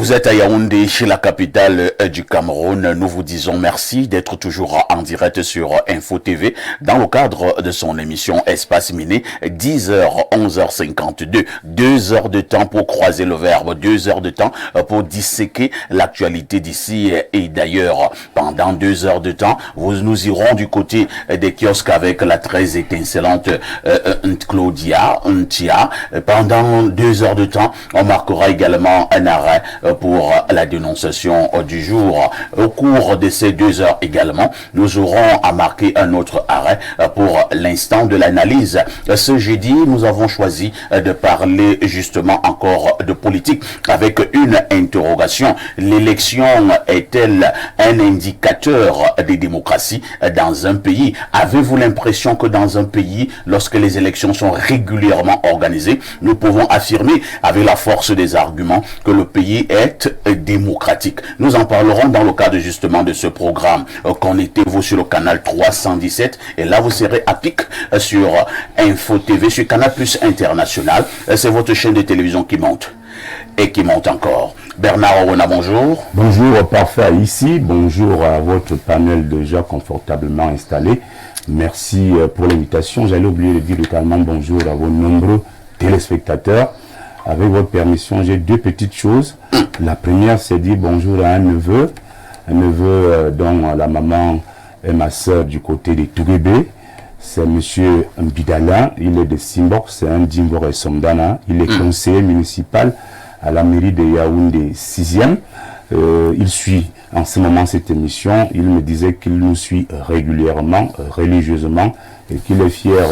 Vous êtes à Yaoundé, chez la capitale du Cameroun. Nous vous disons merci d'être toujours en direct sur Info TV dans le cadre de son émission Espace Miné, 10h, 11h52. 2 heures de temps pour croiser le verbe, 2 heures de temps pour disséquer l'actualité d'ici et d'ailleurs. Pendant 2 heures de temps, nous irons du côté des kiosques avec la très étincelante Claudia Ntia. Pendant 2 heures de temps, on marquera également un arrêt pour la dénonciation du jour. Au cours de ces 2 heures également, nous aurons à marquer un autre arrêt pour l'instant de l'analyse. Ce jeudi, nous avons choisi de parler justement encore de politique avec une interrogation. L'élection est-elle un indicateur de démocratie dans un pays? Avez-vous l'impression que dans un pays, lorsque les élections sont régulièrement organisées, nous pouvons affirmer avec la force des arguments que le pays est démocratique? Nous en parlerons dans le cadre justement de ce programme. Connectez-vous sur le canal 317 et là vous serez à pic sur Info TV, sur Canal Plus International. C'est votre chaîne de télévision qui monte et qui monte encore. Bernard Owona, bonjour. Bonjour, parfait ici. Bonjour à votre panel déjà confortablement installé. Merci pour l'invitation. J'allais oublier de dire également bonjour à vos nombreux téléspectateurs. Avec votre permission, j'ai 2 petites choses. La première, c'est dire bonjour à un neveu dont la maman est ma soeur du côté des Tourébé. C'est monsieur Mbidala, il est de Simbok, c'est un Dimbor et Somdana. Il est conseiller municipal à la mairie de Yaoundé 6e. Il suit en ce moment cette émission. Il me disait qu'il nous suit régulièrement, religieusement, et qu'il est fier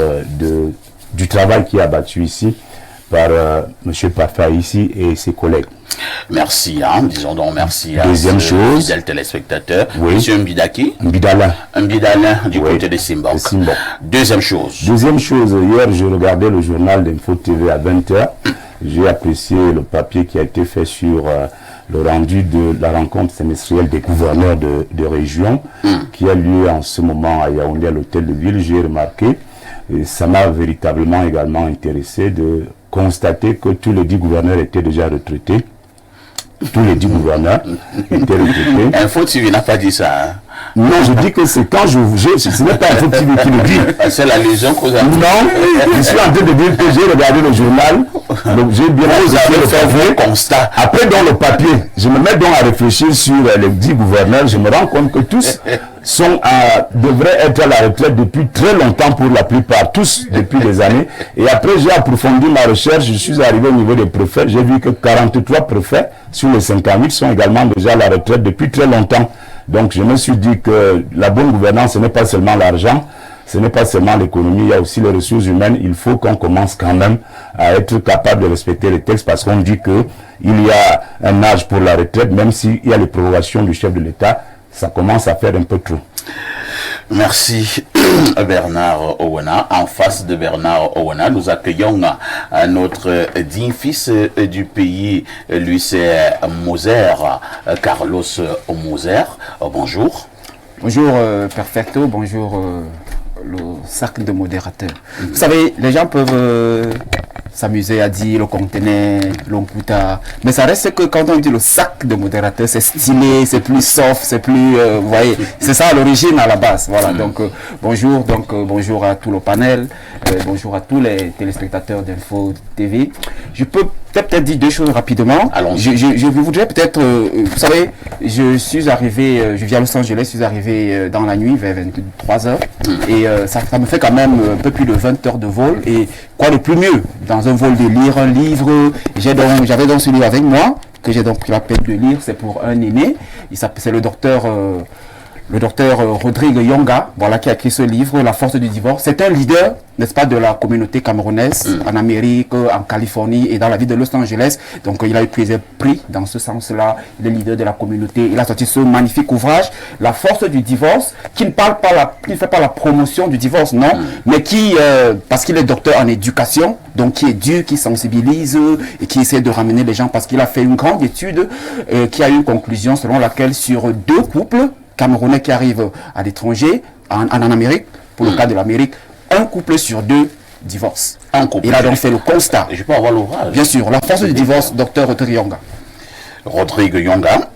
du travail qui est abattu ici par monsieur Parfa ici et ses collègues. Merci, disons donc merci à Deuxième chose, fidèle téléspectateur, oui. monsieur Mbidaki. Mbidala. Mbidala du Oui. côté de Simbok. Simbok. Deuxième chose, hier je regardais le journal d'Info TV à 20h. J'ai apprécié le papier qui a été fait sur le rendu de la rencontre semestrielle des gouverneurs de région qui a lieu en ce moment à Yaoundé à l'hôtel de ville. J'ai remarqué, et ça m'a véritablement également intéressé de constater que tous les 10 gouverneurs étaient déjà retraités. Tous les 10 gouverneurs étaient retraités. Info TV n'a pas dit ça. Non, je dis que c'est quand ce n'est pas Info TV qui le dit. C'est l'allusion que vous avez. Non, je suis en train de dire que j'ai regardé le journal, donc j'ai bien fait vos constats. Après, dans le papier, je me mets donc à réfléchir sur les 10 gouverneurs, je me rends compte que tous devraient être à la retraite depuis très longtemps pour la plupart, tous depuis des années. Et après, j'ai approfondi ma recherche, je suis arrivé au niveau des préfets, j'ai vu que 43 préfets sur les 58 sont également déjà à la retraite depuis très longtemps. Donc je me suis dit que la bonne gouvernance, ce n'est pas seulement l'argent, ce n'est pas seulement l'économie, il y a aussi les ressources humaines. Il faut qu'on commence quand même à être capable de respecter les textes parce qu'on dit qu'il y a un âge pour la retraite, même s'il y a les prorogations du chef de l'État, ça commence à faire un peu trop. Merci Bernard Owona. En face de Bernard Owona, nous accueillons notre digne fils du pays, lui c'est Moser, Carlos Moser. Bonjour. Bonjour Perfecto, bonjour le cercle de modérateurs. Vous savez, les gens peuvent s'amuser à dire le conteneur, l'omputa, mais ça reste que quand on dit le sac de modérateur, c'est stylé, c'est plus soft, c'est plus, vous voyez, c'est ça à l'origine, à la base. Voilà, donc bonjour à tout le panel, bonjour à tous les téléspectateurs d'Info TV. Je peux peut-être dire 2 choses rapidement. Je voudrais peut-être, vous savez, je suis arrivé, je viens à Los Angeles, je suis arrivé dans la nuit vers 23h et ça me fait quand même un peu plus de 20 heures de vol. Et quoi de plus mieux dans un vol de lire un livre? J'avais donc ce livre avec moi que j'ai donc pris la peine de lire. C'est pour un aîné. C'est le docteur Rodrigue Yonga, voilà, qui a écrit ce livre, La force du divorce. C'est un leader, n'est-ce pas, de la communauté camerounaise, en Amérique, en Californie et dans la ville de Los Angeles. Donc il a eu plusieurs prix dans ce sens-là. Il est leader de la communauté. Il a sorti ce magnifique ouvrage, La force du divorce, qui ne fait pas la promotion du divorce, non, mais qui, parce qu'il est docteur en éducation, donc qui éduque, qui sensibilise et qui essaie de ramener les gens, parce qu'il a fait une grande étude qui a eu une conclusion selon laquelle sur 2 couples Camerounais qui arrivent à l'étranger, en Amérique, pour le cas de l'Amérique, 1 couple sur 2 divorce. Un couple. Il a donc fait le constat. Je peux avoir l'ouvrage? Bien sûr, La force du divorce, docteur Rodrigue Yonga. Rodrigue Yonga,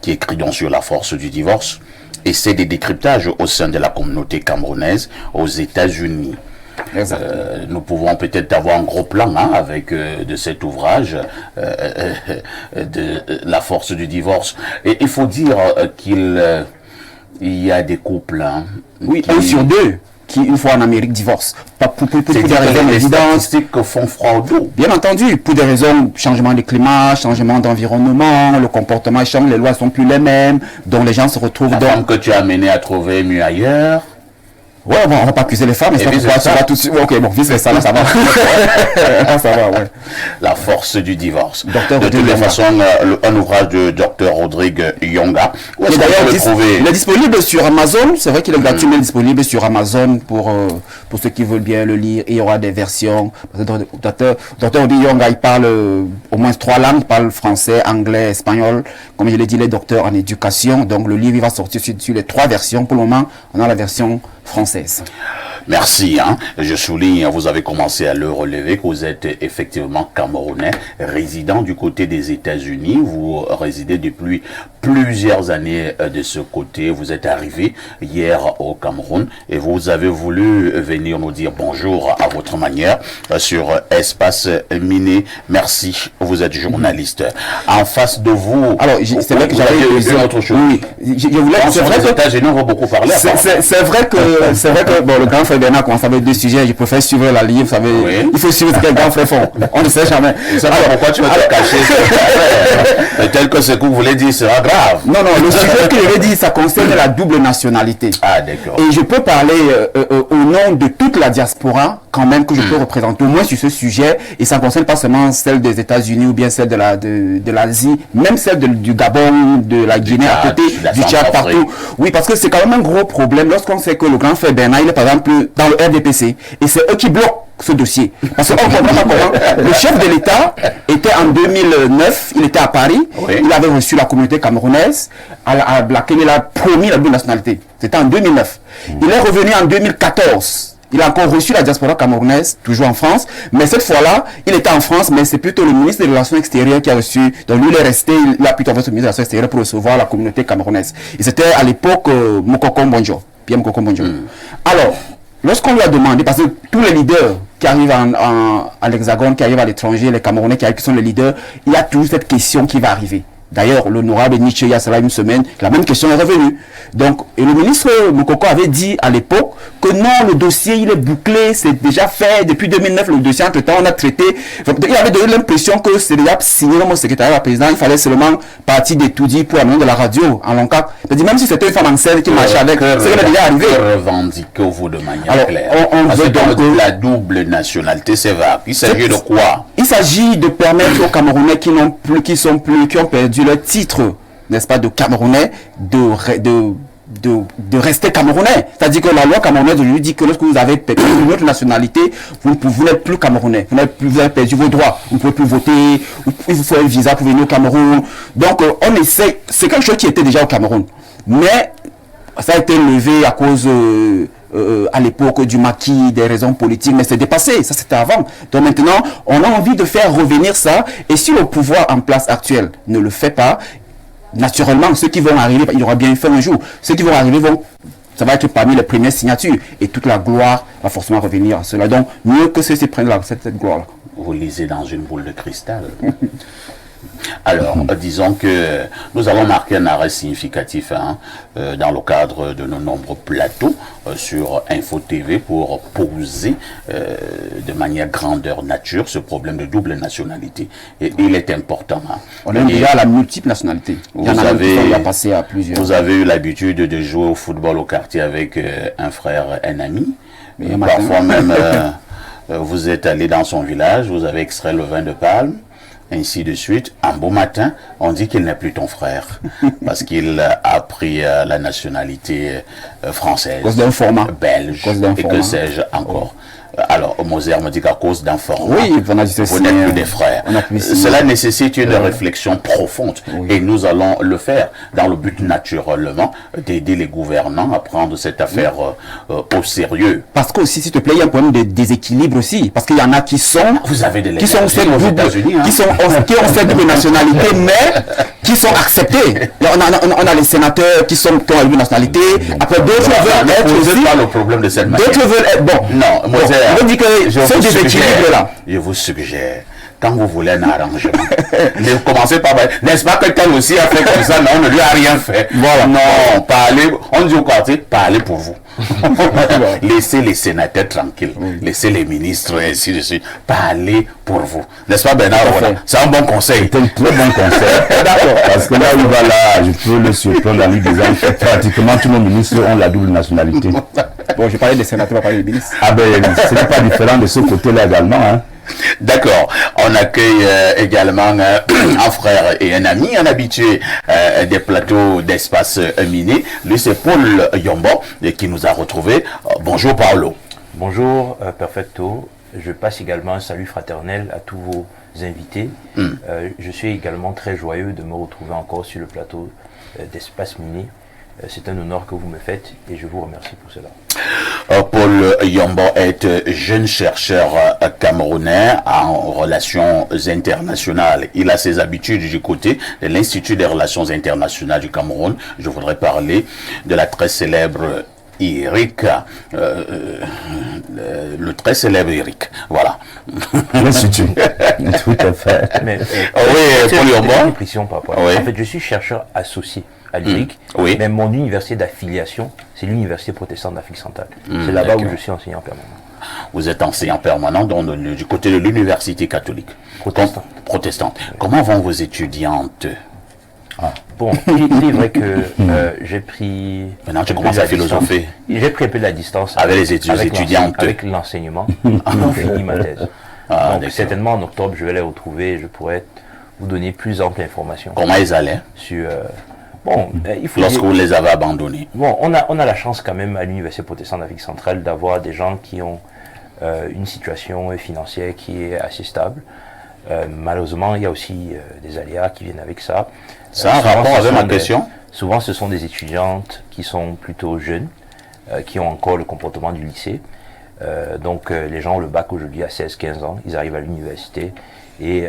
qui écrit donc sur la force du divorce, essaie des décryptages au sein de la communauté camerounaise aux États-Unis. Nous pouvons peut-être avoir un gros plan avec de cet ouvrage de la force du divorce. Et il faut dire qu'il y a des couples. Oui, un sur deux qui, une fois en Amérique, divorcent. Pour des raisons les évidentes. statistiques font froid au dos. Bien entendu, pour des raisons, changement de climat, changement d'environnement, le comportement change, les lois sont plus les mêmes, donc les gens se retrouvent La dans... femme que tu as amené à trouver mieux ailleurs. Ouais, bon, on va pas accuser les femmes, mais c'est pourquoi ça va tout de suite. Ok, bon, vice versa, là, ça va. Ah, ça va, ouais. La force du divorce. Docteur de toutes Rodrigue les Yonga. façons, un ouvrage de Dr Rodrigue Yonga. Où est-ce Et qu'on d'ailleurs, peut le trouver? il est disponible sur Amazon. C'est vrai qu'il est gratuit, mais il est disponible sur Amazon pour ceux qui veulent bien le lire. Et il y aura des versions. Docteur Rodrigue Yonga, il parle au moins 3 langues. Il parle français, anglais, espagnol. Comme je l'ai dit, il est docteur en éducation. Donc le livre il va sortir sur les 3 versions. Pour le moment, on a la version française. Merci. Je souligne, vous avez commencé à le relever, que vous êtes effectivement camerounais, résident du côté des États-Unis. Vous résidez depuis plusieurs années de ce côté. Vous êtes arrivé hier au Cameroun et vous avez voulu venir nous dire bonjour à votre manière sur Espace Miné. Merci. Vous êtes journaliste. En face de vous... Alors, c'est vrai que j'avais une autre chose. Oui, je voulais... C'est vrai que les États-Unis, on va beaucoup parler. C'est vrai que bon, le grand frère Bernard commence avec 2 sujets. Je préfère suivre la ligne. Vous savez, Oui. il faut suivre ce que les grands frères font. On ne sait jamais. Alors, pourquoi tu vas te cacher tel que ce que vous voulez dire sera grave. Non, le sujet que je vais dire, ça concerne la double nationalité. Ah, d'accord. Et je peux parler au nom de toute la diaspora, quand même, que je peux représenter au moins sur ce sujet. Et ça ne concerne pas seulement celle des États-Unis ou bien celle de l'Asie, même celle du Gabon, de la Guinée à côté, du Tchad, partout. Oui, parce que c'est quand même un gros problème lorsqu'on sait que le grand frère Bernard, il est par exemple dans le RDPC. Et c'est eux qui bloquent ce dossier. Parce qu'on ne comprend pas comment. Le chef de l'État était en 2009, il était à Paris, Oui. il avait reçu la communauté camerounaise à laquelle il a promis la double nationalité. C'était en 2009. Il est revenu en 2014. Il a encore reçu la diaspora camerounaise, toujours en France, mais cette fois-là, il était en France, mais c'est plutôt le ministre des Relations extérieures qui a reçu. Donc lui, il est resté, il a plutôt envoyé le ministre des Relations extérieures pour recevoir la communauté camerounaise. Et c'était à l'époque Mokoko Mbonjo, Pierre Mokoko Mbonjo. Alors, lorsqu'on lui a demandé, parce que tous les leaders qui arrivent à l'Hexagone, qui arrivent à l'étranger, les Camerounais qui arrivent, qui sont les leaders, il y a toujours cette question qui va arriver. D'ailleurs, l'honorable Nietzsche, il y a cela une semaine, la même question est revenue. Donc, et le ministre Mokoko avait dit à l'époque que non, le dossier, il est bouclé, c'est déjà fait. Depuis 2009, le dossier, entre-temps, on a traité. Il avait donné l'impression que c'est déjà signé dans mon secrétariat président. Il fallait seulement partir d'étudier pour amener de la radio en long cas. Même si c'était une femme enceinte qui marchait avec, c'est qu'elle est déjà arrivé. Revendiquez-vous de manière Alors, claire. on Parce veut que donc la double nationalité, c'est vague. Il s'agit de quoi? Il s'agit de permettre aux Camerounais qui ont perdu leur titre, n'est-ce pas, de Camerounais, de rester Camerounais. C'est-à-dire que la loi camerounaise aujourd'hui dit que lorsque vous avez perdu une autre nationalité, vous n'êtes plus Camerounais. Vous avez perdu vos droits. Vous ne pouvez plus voter. Il vous faut un visa pour venir au Cameroun. Donc, on essaie. C'est quelque chose qui était déjà au Cameroun. Mais ça a été levé à cause... à l'époque du maquis, des raisons politiques, mais c'est dépassé, ça c'était avant. Donc maintenant, on a envie de faire revenir ça, et si le pouvoir en place actuel ne le fait pas, naturellement, ceux qui vont arriver, il y aura bien une fin un jour, ceux qui vont arriver ça va être parmi les premières signatures, et toute la gloire va forcément revenir à cela. Donc, mieux que ceux qui prennent cette gloire-là. Vous lisez dans une boule de cristal. Alors, disons que nous avons marqué un arrêt significatif dans le cadre de nos nombreux plateaux sur Info TV pour poser de manière grandeur nature ce problème de double nationalité. Et il est important. On est déjà à la multiple nationalité. Il y en a qui ont passé à plusieurs. Vous avez eu l'habitude de jouer au football au quartier avec un frère, un ami. Et parfois même, vous êtes allé dans son village, vous avez extrait le vin de palme. Ainsi de suite, un beau matin, on dit qu'il n'est plus ton frère, parce qu'il a pris la nationalité française, cause d'un format. belge, et que sais-je encore. Alors, Moser me dit qu'à cause d'un format, Oui, on a dit vous n'êtes plus des frères. Cela nécessite une réflexion profonde et nous allons le faire dans le but naturellement d'aider les gouvernants à prendre cette affaire au sérieux. Parce que aussi, s'il te plaît, il y a un problème de déséquilibre aussi. Parce qu'il y en a qui sont... Vous avez des qui sont cette aux double, États-Unis, hein. qui ont cette double nationalité, mais qui sont acceptés. On a les sénateurs qui ont la double nationalité. Après, d'autres veulent être Vous aussi... n'êtes pas le problème de cette manière. D'autres veulent être... Bon, Non, Moser, je veux dire que ce déséquilibre-là... je vous suggère, quand vous voulez un arrangement, ne commencez pas par... N'est-ce pas quelqu'un aussi a fait comme ça? Non, on ne lui a rien fait. Voilà. Non, parlez, on dit au quartier, parlez pour vous. Laissez les sénateurs tranquilles, laissez les ministres et ainsi de suite. Parlez pour vous. N'est-ce pas Bernard? Voilà. C'est un bon conseil. C'est un très bon conseil. D'accord. Parce que là, il va là, je peux le surprendre en lui disant que pratiquement tous nos ministres ont la double nationalité. Bon, je parlais des sénateurs, pas parler des ministres. Ah ben, ce n'est pas différent de ce côté-là également, hein. D'accord. On accueille également un frère et un ami, un habitué des plateaux d'espace miné. Lui, c'est Paul Yombo qui nous a retrouvés. Bonjour, Paolo. Bonjour, Perfecto. Je passe également un salut fraternel à tous vos invités. Je suis également très joyeux de me retrouver encore sur le plateau d'espace miné. C'est un honneur que vous me faites et je vous remercie pour cela. Paul Yombo est jeune chercheur camerounais en relations internationales. Il a ses habitudes du côté de l'Institut des relations internationales du Cameroun. Je voudrais parler de la très célèbre Eric, le très célèbre Eric, voilà. L'Institut. Tout à fait. Mais, oui, Paul Yombo. Oui. En fait, je suis chercheur associé à l'IRIC, oui. Mais mon université d'affiliation, c'est l'Université protestante d'Afrique centrale. C'est là-bas où je suis enseignant permanent. Vous êtes enseignant permanent du côté de l'université catholique. Protestante. Oui. Comment vont vos étudiantes? Bon, il est vrai que j'ai pris... Maintenant, tu commences à philosopher. J'ai pris un peu de la distance avec les étudiantes. Avec l'enseignement. J'ai fini ma thèse. Donc, certainement, en octobre, je vais les retrouver et je pourrai vous donner plus ample information. Comment ils allaient sur... Bon, il faut lorsque vous les avez abandonnés. Bon, on a la chance quand même à l'Université protestante d'Afrique centrale d'avoir des gens qui ont une situation financière qui est assez stable. Malheureusement, il y a aussi des aléas qui viennent avec ça. Ça a un rapport avec ma question? Souvent, ce sont des étudiantes qui sont plutôt jeunes, qui ont encore le comportement du lycée. Donc, les gens ont le bac aujourd'hui à 16-15 ans, ils arrivent à l'université et...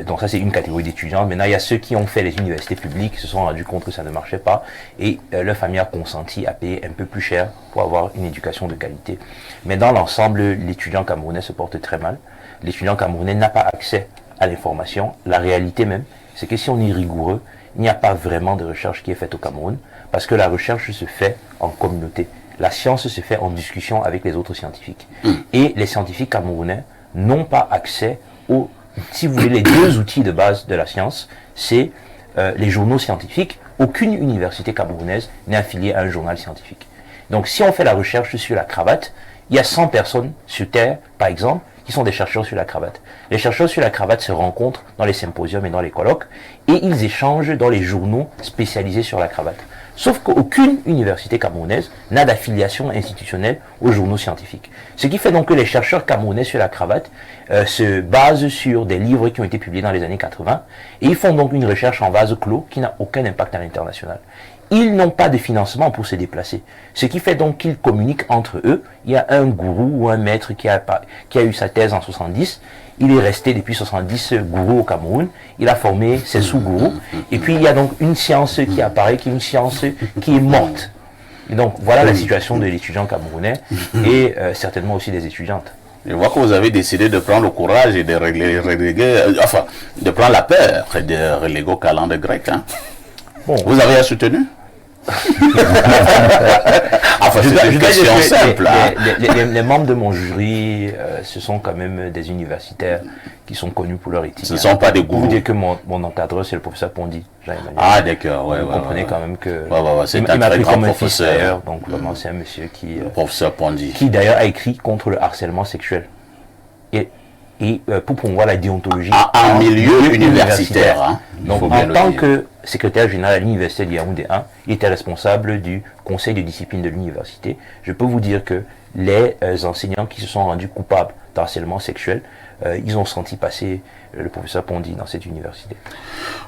donc ça c'est une catégorie d'étudiants. Maintenant il y a ceux qui ont fait les universités publiques, se sont rendus compte que ça ne marchait pas et leur famille a consenti à payer un peu plus cher pour avoir une éducation de qualité. Mais dans l'ensemble, l'étudiant camerounais se porte très mal. L'étudiant camerounais n'a pas accès à l'information. La réalité même, c'est que si on est rigoureux, il n'y a pas vraiment de recherche qui est faite au Cameroun parce que la recherche se fait en communauté. La science se fait en discussion avec les autres scientifiques. Et les scientifiques camerounais n'ont pas accès aux... Si vous voulez, les deux outils de base de la science, c'est les journaux scientifiques. Aucune université camerounaise n'est affiliée à un journal scientifique. Donc si on fait la recherche sur la cravate, il y a 100 personnes sur Terre, par exemple, qui sont des chercheurs sur la cravate. Les chercheurs sur la cravate se rencontrent dans les symposiums et dans les colloques, et ils échangent dans les journaux spécialisés sur la cravate. Sauf qu'aucune université camerounaise n'a d'affiliation institutionnelle aux journaux scientifiques. Ce qui fait donc que les chercheurs camerounais sur la cravate se basent sur des livres qui ont été publiés dans les années 80 et ils font donc une recherche en vase clos qui n'a aucun impact à l'international. Ils n'ont pas de financement pour se déplacer. Ce qui fait donc qu'ils communiquent entre eux. Il y a un gourou ou un maître qui a eu sa thèse en 70. Il est resté depuis 70 gourou au Cameroun. Il a formé ses sous-gourous. Et puis il y a donc une science qui apparaît, qui est une science qui est morte. Et donc voilà la situation de l'étudiant camerounais et certainement aussi des étudiantes. Je vois que vous avez décidé de prendre le courage et de reléguer, enfin, de prendre la peur et de reléguer au calendrier grec. Hein. Bon. Vous avez soutenu? Enfin, c'est une question simple. Les membres de mon jury, ce sont quand même des universitaires qui sont connus pour leur éthique. Ce ne sont pas des gourous. Vous dites que mon encadreur, c'est le professeur Pondy. Ah, d'accord. Vous comprenez quand même que... c'est un très grand professeur. Donc, vraiment, c'est un monsieur qui... professeur Pondy. Qui, d'ailleurs, a écrit contre le harcèlement sexuel. Et et pour promouvoir la déontologie en milieu universitaire. Hein. Donc, en tant que secrétaire général à l'université de Yaoundé 1, il était responsable du conseil de discipline de l'université. Je peux vous dire que les enseignants qui se sont rendus coupables d'harcèlement sexuel, ils ont senti passer le professeur Pondy dans cette université.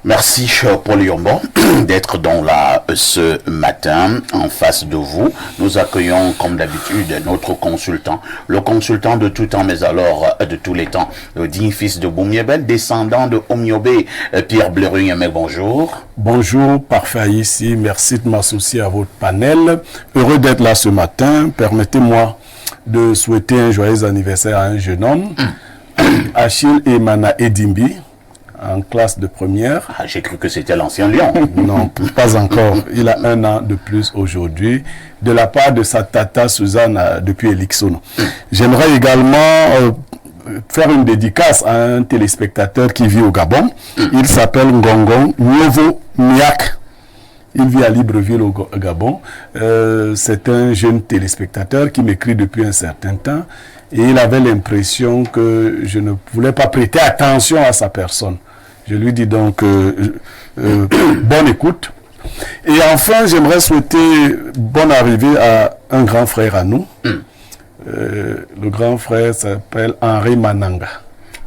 Merci, cher Paul Yombo, d'être donc là ce matin en face de vous. Nous accueillons, comme d'habitude, notre consultant, le consultant de tout temps, mais alors de tous les temps, le digne fils de Boumiebel, descendant de Omniobé, Pierre Blérung. Mais bonjour. Bonjour, parfait ici. Merci de m'associer à votre panel. Heureux d'être là ce matin. Permettez-moi de souhaiter un joyeux anniversaire à un jeune homme, Achille Emana Edimbi, en classe de première. Ah, j'ai cru que c'était l'ancien lion. Non, pas encore. Il a 1 an de plus aujourd'hui, de la part de sa tata Suzanne depuis Elixono. J'aimerais également faire une dédicace à un téléspectateur qui vit au Gabon. Il s'appelle Ngongon Nyovo Miak. Il vit à Libreville au Gabon. C'est un jeune téléspectateur qui m'écrit depuis un certain temps. Et il avait l'impression que je ne voulais pas prêter attention à sa personne. Je lui dis donc bonne écoute. Et enfin, j'aimerais souhaiter bonne arrivée à un grand frère à nous. Le grand frère s'appelle Henri Mananga.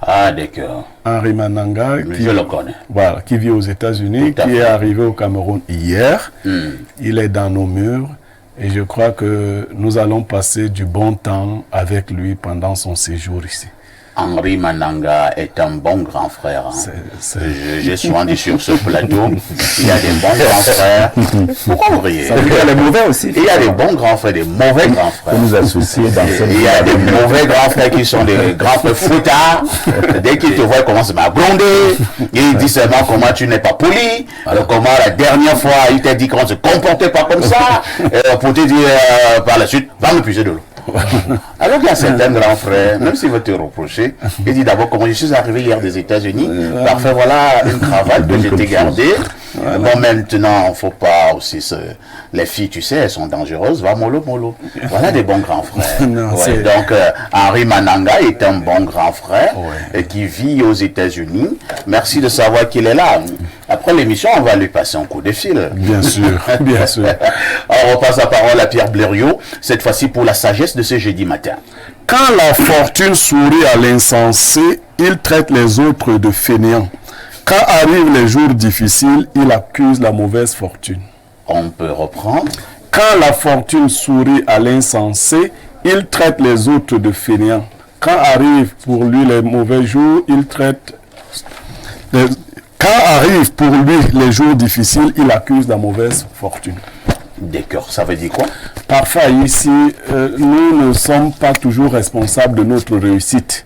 Ah, d'accord. Henri Mananga, Je le connais. Voilà, qui vit aux États-Unis, qui est arrivé au Cameroun hier. Il est dans nos murs. Et je crois que nous allons passer du bon temps avec lui pendant son séjour ici. Henri Mananga est un bon grand frère. Hein. J'ai souvent dit sur ce plateau, il y a des bons grands frères. Pourquoi vous riez? Il y a les mauvais aussi. Il y a des bons grands frères, des mauvais grands frères. Nous associer dans cette... Il y a des mauvais grands frères qui sont des grands frères foutards. Dès qu'ils te voient, ils commencent à gronder. Ils disent seulement comment tu n'es pas poli. Comment la dernière fois, il t'a dit qu'on ne se comportait pas comme ça. Pour te dire par la suite, va me puiser de l'eau. Alors qu'il y a certains grands frères, même s'il veut te reprocher, il dit d'abord comment je suis arrivé hier des États-Unis, parfait, voilà une cravate que j'ai t'ai gardée. Bon, maintenant, il ne faut pas aussi les filles, tu sais, elles sont dangereuses, va mollo. Voilà des bons grands frères. Donc, Henri Mananga est un bon grand frère qui vit aux États-Unis. Merci de savoir qu'il est là. Après l'émission, on va lui passer un coup de fil. Bien sûr, bien sûr. Alors, on passe la parole à Pierre Blériot, cette fois-ci pour la sagesse de ce jeudi matin. Quand la fortune sourit à l'insensé, il traite les autres de fainéants. Quand arrivent les jours difficiles, il accuse la mauvaise fortune. On peut reprendre. Quand la fortune sourit à l'insensé, il traite les autres de fainéants. Quand arrivent pour lui les mauvais jours, il traite... Quand arrivent pour lui les jours difficiles, il accuse la mauvaise fortune. D'accord, ça veut dire quoi? Parfois ici, nous ne sommes pas toujours responsables de notre réussite.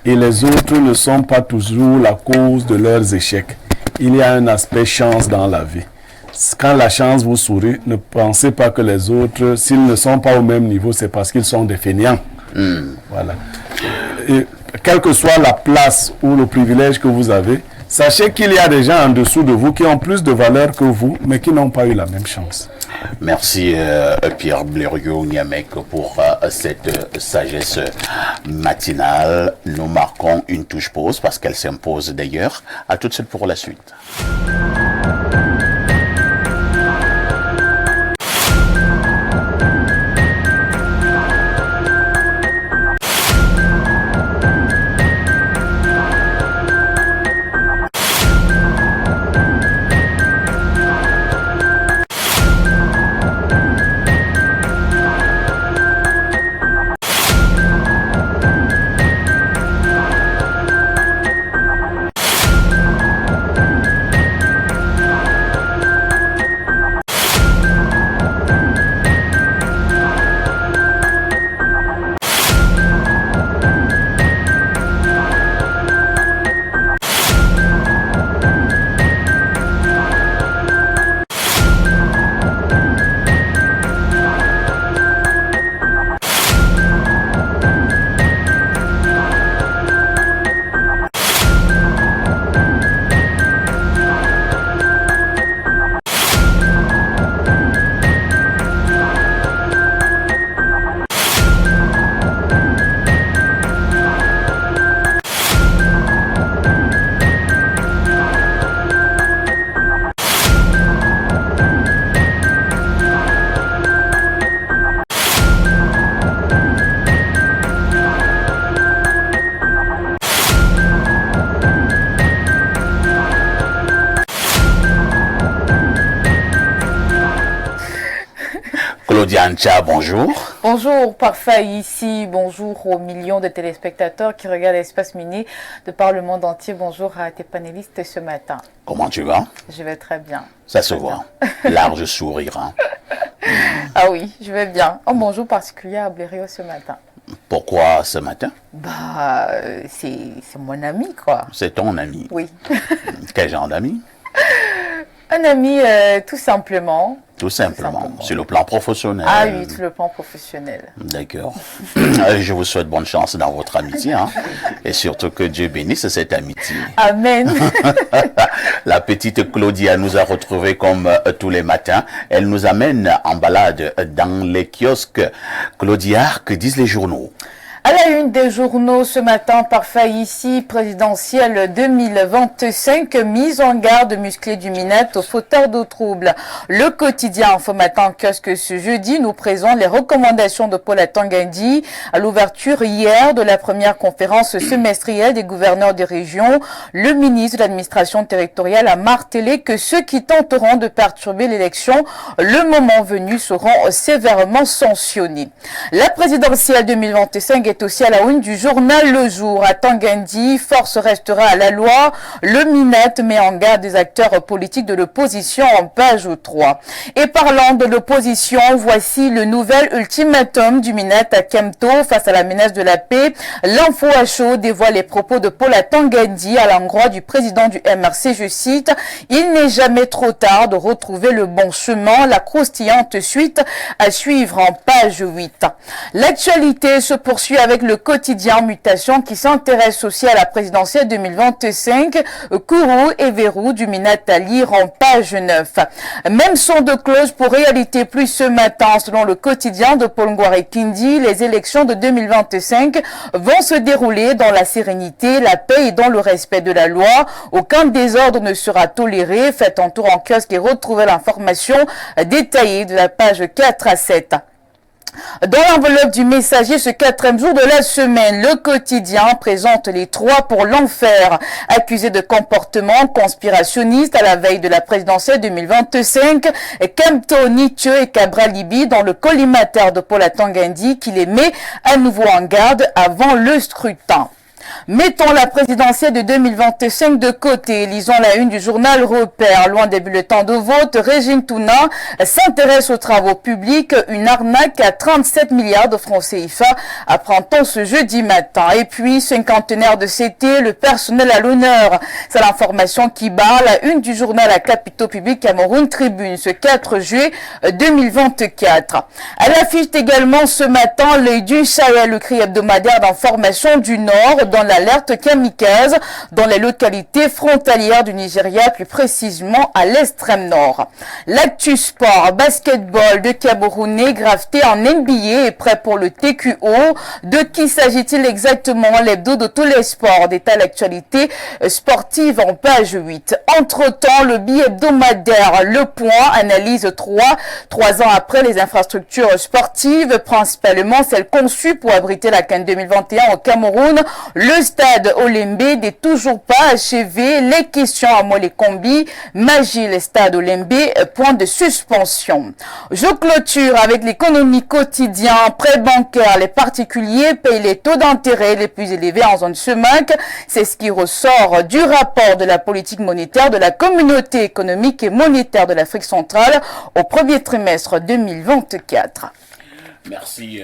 Et les autres ne sont pas toujours la cause de leurs échecs. Il y a un aspect chance dans la vie. Quand la chance vous sourit, ne pensez pas que les autres, s'ils ne sont pas au même niveau, c'est parce qu'ils sont des fainéants. Voilà. Et quelle que soit la place ou le privilège que vous avez, sachez qu'il y a des gens en dessous de vous qui ont plus de valeur que vous, mais qui n'ont pas eu la même chance. Merci Pierre Blériot-Niamek pour cette sagesse matinale. Nous marquons une touche pause parce qu'elle s'impose d'ailleurs. À tout de suite pour la suite. Claudia Ancha, bonjour. Bonjour, parfait ici. Bonjour aux millions de téléspectateurs qui regardent Espace Mini de par le monde entier. Bonjour à tes panélistes ce matin. Comment tu vas? Je vais très bien. Ça se voit. Large sourire. Hein. Ah oui, je vais bien. Un bonjour particulier à Blériot ce matin. Pourquoi ce matin? C'est mon ami, quoi. C'est ton ami. Oui. Quel genre d'ami? Un ami, tout simplement. Tout simplement, sur le plan professionnel. Ah oui, sur le plan professionnel. D'accord. Je vous souhaite bonne chance dans votre amitié. Hein, et surtout que Dieu bénisse cette amitié. Amen. La petite Claudia nous a retrouvés comme tous les matins. Elle nous amène en balade dans les kiosques. Claudia, que disent les journaux? À la une des journaux ce matin, parfait ici, présidentielle 2025, mise en garde musclée du Minette aux fauteurs de troubles. Le quotidien Info Matin kiosque ce jeudi nous présente les recommandations de Paul Atangandi à l'ouverture hier de la première conférence semestrielle des gouverneurs des régions. Le ministre de l'administration territoriale a martelé que ceux qui tenteront de perturber l'élection, le moment venu, seront sévèrement sanctionnés. La présidentielle 2025 est aussi à la une du journal Le Jour. À Tangandi, force restera à la loi. Le Minette met en garde des acteurs politiques de l'opposition en page 3. Et parlant de l'opposition, voici le nouvel ultimatum du Minette à Kemto face à la menace de la paix. L'info à chaud dévoile les propos de Paul Atangandi à l'endroit du président du MRC. Je cite, « Il n'est jamais trop tard de retrouver le bon chemin. » La croustillante suite à suivre en page 8. L'actualité se poursuit avec le quotidien Mutation qui s'intéresse aussi à la présidentielle 2025. Kourou et verrou du Minette à lire en page 9. Même son de cloche pour Réalité Plus ce matin. Selon le quotidien de Paul Ngouaré Kindi, les élections de 2025 vont se dérouler dans la sérénité, la paix et dans le respect de la loi. Aucun désordre ne sera toléré. Faites un tour en kiosque et retrouvez l'information détaillée de la page 4 à 7. Dans l'enveloppe du Messager, ce 4e jour de la semaine, le quotidien présente les 3 pour l'enfer. Accusés de comportement conspirationniste à la veille de la présidentielle 2025, Kemto, Nietzsche et Cabral Libi dans le collimateur de Paul Atangandi qui les met à nouveau en garde avant le scrutin. Mettons la présidentielle de 2025 de côté. Lisons la une du journal Repère. Loin des bulletins de vote, Régine Touna s'intéresse aux travaux publics. Une arnaque à 37 milliards de francs CFA, apprend-on ce jeudi matin. Et puis, cinquantenaire de CT, le personnel à l'honneur. C'est l'information qui barre la une du journal à Capitaux Public Cameroun Tribune, ce 4 juillet 2024. À l'affiche également ce matin, l'œil du Sahel, le cri hebdomadaire d'information du Nord, dans l'alerte kamikaze dans les localités frontalières du Nigeria, plus précisément à l'extrême nord. L'actu sport, basketball de Camerounais graveté en NBA est prêt pour le TQO. De qui s'agit-il exactement? L'hebdo de tous les sports, détaille l'actualité sportive en page 8. Entre-temps, le billet hebdomadaire Le Point analyse 3 ans après les infrastructures sportives, principalement celles conçues pour abriter la CAN 2021 au Cameroun. Le stade Olembe n'est toujours pas achevé. Les questions à moi les combis. Magie, le stade Olembe, point de suspension. Je clôture avec l'économie quotidienne. Prêts bancaires, les particuliers payent les taux d'intérêt les plus élevés en zone SEMAC. C'est ce qui ressort du rapport de la politique monétaire de la Communauté économique et monétaire de l'Afrique centrale au premier trimestre 2024. Merci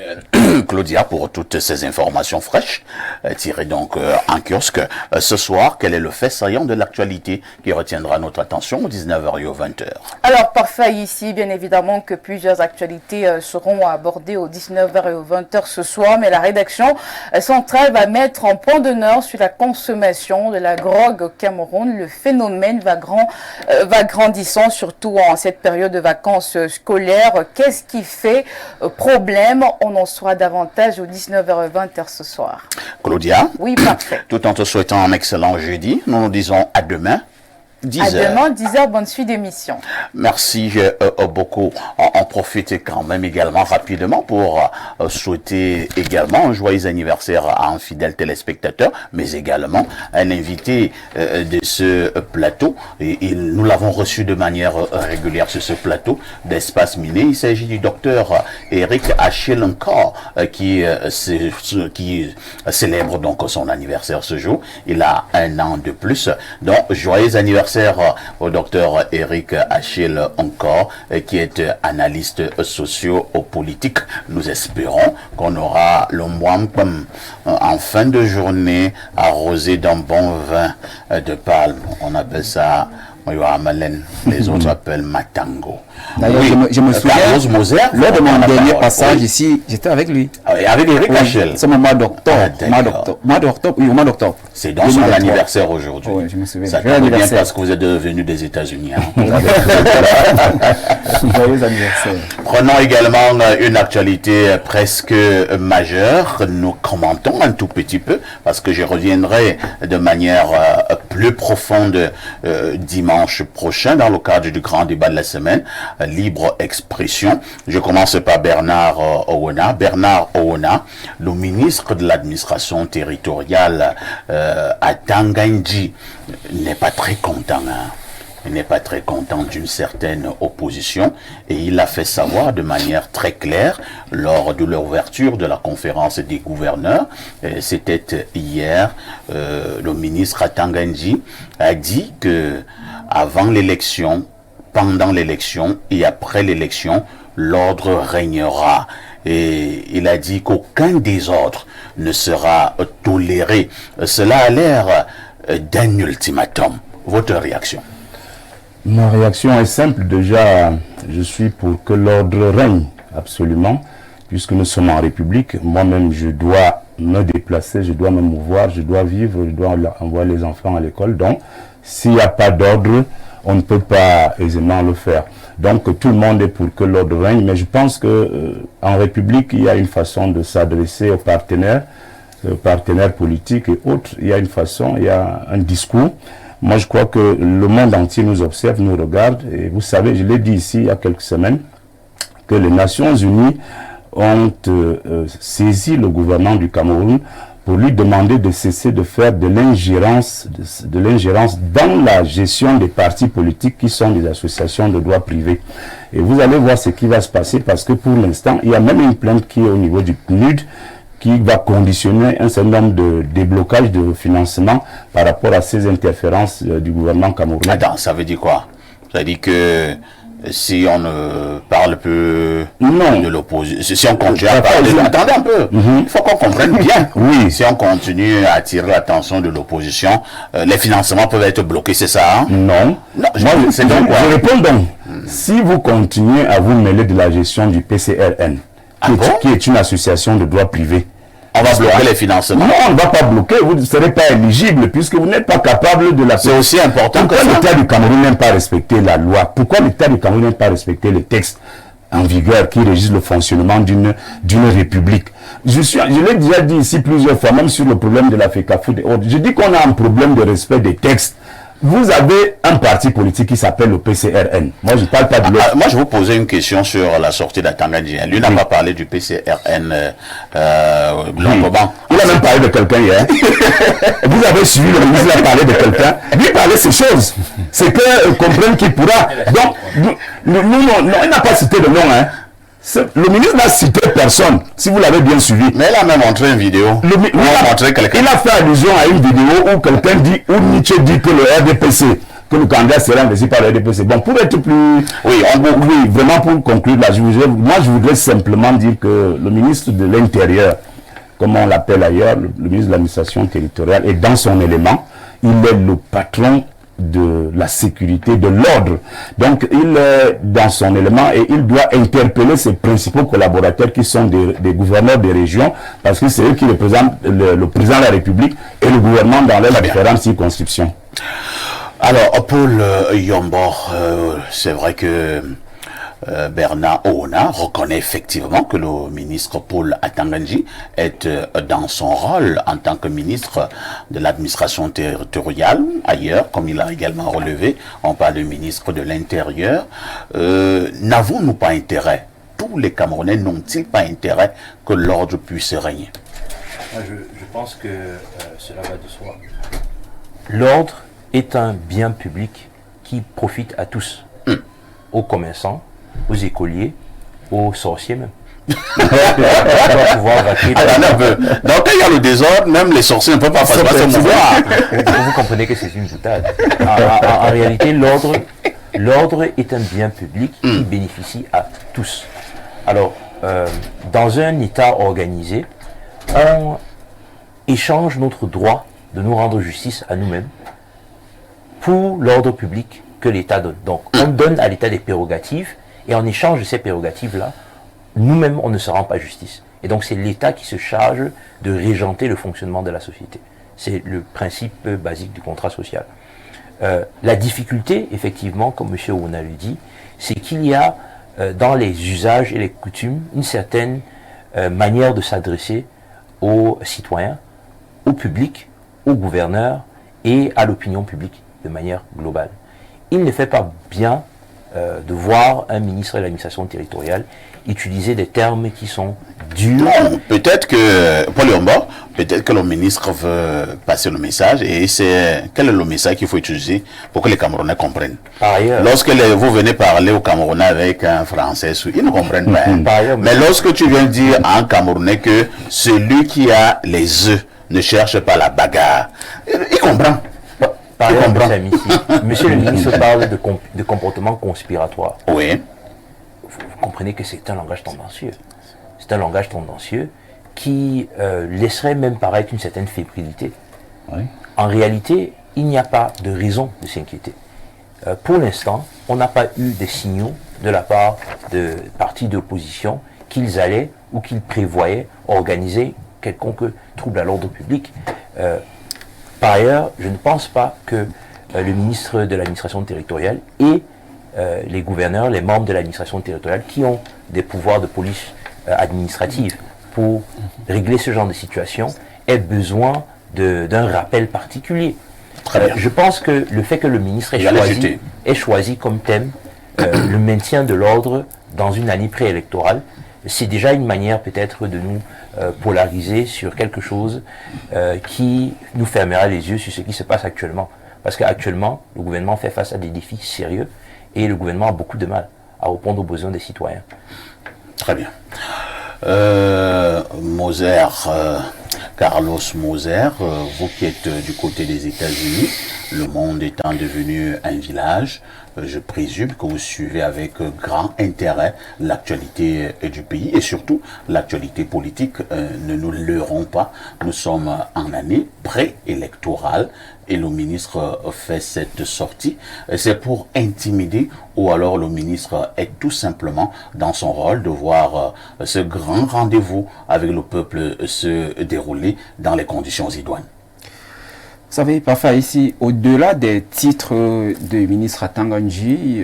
Claudia pour toutes ces informations fraîches tirées donc en kiosque. Ce soir, quel est le fait saillant de l'actualité qui retiendra notre attention aux 19h et aux 20h? Alors parfait ici, bien évidemment que plusieurs actualités seront abordées aux 19h et aux 20h ce soir, mais la rédaction centrale va mettre en point d'honneur sur la consommation de la drogue au Cameroun. Le phénomène va grandissant, surtout en cette période de vacances scolaires. Qu'est-ce qui fait problème? On en saura davantage aux 19h et 20h ce soir. Claudia? Oui, parfait. Tout en te souhaitant un excellent jeudi, nous nous disons à demain. 10 À heures. demain, 10h, bonne suite d'émission. Merci beaucoup. On profite quand même également rapidement pour souhaiter également un joyeux anniversaire à un fidèle téléspectateur, mais également un invité de ce plateau. Et nous l'avons reçu de manière régulière sur ce plateau d'Espace Miné. Il s'agit du docteur Eric Achille encore qui célèbre donc son anniversaire ce jour. Il a un an de plus. Donc, joyeux anniversaire au docteur Eric Achille encore, qui est analyste socio-politique. Nous espérons qu'on aura le Mwamkwam en fin de journée arrosé d'un bon vin de palme. On appelle ça les autres appellent Matango. D'ailleurs, Oui, je me souviens, Carlos Moser, lors de mon on a dernier parlé. passage Oui. ici, j'étais avec lui. Avec Eric Achille. C'est mon mois d'octobre. Ah, d'accord. Mois d'octobre, oui, au mois d'octobre. C'est donc son 2023. anniversaire aujourd'hui. Oui, je me souviens. Ça Joyeux tombe bien anniversaire. parce que vous êtes devenu des États-Unis. Hein. Joyeux anniversaire. Prenons également une actualité presque majeure. Nous commentons un tout petit peu parce que je reviendrai de manière plus profonde dimanche prochain dans le cadre du grand débat de la semaine, libre expression. Je commence par Bernard Owona. Bernard Owona, le ministre de l'administration territoriale à Tangandji, n'est pas très content. Hein. Il n'est pas très content d'une certaine opposition et il l'a fait savoir de manière très claire lors de l'ouverture de la conférence des gouverneurs. C'était hier, le ministre Atangandji a dit que avant l'élection, pendant l'élection et après l'élection, l'ordre régnera. Et il a dit qu'aucun désordre ne sera toléré. Cela a l'air d'un ultimatum. Votre réaction? Ma réaction est simple. Déjà, je suis pour que l'ordre règne, absolument, puisque nous sommes en République. Moi-même, je dois me déplacer, je dois me mouvoir, je dois vivre, je dois envoyer les enfants à l'école. Donc, s'il n'y a pas d'ordre, on ne peut pas aisément le faire. Donc, tout le monde est pour que l'ordre règne, mais je pense que en République, il y a une façon de s'adresser aux partenaires politiques et autres. Il y a une façon, il y a un discours. Moi, je crois que le monde entier nous observe, nous regarde. Et vous savez, je l'ai dit ici il y a quelques semaines, que les Nations Unies ont saisi le gouvernement du Cameroun pour lui demander de cesser de faire de l'ingérence dans la gestion des partis politiques qui sont des associations de droit privé. Et vous allez voir ce qui va se passer parce que pour l'instant, il y a même une plainte qui est au niveau du PNUD qui va conditionner un certain nombre de déblocages de financement par rapport à ces interférences du gouvernement camerounais. Attends, ça veut dire quoi? Ça veut dire que si on ne parle plus de l'opposition, si on continue à parler... Attendez un peu, il faut qu'on comprenne bien. Oui, si on continue à attirer l'attention de l'opposition, les financements peuvent être bloqués, c'est ça? Hein? Non. Non, Je réponds donc. Si vous continuez à vous mêler de la gestion du PCRN, qui est une association de droit privé, on va bloquer les financements. Non, on ne va pas bloquer, vous ne serez pas éligible puisque vous n'êtes pas capable de la... C'est aussi important que Pourquoi ça. l'État du Cameroun n'aime pas respecter la loi? Pourquoi l'État du Cameroun n'aime pas respecter les textes en vigueur qui régissent le fonctionnement d'une république? Je l'ai déjà dit ici plusieurs fois, même sur le problème de la FECAFOOT et autres. Je dis qu'on a un problème de respect des textes. Vous avez un parti politique qui s'appelle le PCRN. Moi, je ne parle pas de l'autre. Moi, je vous posais une question sur la sortie d'Atangandji. Lui n'a pas parlé du PCRN Lomboban. Il a même parlé de quelqu'un hier. Vous avez suivi le ministre, il a parlé de quelqu'un. Lui parlait ces choses. C'est que comprenne qu'il pourra. Donc, non, il n'a pas cité de nom. Hein. Le ministre n'a cité personne, si vous l'avez bien suivi. Mais il a même montré une vidéo. Il a fait allusion à une vidéo où quelqu'un dit, où Nietzsche dit que le RDPC, que le candidat sera investi par le RDPC. Bon, pour être plus... Oui, vraiment pour conclure là, moi je voudrais simplement dire que le ministre de l'Intérieur, comme on l'appelle ailleurs, le ministre de l'administration territoriale, est dans son élément. Il est le patron de la sécurité, de l'ordre. Donc, il est dans son élément et il doit interpeller ses principaux collaborateurs qui sont des gouverneurs des régions parce que c'est eux qui représentent le président de la République et le gouvernement dans leurs différentes circonscriptions. Alors, Paul Yombor, c'est vrai que Bernard Oona reconnaît effectivement que le ministre Paul Atanganji est dans son rôle en tant que ministre de l'administration territoriale. Ailleurs, comme il a également relevé, on parle du ministre de l'Intérieur. N'avons-nous pas intérêt, tous les Camerounais n'ont-ils pas intérêt que l'ordre puisse régner? Je pense que cela va de soi. L'ordre est un bien public qui profite à tous, aux commerçants, aux écoliers, aux sorciers même. On doit pouvoir vaquer. Attendez un peu. Donc quand il y a le désordre, même les sorciers ne peuvent pas faire ce pouvoir. Vous comprenez que c'est une boutade. En réalité, l'ordre est un bien public qui bénéficie à tous. Alors, dans un État organisé, on échange notre droit de nous rendre justice à nous-mêmes pour l'ordre public que l'État donne. Donc, on donne à l'État des prérogatives et en échange de ces prérogatives-là, nous-mêmes, on ne se rend pas justice. Et donc, c'est l'État qui se charge de régenter le fonctionnement de la société. C'est le principe basique du contrat social. La difficulté, effectivement, comme M. Ouna le dit, c'est qu'il y a dans les usages et les coutumes une certaine manière de s'adresser aux citoyens, au public, aux gouverneurs et à l'opinion publique de manière globale. Il ne fait pas bien de voir un ministre de l'administration territoriale utiliser des termes qui sont durs. Non, peut-être que, Paul Yomba, peut-être que le ministre veut passer le message et quel est le message qu'il faut utiliser pour que les Camerounais comprennent. Par ailleurs, lorsque vous venez parler aux Camerounais avec un Français, ils ne comprennent pas. Hein. Par ailleurs, mais lorsque tu viens dire à un Camerounais que celui qui a les œufs ne cherche pas la bagarre, il comprend. Par ailleurs, monsieur le ministre parle de comportement conspiratoire. Oui. Vous comprenez que c'est un langage tendancieux. C'est un langage tendancieux qui laisserait même paraître une certaine fébrilité. Oui. En réalité, il n'y a pas de raison de s'inquiéter. Pour l'instant, on n'a pas eu des signaux de la part de partis d'opposition qu'ils allaient ou qu'ils prévoyaient organiser quelconque trouble à l'ordre public. Par ailleurs, je ne pense pas que le ministre de l'administration territoriale et les gouverneurs, les membres de l'administration territoriale qui ont des pouvoirs de police administrative pour régler ce genre de situation aient besoin d'un rappel particulier. Je pense que le fait que le ministre ait choisi comme thème le maintien de l'ordre dans une année préélectorale, c'est déjà une manière peut-être de nous polariser sur quelque chose qui nous fermera les yeux sur ce qui se passe actuellement. Parce qu'actuellement, le gouvernement fait face à des défis sérieux et le gouvernement a beaucoup de mal à répondre aux besoins des citoyens. Très bien. Moser, Carlos Moser, vous qui êtes du côté des États-Unis, le monde étant devenu un village, je présume que vous suivez avec grand intérêt l'actualité du pays et surtout l'actualité politique. Ne nous leurrons pas, nous sommes en année préélectorale et le ministre fait cette sortie. C'est pour intimider ou alors le ministre est tout simplement dans son rôle de voir ce grand rendez-vous avec le peuple se dérouler dans les conditions idoines. Vous savez, parfois ici, au-delà des titres de ministre Atanganji,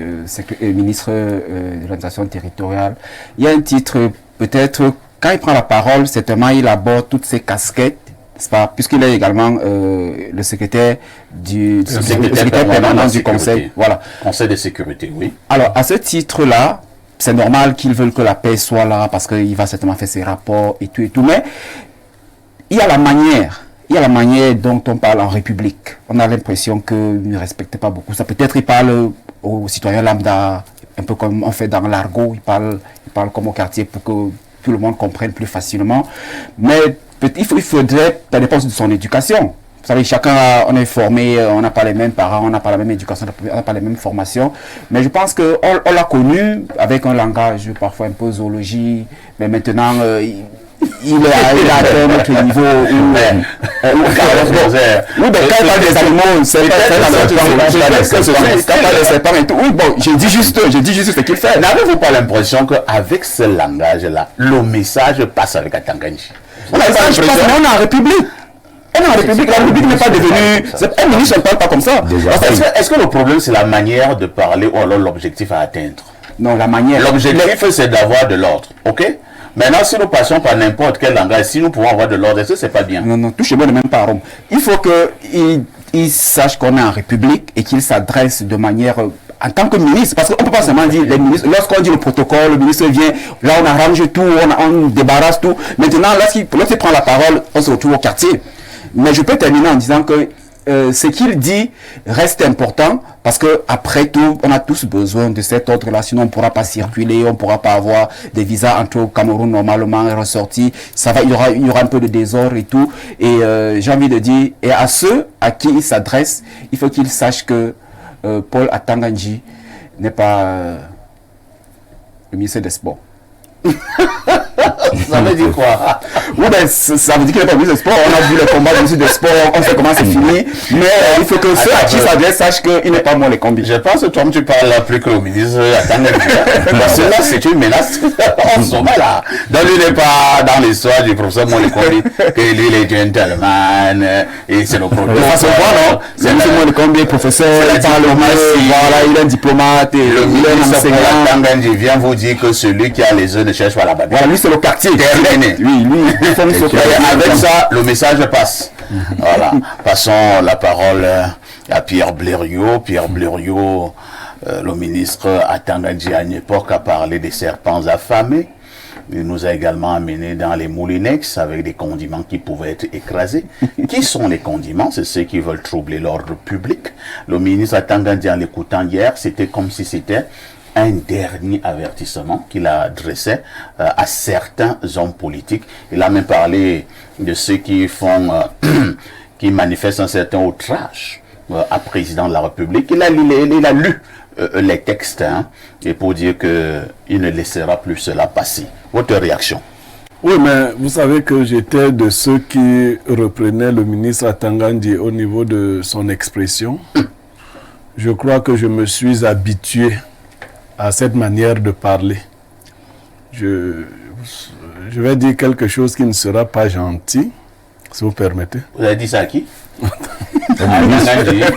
ministre de l'administration territoriale, il y a un titre, peut-être, quand il prend la parole, certainement, il aborde toutes ses casquettes, n'est-ce pas, puisqu'il est également le secrétaire permanent du Conseil. Voilà. Conseil de sécurité, oui. Alors, à ce titre-là, c'est normal qu'ils veulent que la paix soit là, parce qu'il va certainement faire ses rapports et tout, mais il y a la manière. Il y a la manière dont on parle en République. On a l'impression qu'il ne respecte pas beaucoup ça. Peut-être il parle aux citoyens lambda, un peu comme on fait dans l'argot. Il parle comme au quartier pour que tout le monde comprenne plus facilement. Mais il faudrait, ça dépend de son éducation. Vous savez, on est formé, on n'a pas les mêmes parents, on n'a pas la même éducation, on n'a pas les mêmes formations. Mais je pense qu'on l'a connu avec un langage parfois un peu zoologie. Mais maintenant, il a atteint notre niveau où quand il parle des animaux, c'est oui, bon, je dis juste ce qu'il fait. N'avez-vous pas l'impression qu'avec ce langage-là, le message passe avec Atanganji? On a en République. On est en République, la République n'est pas devenue... Un ministre ne parle pas comme ça. Est-ce que le problème, c'est la manière de parler ou alors l'objectif à atteindre? Non, la manière. L'objectif, c'est d'avoir de l'ordre, ok? Maintenant, si nous passons par n'importe quel langage, si nous pouvons avoir de l'ordre, est-ce que c'est pas bien? Non, touchez-moi le même pas Rome. Il faut qu'il sache qu'on est en République et qu'il s'adresse de manière en tant que ministre, parce qu'on ne peut pas seulement dire les ministres, lorsqu'on dit le protocole, le ministre vient, là on arrange tout, on débarrasse tout. Maintenant, lorsqu'il prend la parole, on se retrouve au quartier. Mais je peux terminer en disant que ce qu'il dit reste important parce que après tout, on a tous besoin de cet ordre-là, sinon on ne pourra pas circuler, on ne pourra pas avoir des visas entre au Cameroun normalement ressortis. Ça va, il y aura un peu de désordre et tout. Et j'ai envie de dire, et à ceux à qui il s'adresse, il faut qu'ils sachent que Paul Atanga Ndji n'est pas le ministre des Sports. Ça veut dire quoi? Oui, ben, ça veut dire qu'il n'est pas ministre des Sports. On a vu le combat du ministre des Sports, on sait comment c'est fini. Mais il faut que ceux à qui s'adresse sachent qu'il n'est pas moi les combis. Je pense que toi, tu parles plus que au ministre Atanga Ndji. Parce que là, c'est une menace en ce moment là. Donc, lui n'est pas dans l'histoire du professeur Molekombi, que lui, il est gentleman, et c'est le protocole. Ça se voit, non? C'est M. Molekombi, professeur, il parle mieux, voilà, il est diplomate, et le il est ministre enseignant. Atanga Ndji vient vous dire que celui qui a les œufs ne cherche pas la baguette. Voilà, lui, c'est le quartier. Terminé. Oui, lui, il faut avec ça, le message passe. Voilà. Passons la parole à Pierre Blériot. Pierre Blériot, le ministre Atanga Ndji à une époque a parlé des serpents affamés. Il nous a également amené dans les moulinex avec des condiments qui pouvaient être écrasés. Qui sont les condiments? C'est ceux qui veulent troubler l'ordre public. Le ministre Atanga Ndji, en l'écoutant hier, c'était comme si c'était un dernier avertissement qu'il a adressé à certains hommes politiques. Il a même parlé de ceux qui font, qui manifestent un certain outrage à président de la République. Il a lu les textes, hein, et pour dire qu'il ne laissera plus cela passer. Votre réaction? Oui, mais vous savez que j'étais de ceux qui reprenaient le ministre Atanga Ndji au niveau de son expression. Je crois que je me suis habitué à cette manière de parler. Je vais dire quelque chose qui ne sera pas gentil, si vous permettez. Vous avez dit ça à qui? Au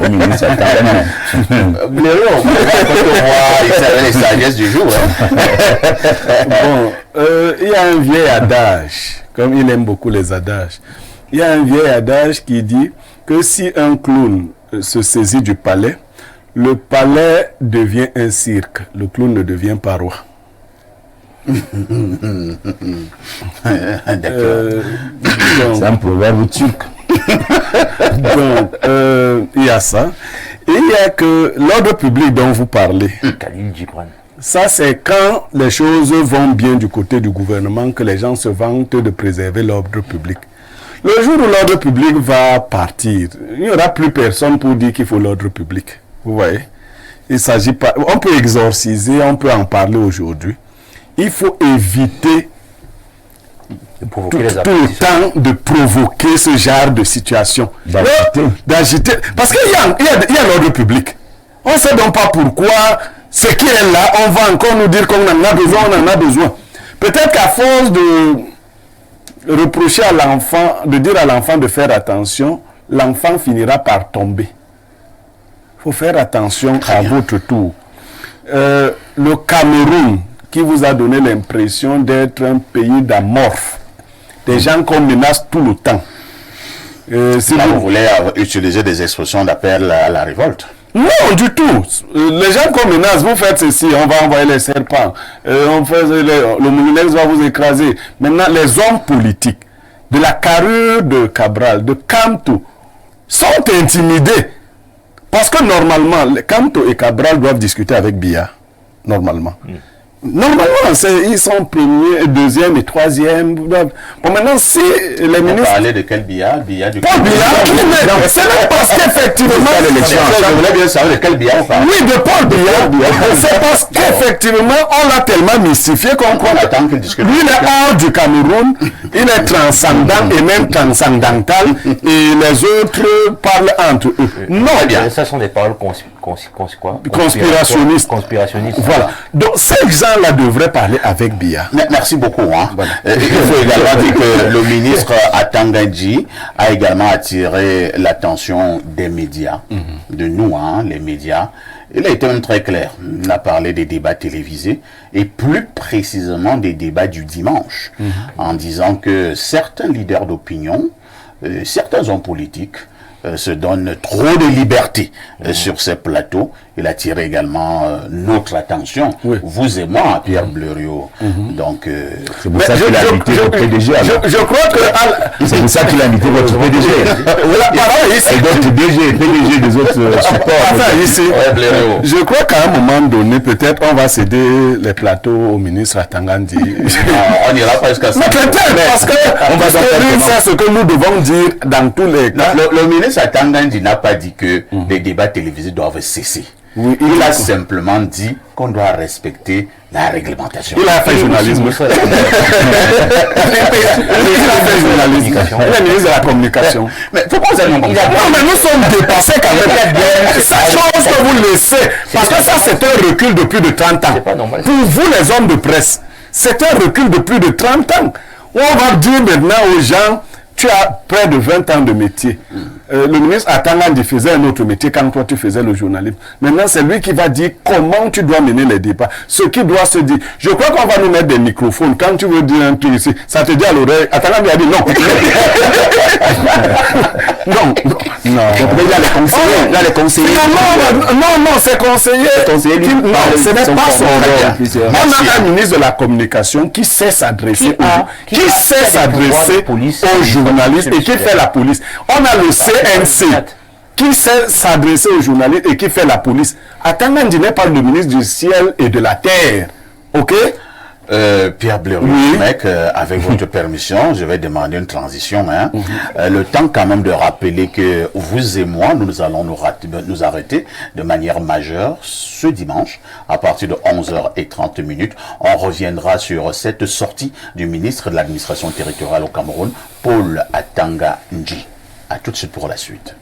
ministre Atanga Blériot, il savait les sagesses du jour. Hein. Bon, il y a un vieil adage, comme il aime beaucoup les adages. Il y a un vieil adage qui dit que si un clown se saisit du palais, le palais devient un cirque, le clown ne devient pas roi. C'est un proverbe turc. Donc, il y a ça. Et il y a que l'ordre public dont vous parlez. Khalil Gibran. Ça, c'est quand les choses vont bien du côté du gouvernement que les gens se vantent de préserver l'ordre public. Le jour où l'ordre public va partir, il n'y aura plus personne pour dire qu'il faut l'ordre public. Vous voyez? Il s'agit pas. On peut exorciser, on peut en parler aujourd'hui. Il faut éviter tout le temps de provoquer ce genre de situation. D'agiter. Parce qu'il y a l'ordre public. On ne sait donc pas pourquoi ce qui est là, on va encore nous dire qu'on en a besoin, on en a besoin. Peut-être qu'à force de reprocher à l'enfant, de dire à l'enfant de faire attention, l'enfant finira par tomber. Il faut faire attention à votre tour. Le Cameroun, qui vous a donné l'impression d'être un pays d'amorphes, des gens qu'on menace tout le temps. Si vous voulez utiliser des expressions d'appel à la révolte? Non, du tout. Les gens qu'on menace, vous faites ceci, on va envoyer les serpents, le moulinex va vous écraser. Maintenant, les hommes politiques de la carrure de Cabral, de Kamto, sont intimidés. Parce que normalement, Kamto et Cabral doivent discuter avec Biya. Normalement. Normalement, ils sont premiers, deuxième et troisième. Bon, maintenant, si les ministres... Vous parlez de quel Biya? Biya du Paul Biya, c'est même parce qu'effectivement... Je voulais bien savoir de quel Biya on parle. Oui, de Paul Biya. C'est parce qu'effectivement, on l'a tellement mystifié qu'on croit... Lui, il est hors du Cameroun, il est transcendant et même transcendantal, et les autres parlent entre eux. Non, bien. Ça sont des paroles conspirationnistes. Voilà. Donc, ces gens-là devraient parler avec Biya. Merci beaucoup. Hein. Voilà. Il faut également dire que le ministre Atanga Ndji a également attiré l'attention des médias, de nous, hein, les médias, Il a été même très clair. Il a parlé des débats télévisés et plus précisément des débats du dimanche, en disant que certains leaders d'opinion, certains hommes politiques se donnent trop de liberté sur ces plateaux. Il a tiré également notre attention, vous et moi, Pierre Bleriot. Donc, c'est pour ça qu'il a invité votre PDG. Je crois que... C'est pour ça qu'il a invité votre PDG. Et d'autres PDG des autres supports. Enfin, ici, je crois qu'à un moment donné, peut-être on va céder les plateaux au ministre Atangandi. On n'ira pas jusqu'à ça. Mais peut-être, parce que c'est ce que nous devons dire dans tous les cas. Le ministre Atangandi n'a pas dit que les débats télévisés doivent cesser. Oui, il a simplement dit qu'on doit respecter la réglementation. Il a fait journalisme. Il a fait journalisme. Il est ministre de la communication. Mais pourquoi vous avez non, mais nous sommes dépassés quand même. Cette chose que vous laissez, parce que ça c'est un recul de plus de 30 ans. Pour vous les hommes de presse, c'est un recul de plus de 30 ans. On va dire maintenant aux gens, tu as près de 20 ans de métier. Le ministre Atangandi faisait un autre métier quand toi tu faisais le journalisme. Maintenant, c'est lui qui va dire comment tu dois mener les débats. Ce qui doit se dire. Je crois qu'on va nous mettre des microphones. Quand tu veux dire un truc ici, ça te dit à l'oreille. Atangandi a dit non. Non. Il y a les conseillers. Il y a les conseillers. Non, c'est conseiller. Non, ce n'est pas son rôle. On a un ministre de la communication qui sait s'adresser aux journalistes et qui fait la police. On a le CNC qui sait s'adresser aux journalistes et qui fait la police. Atangandi n'est pas le ministre du ciel et de la terre. Ok? Pierre Bleriot, avec votre permission, je vais demander une transition. Le temps quand même de rappeler que vous et moi, nous allons nous arrêter de manière majeure ce dimanche à partir de 11h30. On reviendra sur cette sortie du ministre de l'administration territoriale au Cameroun, Paul Atangandi. À tout de suite pour la suite.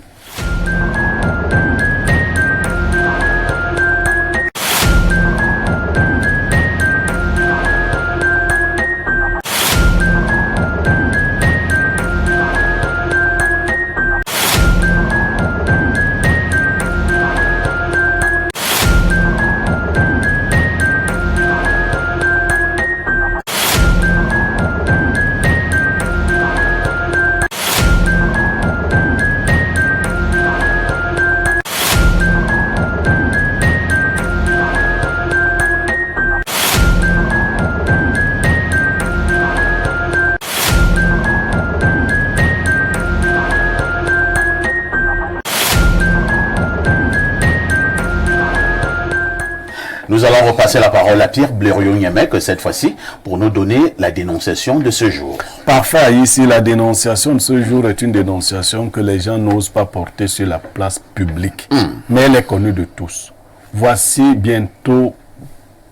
Nous allons repasser la parole à Pierre Bleriot cette fois-ci, pour nous donner la dénonciation de ce jour. Parfait, ici, la dénonciation de ce jour est une dénonciation que les gens n'osent pas porter sur la place publique. Mais elle est connue de tous. Voici bientôt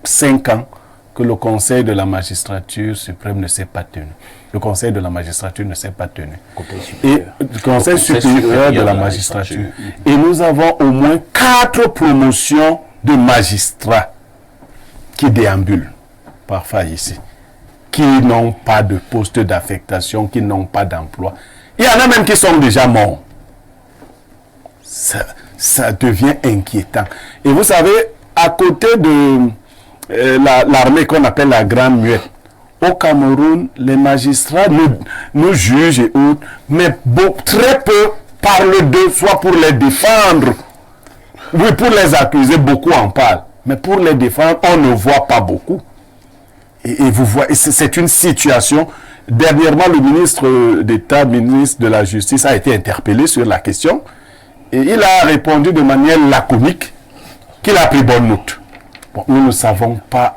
5 ans que le Conseil de la magistrature suprême ne s'est pas tenu. Le Conseil de la magistrature ne s'est pas tenu. Et le Conseil supérieur de la magistrature. Et nous avons au moins 4 promotions de magistrats qui déambulent parfois ici, qui n'ont pas de poste d'affectation, qui n'ont pas d'emploi. Il y en a même qui sont déjà morts. Ça devient inquiétant. Et vous savez, à côté de l'armée qu'on appelle la Grande Muette, au Cameroun, les magistrats nous jugent et autres, mais très peu parlent d'eux, soit pour les défendre. Oui, pour les accuser, beaucoup en parlent. Mais pour les défendre, on ne voit pas beaucoup. Et vous voyez, c'est une situation. Dernièrement, le ministre d'État, ministre de la Justice, a été interpellé sur la question. Et il a répondu de manière laconique qu'il a pris bonne note. Bon, nous ne savons pas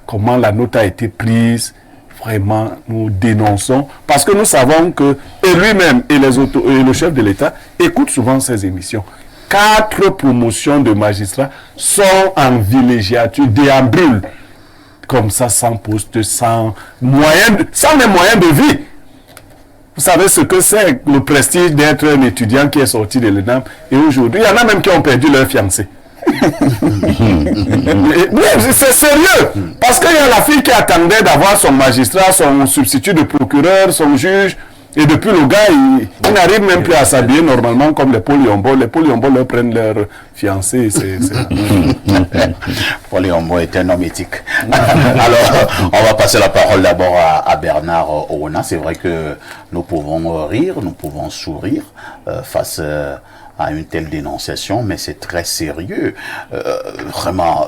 comment la note a été prise. Vraiment, nous dénonçons. Parce que nous savons que, et lui-même et le chef de l'État écoutent souvent ces émissions. 4 promotions de magistrats sont en villégiature, déambulent comme ça, sans poste, sans les moyens de vie. Vous savez ce que c'est le prestige d'être un étudiant qui est sorti de l'ENAM. Et aujourd'hui, il y en a même qui ont perdu leur fiancé. C'est sérieux. Parce qu'il y a la fille qui attendait d'avoir son magistrat, son substitut de procureur, son juge. Et depuis, le gars, il n'arrive même plus à s'habiller normalement comme les Paul Yombo. Les Paul Yombo leur prennent leur fiancé. Paul Yombo est un homme éthique. Alors, on va passer la parole d'abord à Bernard Ouna. C'est vrai que nous pouvons rire, nous pouvons sourire face à une telle dénonciation, mais c'est très sérieux. Vraiment,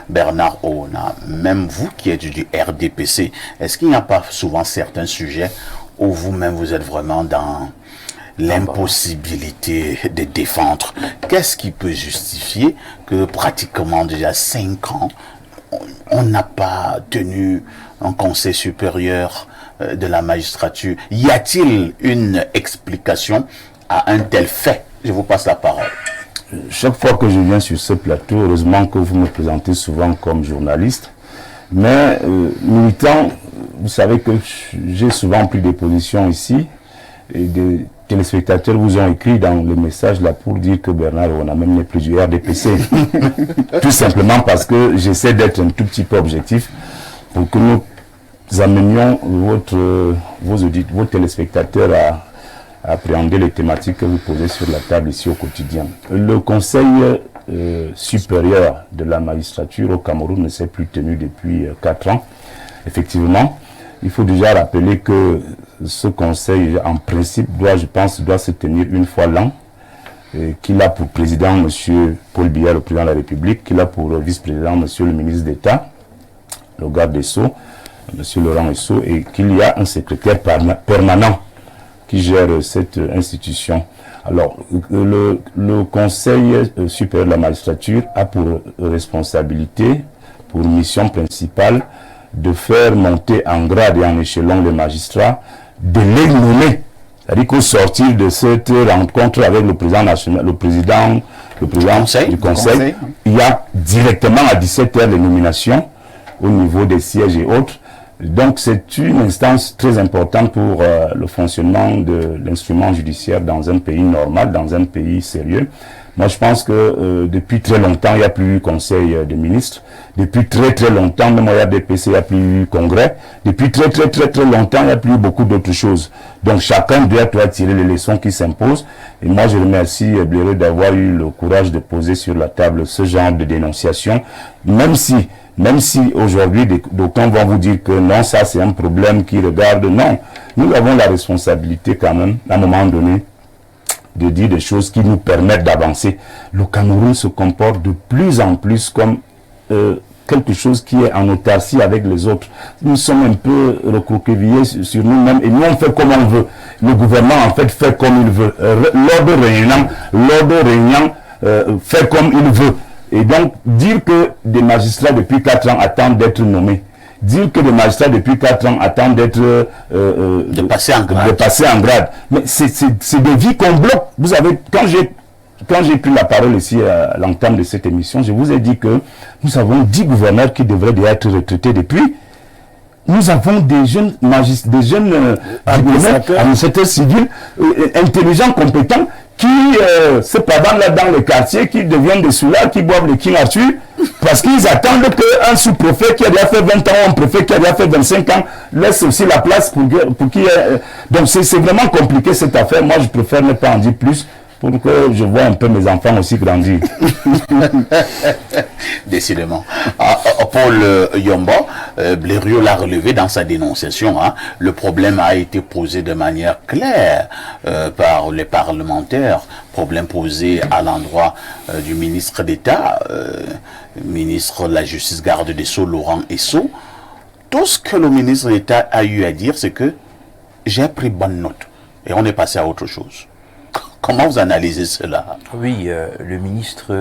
Bernard Ouna, même vous qui êtes du RDPC, est-ce qu'il n'y a pas souvent certains sujets où vous-même vous êtes vraiment dans l'impossibilité de défendre? Qu'est-ce qui peut justifier que pratiquement déjà 5 ans, on n'a pas tenu un conseil supérieur de la magistrature? Y a-t-il une explication à un tel fait? Je vous passe la parole. Chaque fois que je viens sur ce plateau, heureusement que vous me présentez souvent comme journaliste, mais militant, vous savez que j'ai souvent pris des positions ici, et des téléspectateurs vous ont écrit dans le message là pour dire que Bernard Ouna même n'est plus du RDPC. Tout simplement parce que j'essaie d'être un tout petit peu objectif pour que nous amenions vos téléspectateurs à appréhender les thématiques que vous posez sur la table ici au quotidien. Le Conseil supérieur de la magistrature au Cameroun ne s'est plus tenu depuis 4 ans. Effectivement, il faut déjà rappeler que ce conseil, en principe, doit se tenir une fois l'an, qu'il a pour président M. Paul Biya, le président de la République, qu'il a pour vice-président M. le ministre d'État, le garde des Sceaux, M. Laurent Esso, et qu'il y a un secrétaire permanent qui gère cette institution. Alors, le Conseil supérieur de la magistrature a pour responsabilité, pour mission principale, de faire monter en grade et en échelon les magistrats, de les nommer. C'est-à-dire qu'au sortir de cette rencontre avec le président national, le président du Conseil, il y a directement à 17h les nominations au niveau des sièges et autres. Donc c'est une instance très importante pour le fonctionnement de l'instrument judiciaire dans un pays normal, dans un pays sérieux. Moi je pense que depuis très longtemps il n'y a plus eu conseil des ministres. Depuis très longtemps, même au RDPC, il n'y a plus eu congrès. Depuis très longtemps, il n'y a plus eu beaucoup d'autres choses. Donc chacun doit tirer les leçons qui s'imposent. Et moi je remercie Bléreux d'avoir eu le courage de poser sur la table ce genre de dénonciation. Même si aujourd'hui, d'aucuns vont vous dire que non, ça c'est un problème qui regarde. Non, nous avons la responsabilité quand même, à un moment donné, de dire des choses qui nous permettent d'avancer. Le Cameroun se comporte de plus en plus comme quelque chose qui est en autarcie avec les autres. Nous sommes un peu recroquevillés sur nous-mêmes et nous on fait comme on veut. Le gouvernement en fait comme il veut. L'ordre régnant fait comme il veut. Et donc, dire que des magistrats depuis 4 ans attendent d'être nommés, dire que des magistrats depuis 4 ans attendent d'être de passer en grade. Mais c'est des vies qu'on bloque. Vous savez, quand j'ai pris la parole ici à l'entame de cette émission, je vous ai dit que nous avons 10 gouverneurs qui devraient déjà être retraités depuis. Nous avons des jeunes administrateurs civils intelligents, compétents qui se pavent là dans le quartier, qui deviennent des sous-là, qui boivent le King Arthur, parce qu'ils attendent qu'un sous-préfet qui a déjà fait 20 ans, un préfet qui a déjà fait 25 ans, laisse aussi la place pour qui donc c'est vraiment compliqué cette affaire. Moi, je préfère ne pas en dire plus, pour que je vois un peu mes enfants aussi grandir. Décidément. Paul Yombo, Blériot l'a relevé dans sa dénonciation. Hein. Le problème a été posé de manière claire par les parlementaires. Problème posé à l'endroit du ministre d'État, ministre de la Justice, garde des Sceaux, Laurent Esso. Tout ce que le ministre d'État a eu à dire, c'est que j'ai pris bonne note. Et on est passé à autre chose. Comment vous analysez cela? Oui, le ministre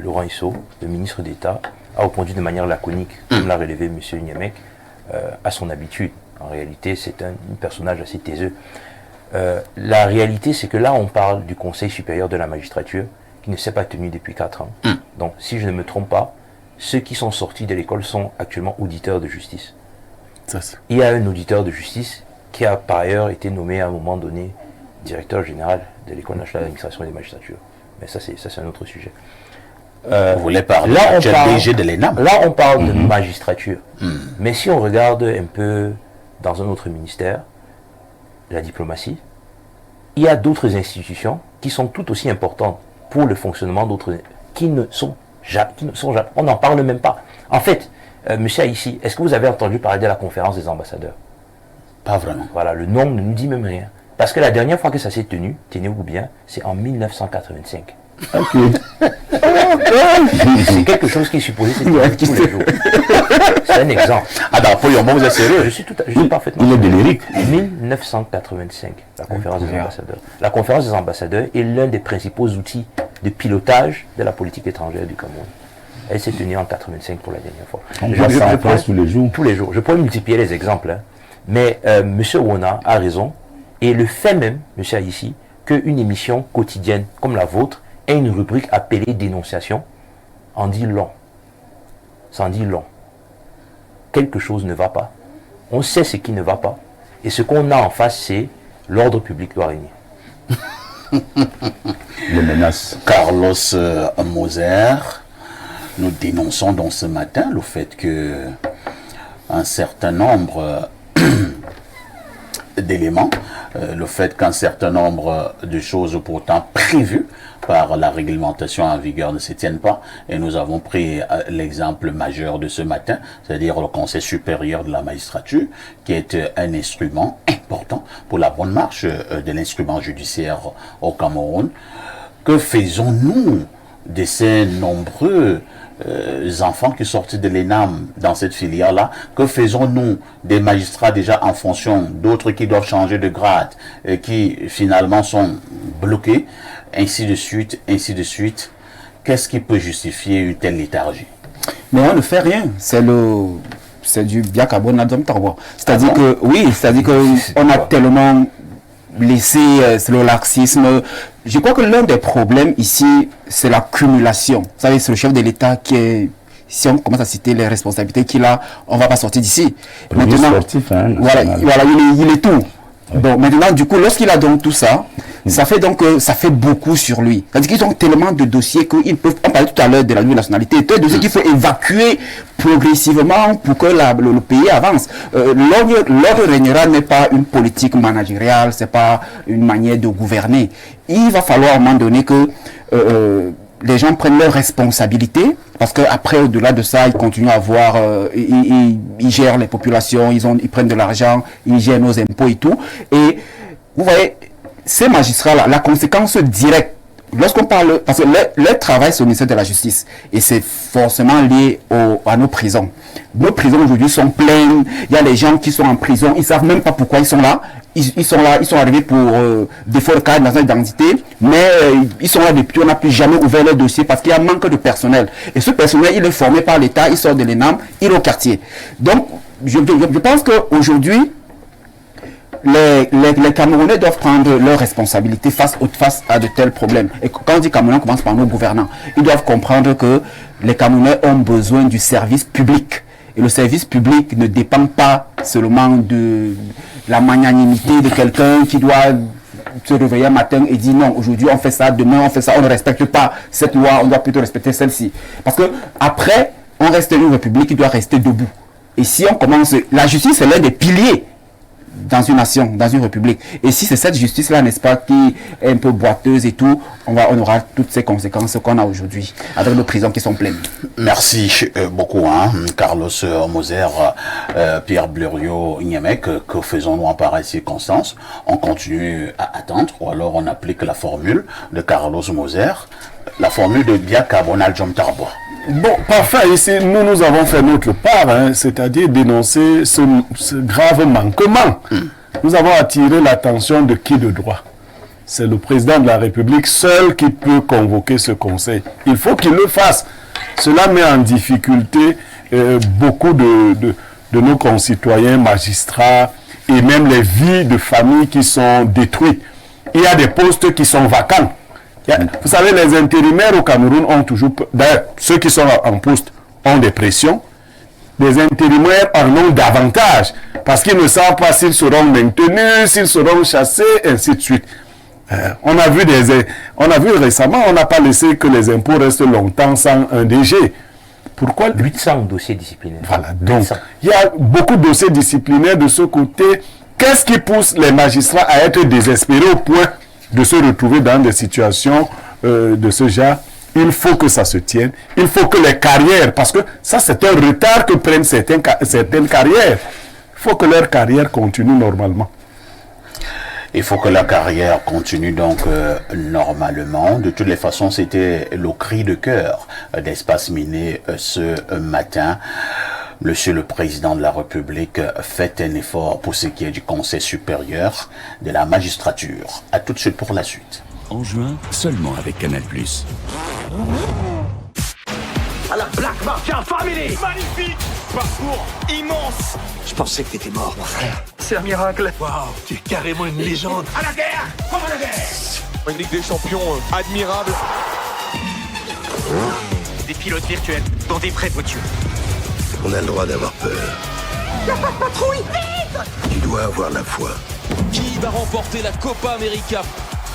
Laurent Esso, le ministre d'État, a répondu de manière laconique, comme l'a relevé M. Niamek, à son habitude. En réalité, c'est un personnage assez taiseux. La réalité, c'est que là, on parle du Conseil supérieur de la magistrature, qui ne s'est pas tenu depuis 4 ans. Donc, si je ne me trompe pas, ceux qui sont sortis de l'école sont actuellement auditeurs de justice. Il y a un auditeur de justice qui a par ailleurs été nommé à un moment donné directeur général de l'École nationale d'administration des magistratures. Mais ça, c'est un autre sujet. Vous voulez parler DG de l'ENAM? Là, on parle de magistrature. Mais si on regarde un peu dans un autre ministère, de la diplomatie, il y a d'autres institutions qui sont tout aussi importantes pour le fonctionnement d'autres, qui ne sont jamais, on n'en parle même pas. En fait, monsieur Haïssi, est-ce que vous avez entendu parler de la conférence des ambassadeurs? Pas vraiment. Voilà, le nom ne nous dit même rien. Parce que la dernière fois que ça s'est tenu, tenez-vous bien, c'est en 1985. Ok. C'est quelque chose qui est supposé se tenir tous les jours. C'est un exemple. Ah, dans Poyombo, vous êtes sérieux? Je suis parfaitement Il est de lyrique. 1985, la conférence des ambassadeurs. La conférence des ambassadeurs est l'un des principaux outils de pilotage de la politique étrangère du Cameroun. Elle s'est tenue en 85 pour la dernière fois. On voit ça en place tous les jours. Tous les jours. Je pourrais multiplier les exemples. Hein. Mais M. Wona a raison. Et le fait même, M. Haïssi, qu'une émission quotidienne comme la vôtre ait une rubrique appelée dénonciation, en dit long. Ça en dit long. Quelque chose ne va pas. On sait ce qui ne va pas. Et ce qu'on a en face, c'est l'ordre public doit régner. Les menaces. Carlos Moser, nous dénonçons donc ce matin le fait que un certain nombre d'éléments, le fait qu'un certain nombre de choses pourtant prévues par la réglementation en vigueur ne se tiennent pas. Et nous avons pris l'exemple majeur de ce matin, c'est-à-dire le Conseil supérieur de la magistrature, qui est un instrument important pour la bonne marche de l'instrument judiciaire au Cameroun. Que faisons-nous de ces nombreux enfants qui sortent de l'ENAM dans cette filière-là? Que faisons-nous des magistrats déjà en fonction, d'autres qui doivent changer de grade et qui finalement sont bloqués, ainsi de suite, ainsi de suite? Qu'est-ce qui peut justifier une telle léthargie? Mais on ne fait rien. C'est du biakabona d'Omtarwa. C'est-à-dire que, oui, c'est-à-dire qu'on a tellement laissé le laxisme. Je crois que l'un des problèmes ici, c'est l'accumulation. Vous savez, c'est le chef de l'État qui est... Si on commence à citer les responsabilités qu'il a, on ne va pas sortir d'ici. Maintenant, sportif, hein, voilà, il est tout. Bon, maintenant, du coup, lorsqu'il a donc tout ça, ça fait beaucoup sur lui. C'est-à-dire qu'ils ont tellement de dossiers qu'ils peuvent, on parlait tout à l'heure de la nationalité, c'est un dossier qu'il faut évacuer progressivement pour que le pays avance. L'ordre régional n'est pas une politique managériale, c'est pas une manière de gouverner. Il va falloir à un moment donné que les gens prennent leurs responsabilités, parce qu'après, au-delà de ça, ils continuent à avoir, ils gèrent les populations, ils prennent de l'argent, ils gèrent nos impôts et tout. Et vous voyez, ces magistrats-là, la conséquence directe, lorsqu'on parle, parce que leur travail, c'est au ministère de la Justice, et c'est forcément lié à nos prisons. Nos prisons aujourd'hui sont pleines, il y a les gens qui sont en prison, ils ne savent même pas pourquoi ils sont là. Ils sont là, ils sont arrivés pour défaut de carte dans d'identité, mais ils sont là depuis, on n'a plus jamais ouvert leur dossier parce qu'il y a un manque de personnel. Et ce personnel, il est formé par l'État, il sort de l'ENAM, il est au quartier. Donc, je pense qu'aujourd'hui, les Camerounais doivent prendre leurs responsabilités face à de tels problèmes. Et quand on dit Camerounais, on commence par nos gouvernants. Ils doivent comprendre que les Camerounais ont besoin du service public. Et le service public ne dépend pas seulement de la magnanimité de quelqu'un qui doit se réveiller un matin et dire non, aujourd'hui on fait ça, demain on fait ça, on ne respecte pas cette loi, on doit plutôt respecter celle-ci. Parce que après, on reste une république qui doit rester debout. Et si on commence, la justice c'est l'un des piliers dans une nation, dans une république. Et si c'est cette justice-là, n'est-ce pas, qui est un peu boiteuse et tout, on aura toutes ces conséquences qu'on a aujourd'hui, avec nos prisons qui sont pleines. Merci beaucoup, Carlos Moser, Pierre Blériot, Niamek. Que faisons-nous en pareille circonstance? On continue à attendre, ou alors on applique la formule de Carlos Moser, la formule de Biakabona Jomtarbois. Bon, parfait. Ici, nous avons fait notre part, c'est-à-dire dénoncer ce grave manquement. Nous avons attiré l'attention de qui de droit? C'est le président de la République seul qui peut convoquer ce conseil. Il faut qu'il le fasse. Cela met en difficulté beaucoup de nos concitoyens, magistrats, et même les vies de familles qui sont détruites. Il y a des postes qui sont vacants. Vous savez, les intérimaires au Cameroun ont toujours... D'ailleurs, ceux qui sont en poste ont des pressions. Les intérimaires en ont davantage parce qu'ils ne savent pas s'ils seront maintenus, s'ils seront chassés, ainsi de suite. On a vu récemment, on n'a pas laissé que les impôts restent longtemps sans un DG. Pourquoi 800 dossiers disciplinaires. Voilà, donc il y a beaucoup de dossiers disciplinaires de ce côté. Qu'est-ce qui pousse les magistrats à être désespérés au point de se retrouver dans des situations de ce genre? Il faut que ça se tienne. Il faut que les carrières, parce que ça c'est un retard que prennent certaines carrières. Il faut que leur carrière continue normalement. Il faut que la carrière continue donc normalement. De toutes les façons, c'était le cri de cœur d'Espace Miné ce matin. Monsieur le Président de la République fait un effort pour ce qui est du Conseil supérieur de la magistrature. À tout de suite pour la suite. En juin, seulement avec Canal+. À la Black Mafia Family. Magnifique. Parcours immense. Je pensais que t'étais mort, mon frère. C'est un miracle. Waouh, tu es carrément une légende. À la guerre. Comme à la guerre. Une Ligue des Champions admirable. Des pilotes virtuels dans des vraies voitures. On a le droit d'avoir peur. Y'a pas de patrouille. Vite. Tu dois avoir la foi. Qui va remporter la Copa América?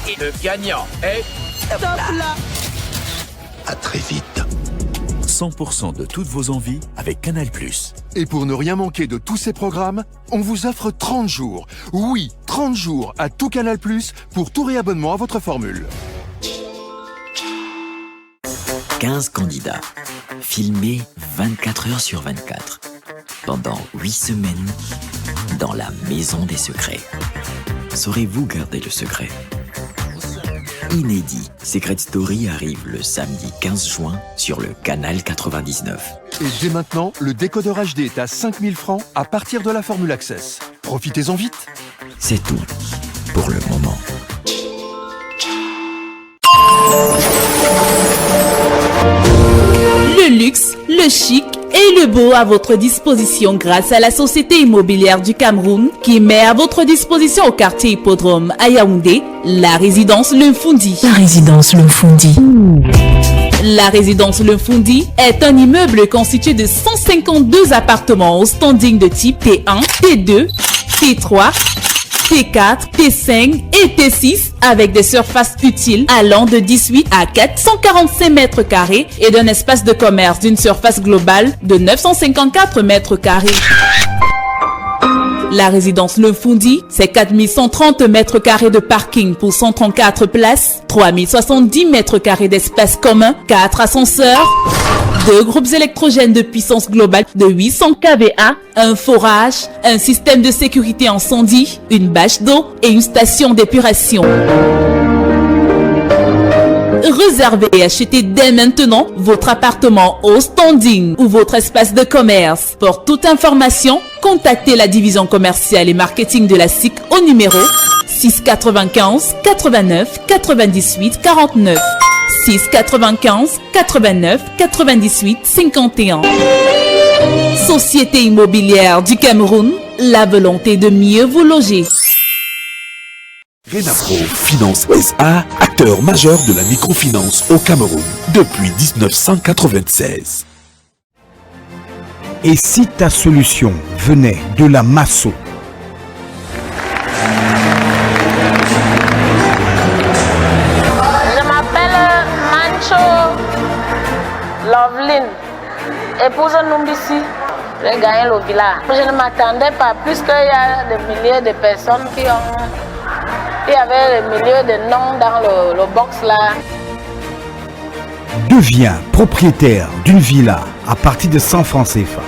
Et le gagnant est... Top là. À très vite. 100% de toutes vos envies avec Canal+. Et pour ne rien manquer de tous ces programmes, on vous offre 30 jours. Oui, 30 jours à tout Canal+, pour tout réabonnement à votre formule. 15 candidats, filmés 24 heures sur 24, pendant 8 semaines, dans la Maison des Secrets. Saurez-vous garder le secret? Inédit, Secret Story arrive le samedi 15 juin sur le canal 99. Et dès maintenant, le décodeur HD est à 5000 francs à partir de la formule Access. Profitez-en vite. C'est tout pour le moment. Le luxe, le chic et le beau à votre disposition grâce à la Société immobilière du Cameroun qui met à votre disposition au quartier Hippodrome à Yaoundé la résidence Le Mfundi. La résidence Le Mfundi. La résidence Le Mfundi est un immeuble constitué de 152 appartements au standing de type T1, T2, T3, T4, T5 et T6 avec des surfaces utiles allant de 18 à 445 mètres carrés et d'un espace de commerce d'une surface globale de 954 mètres carrés. La résidence Le Mfundi, c'est 4130 mètres carrés de parking pour 134 places, 3070 mètres carrés d'espace commun, 4 ascenseurs, 2 groupes électrogènes de puissance globale de 800 kVA, un forage, un système de sécurité incendie, une bâche d'eau et une station d'épuration. Réservez et achetez dès maintenant votre appartement au standing ou votre espace de commerce. Pour toute information, contactez la division commerciale et marketing de la SIC au numéro 695 89 98 49 695 89 98 51. Société immobilière du Cameroun, la volonté de mieux vous loger. Renapro Finance SA, acteur majeur de la microfinance au Cameroun depuis 1996. Et si ta solution venait de la Masso? Je m'appelle Mancho Loveline, épouse Numbisi. J'ai gagné le village. Je ne m'attendais pas, puisqu'il y a des milliers de personnes qui ont... Il y avait des milliers de noms dans le box là. Deviens propriétaire d'une villa à partir de 100 francs CFA.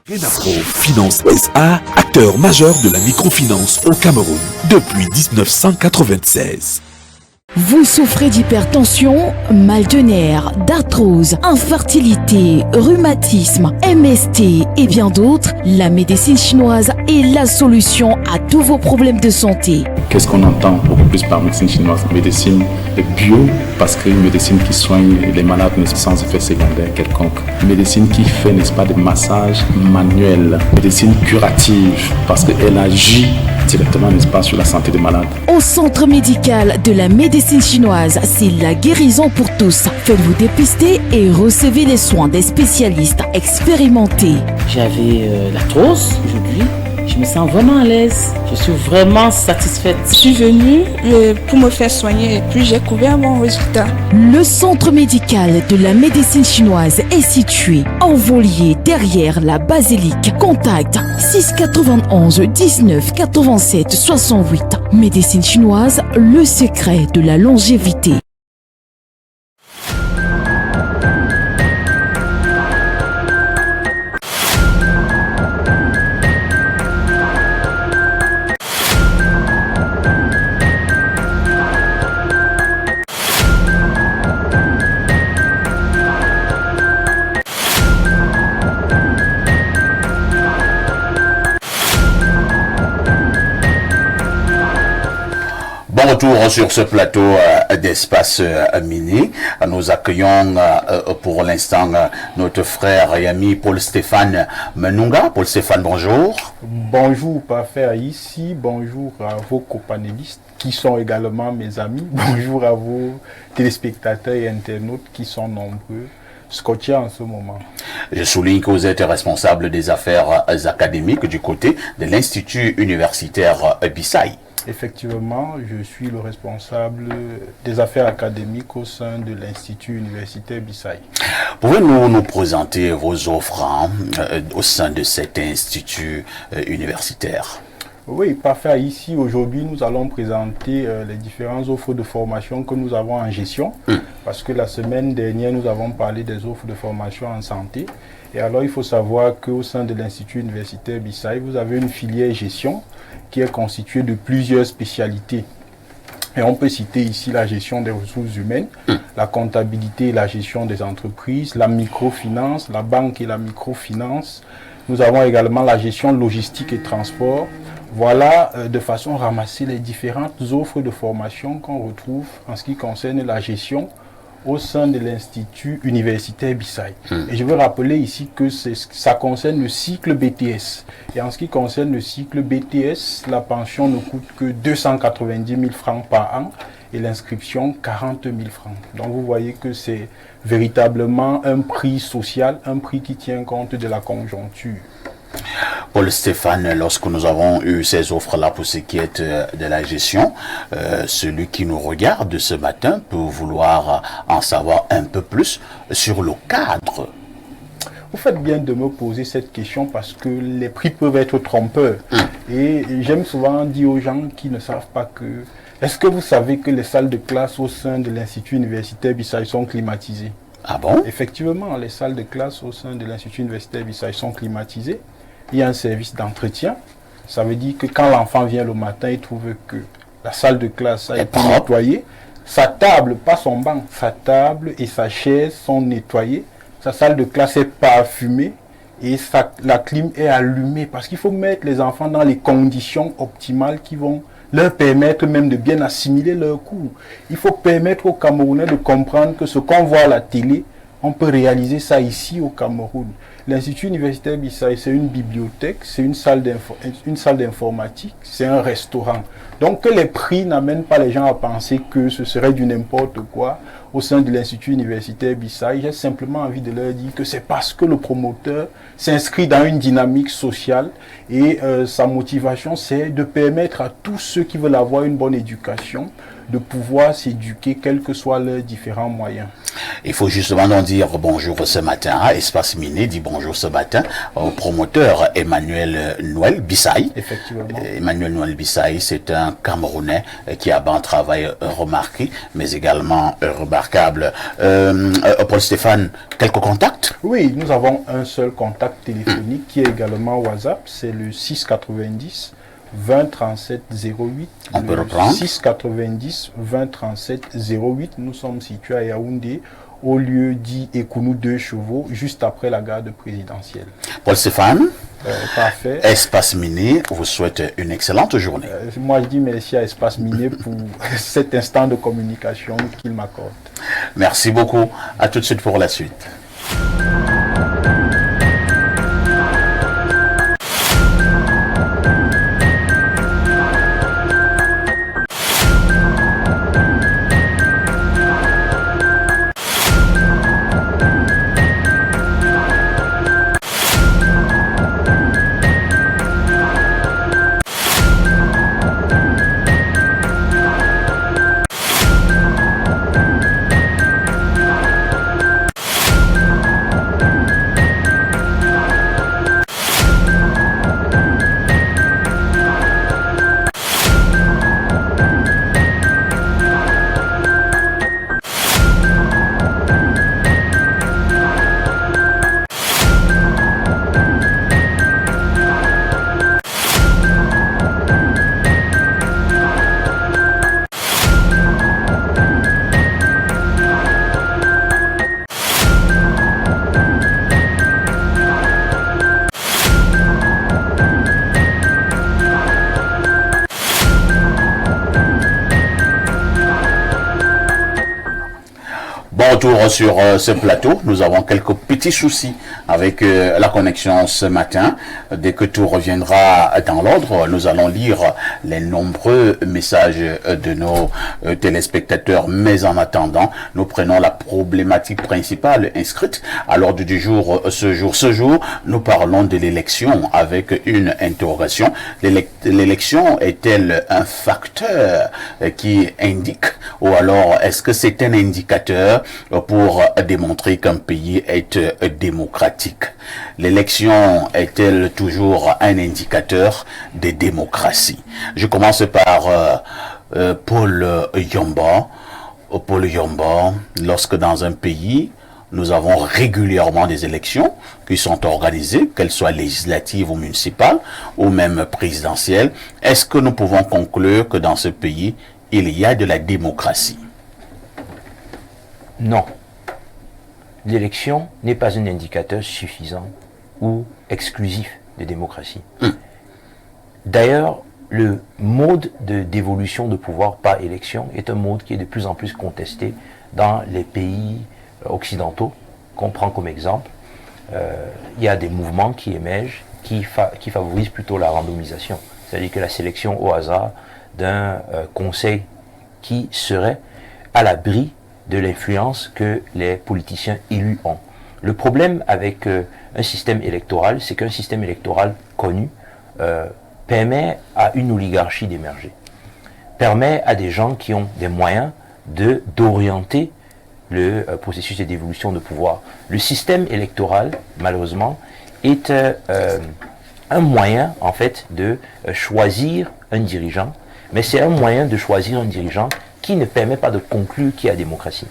Renapro Finance SA, acteur majeur de la microfinance au Cameroun depuis 1996. Vous souffrez d'hypertension, mal de nerfs, d'arthrose, infertilité, rhumatisme, MST et bien d'autres? La médecine chinoise est la solution à tous vos problèmes de santé. Qu'est-ce qu'on entend beaucoup plus par médecine chinoise? Médecine bio, parce qu'une médecine qui soigne les malades sans effet secondaire quelconque. Médecine qui fait, n'est-ce pas, des massages manuels. Médecine curative, parce qu'elle agit directement, n'est-ce pas, sur la santé des malades. Au centre médical de la médecine chinoise, c'est la guérison pour tous. Faites-vous dépister et recevez les soins des spécialistes expérimentés. J'avais l'arthrose, aujourd'hui Je me sens vraiment à l'aise. Je suis vraiment satisfaite. Je suis venue pour me faire soigner et puis j'ai couvert mon résultat. Le centre médical de la médecine chinoise est situé en Volier, derrière la basilique. Contact 691 19 87 68. Médecine chinoise, le secret de la longévité. Bon retour sur ce plateau d'Espace Mini. Nous accueillons pour l'instant notre frère et ami Paul-Stéphane Menunga. Paul-Stéphane, bonjour. Bonjour, parfait ici. Bonjour à vos copanélistes qui sont également mes amis. Bonjour à vos téléspectateurs et internautes qui sont nombreux, scotchés en ce moment. Je souligne que vous êtes responsable des affaires académiques du côté de l'Institut universitaire Bissaï. Effectivement, je suis le responsable des affaires académiques au sein de l'Institut universitaire Bissaï. Pouvez-vous nous présenter vos offres au sein de cet institut universitaire? Oui, parfait. Ici, aujourd'hui, nous allons présenter les différentes offres de formation que nous avons en gestion. Parce que la semaine dernière, nous avons parlé des offres de formation en santé. Et alors, il faut savoir qu'au sein de l'Institut universitaire Bissaï, vous avez une filière gestion qui est constituée de plusieurs spécialités. Et on peut citer ici la gestion des ressources humaines, la comptabilité et la gestion des entreprises, la microfinance, la banque et la microfinance. Nous avons également la gestion logistique et transport. Voilà de façon ramassée les différentes offres de formation qu'on retrouve en ce qui concerne la gestion au sein de l'Institut universitaire Bissaï. Et je veux rappeler ici que ça concerne le cycle BTS. Et en ce qui concerne le cycle BTS, la pension ne coûte que 290 000 francs par an et l'inscription 40 000 francs. Donc vous voyez que c'est véritablement un prix social, un prix qui tient compte de la conjoncture. Paul-Stéphane, lorsque nous avons eu ces offres-là pour ce qui est de la gestion, celui qui nous regarde ce matin peut vouloir en savoir un peu plus sur le cadre. Vous faites bien de me poser cette question parce que les prix peuvent être trompeurs. Et j'aime souvent dire aux gens qui ne savent pas que... Est-ce que vous savez que les salles de classe au sein de l'Institut universitaire Bissaï sont climatisées? Ah bon? Effectivement, les salles de classe au sein de l'Institut universitaire Bissaï sont climatisées. Il y a un service d'entretien. Ça veut dire que quand l'enfant vient le matin, il trouve que la salle de classe a été nettoyée. Sa table, pas son banc, sa table et sa chaise sont nettoyées. Sa salle de classe est parfumée et la clim est allumée. Parce qu'il faut mettre les enfants dans les conditions optimales qui vont leur permettre même de bien assimiler leurs cours. Il faut permettre aux Camerounais de comprendre que ce qu'on voit à la télé, on peut réaliser ça ici au Cameroun. L'Institut universitaire Bissaï, c'est une bibliothèque, c'est une salle d'informatique, c'est un restaurant. Donc que les prix n'amènent pas les gens à penser que ce serait du n'importe quoi au sein de l'Institut universitaire Bissaï. J'ai simplement envie de leur dire que c'est parce que le promoteur s'inscrit dans une dynamique sociale et sa motivation, c'est de permettre à tous ceux qui veulent avoir une bonne éducation de pouvoir s'éduquer, quels que soient leurs différents moyens. Il faut justement donc dire bonjour ce matin à Espace Mini, dit bonjour ce matin au promoteur Emmanuel Noël Bissaï. Effectivement. Emmanuel Noël Bissaï, c'est un Camerounais qui a un travail remarqué, mais également remarquable. Paul-Stéphane, quelques contacts? Oui, nous avons un seul contact téléphonique qui est également WhatsApp, c'est le 690 20 37 08. On peut reprendre. 690 20 37 08. Nous sommes situés à Yaoundé, au lieu dit Ekounou 2 chevaux, juste après la garde présidentielle. Paul-Stéphane, parfait. Espace Mini vous souhaite une excellente journée. Moi, je dis merci à Espace Mini pour cet instant de communication qu'il m'accorde. Merci beaucoup. À tout de suite pour la suite. retour sur ce plateau. Nous avons quelques petits soucis avec la connexion ce matin. Dès que tout reviendra dans l'ordre, nous allons lire les nombreux messages de nos téléspectateurs. Mais en attendant, nous prenons la problématique principale inscrite à l'ordre du jour ce jour. Ce jour, nous parlons de l'élection avec une interrogation. L'élection est-elle un facteur qui indique, ou alors est-ce que c'est un indicateur pour démontrer qu'un pays est démocratique? L'élection est-elle toujours un indicateur de démocratie? Je commence par Paul Yomba. Paul Yomba, lorsque dans un pays, nous avons régulièrement des élections qui sont organisées, qu'elles soient législatives ou municipales, ou même présidentielles, est-ce que nous pouvons conclure que dans ce pays, il y a de la démocratie? Non. L'élection n'est pas un indicateur suffisant ou exclusif de démocratie. D'ailleurs, le mode d'évolution de pouvoir par élection est un mode qui est de plus en plus contesté dans les pays occidentaux, qu'on prend comme exemple. Il y a des mouvements qui émergent, qui favorisent plutôt la randomisation, c'est-à-dire que la sélection au hasard d'un conseil qui serait à l'abri de l'influence que les politiciens élus ont. Le problème avec un système électoral, c'est qu'un système électoral connu permet à une oligarchie d'émerger, permet à des gens qui ont des moyens d'orienter le processus d'évolution de pouvoir. Le système électoral, malheureusement, est un moyen, en fait, de choisir un dirigeant, mais c'est un moyen de choisir un dirigeant qui ne permet pas de conclure qu'il y a démocratie.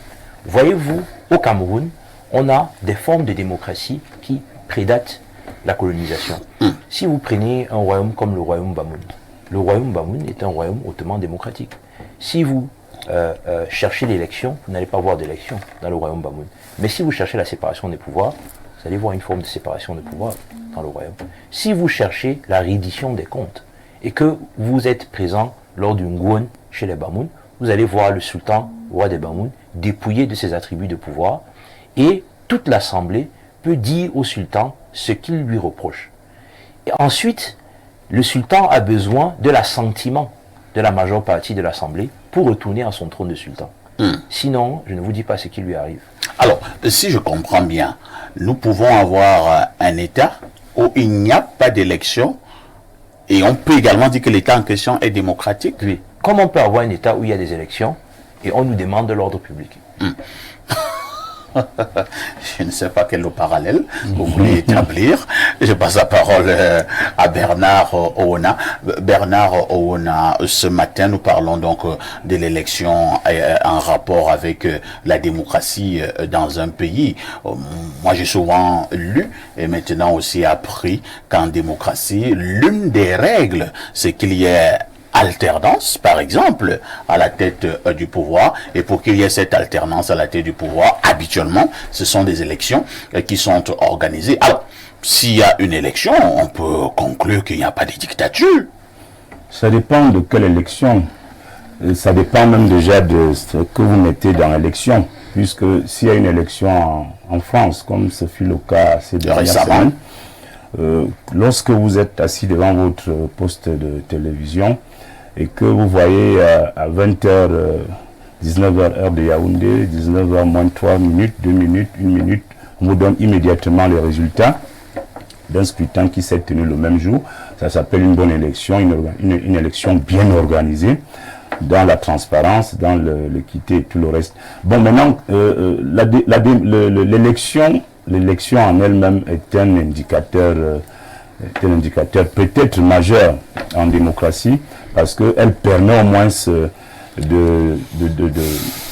Voyez-vous, au Cameroun, on a des formes de démocratie qui prédatent la colonisation. Si vous prenez un royaume comme le royaume Bamoun est un royaume hautement démocratique. Si vous cherchez l'élection, vous n'allez pas voir d'élection dans le royaume Bamoun. Mais si vous cherchez la séparation des pouvoirs, vous allez voir une forme de séparation des pouvoirs dans le royaume. Si vous cherchez la reddition des comptes et que vous êtes présent lors d'une Ngouane chez les Bamoun, vous allez voir le sultan, roi des Bamoun, dépouillé de ses attributs de pouvoir, et toute l'assemblée peut dire au sultan ce qu'il lui reproche. Et ensuite, le sultan a besoin de l'assentiment de la majeure partie de l'assemblée pour retourner à son trône de sultan. Sinon, je ne vous dis pas ce qui lui arrive. Alors, si je comprends bien, nous pouvons avoir un État où il n'y a pas d'élection, et on peut également dire que l'État en question est démocratique. Oui. Comment on peut avoir un État où il y a des élections et on nous demande de l'ordre public? Je ne sais pas quel est le parallèle vous voulez établir. Je passe la parole à Bernard Oona. Bernard Oona, ce matin, nous parlons donc de l'élection en rapport avec la démocratie dans un pays. Moi, j'ai souvent lu et maintenant aussi appris qu'en démocratie, l'une des règles, c'est qu'il y ait alternance, par exemple, à la tête du pouvoir, et pour qu'il y ait cette alternance à la tête du pouvoir, habituellement, ce sont des élections qui sont organisées. Alors, s'il y a une élection, on peut conclure qu'il n'y a pas de dictature. Ça dépend de quelle élection. Ça dépend même déjà de ce que vous mettez dans l'élection, puisque s'il y a une élection en France, comme ce fut le cas ces dernières semaines, lorsque vous êtes assis devant votre poste de télévision, et que vous voyez à 20h, 19h heure de Yaoundé, 19h moins 3 minutes, 2 minutes, 1 minute, on vous donne immédiatement les résultats d'un scrutin qui s'est tenu le même jour. Ça s'appelle une bonne élection, une élection bien organisée, dans la transparence, dans l'équité et tout le reste. Bon, maintenant, l'élection en elle-même est un indicateur peut-être majeur en démocratie, parce qu'elle permet au moins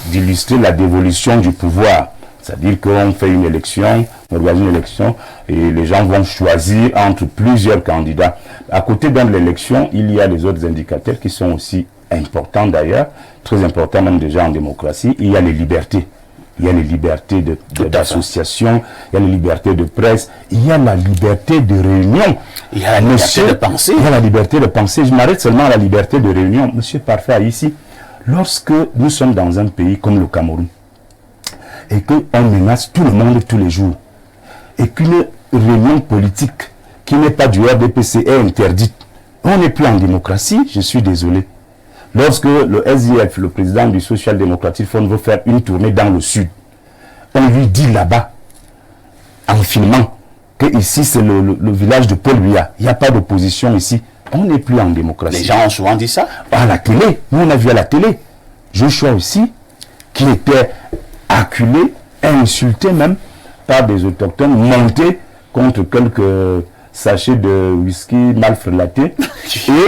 d'illustrer la dévolution du pouvoir. C'est-à-dire qu'on fait une élection, on organise une élection, et les gens vont choisir entre plusieurs candidats. À côté de l'élection, il y a les autres indicateurs qui sont aussi importants d'ailleurs, très importants même déjà en démocratie. Il y a les libertés. Il y a les libertés d'association, il y a les libertés de presse, il y a la liberté de réunion. Il y a la liberté de penser. Il y a la liberté de penser. Je m'arrête seulement à la liberté de réunion. Monsieur Parfait, ici, lorsque nous sommes dans un pays comme le Cameroun, et qu'on menace tout le monde tous les jours. Et qu'une réunion politique qui n'est pas du RDPC est interdite. On n'est plus en démocratie, je suis désolé. Lorsque le SDF, le président du Social Democratic Front, veut faire une tournée dans le sud, on lui dit là-bas, en filmant, que ici c'est le village de Paul Biya. Il n'y a pas d'opposition ici. On n'est plus en démocratie. Les gens ont souvent dit ça. À la télé. Nous, on a vu à la télé. Joshua aussi, qui était acculé, insulté même par des autochtones, montés contre quelques sachets de whisky mal frelaté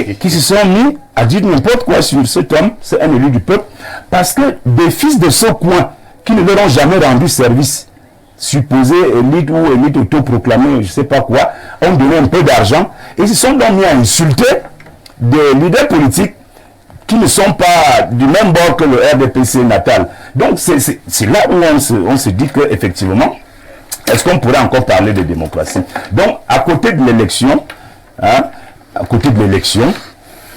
et qui se sont mis à dire n'importe quoi sur cet homme, c'est un élu du peuple, parce que des fils de ce coin qui ne leur ont jamais rendu service, supposés élites ou élites autoproclamés, je ne sais pas quoi, ont donné un peu d'argent et se sont donc mis à insulter des leaders politiques qui ne sont pas du même bord que le RDPC natal. Donc c'est là où on se dit qu'effectivement, est-ce qu'on pourrait encore parler de démocratie? Donc, à côté de l'élection,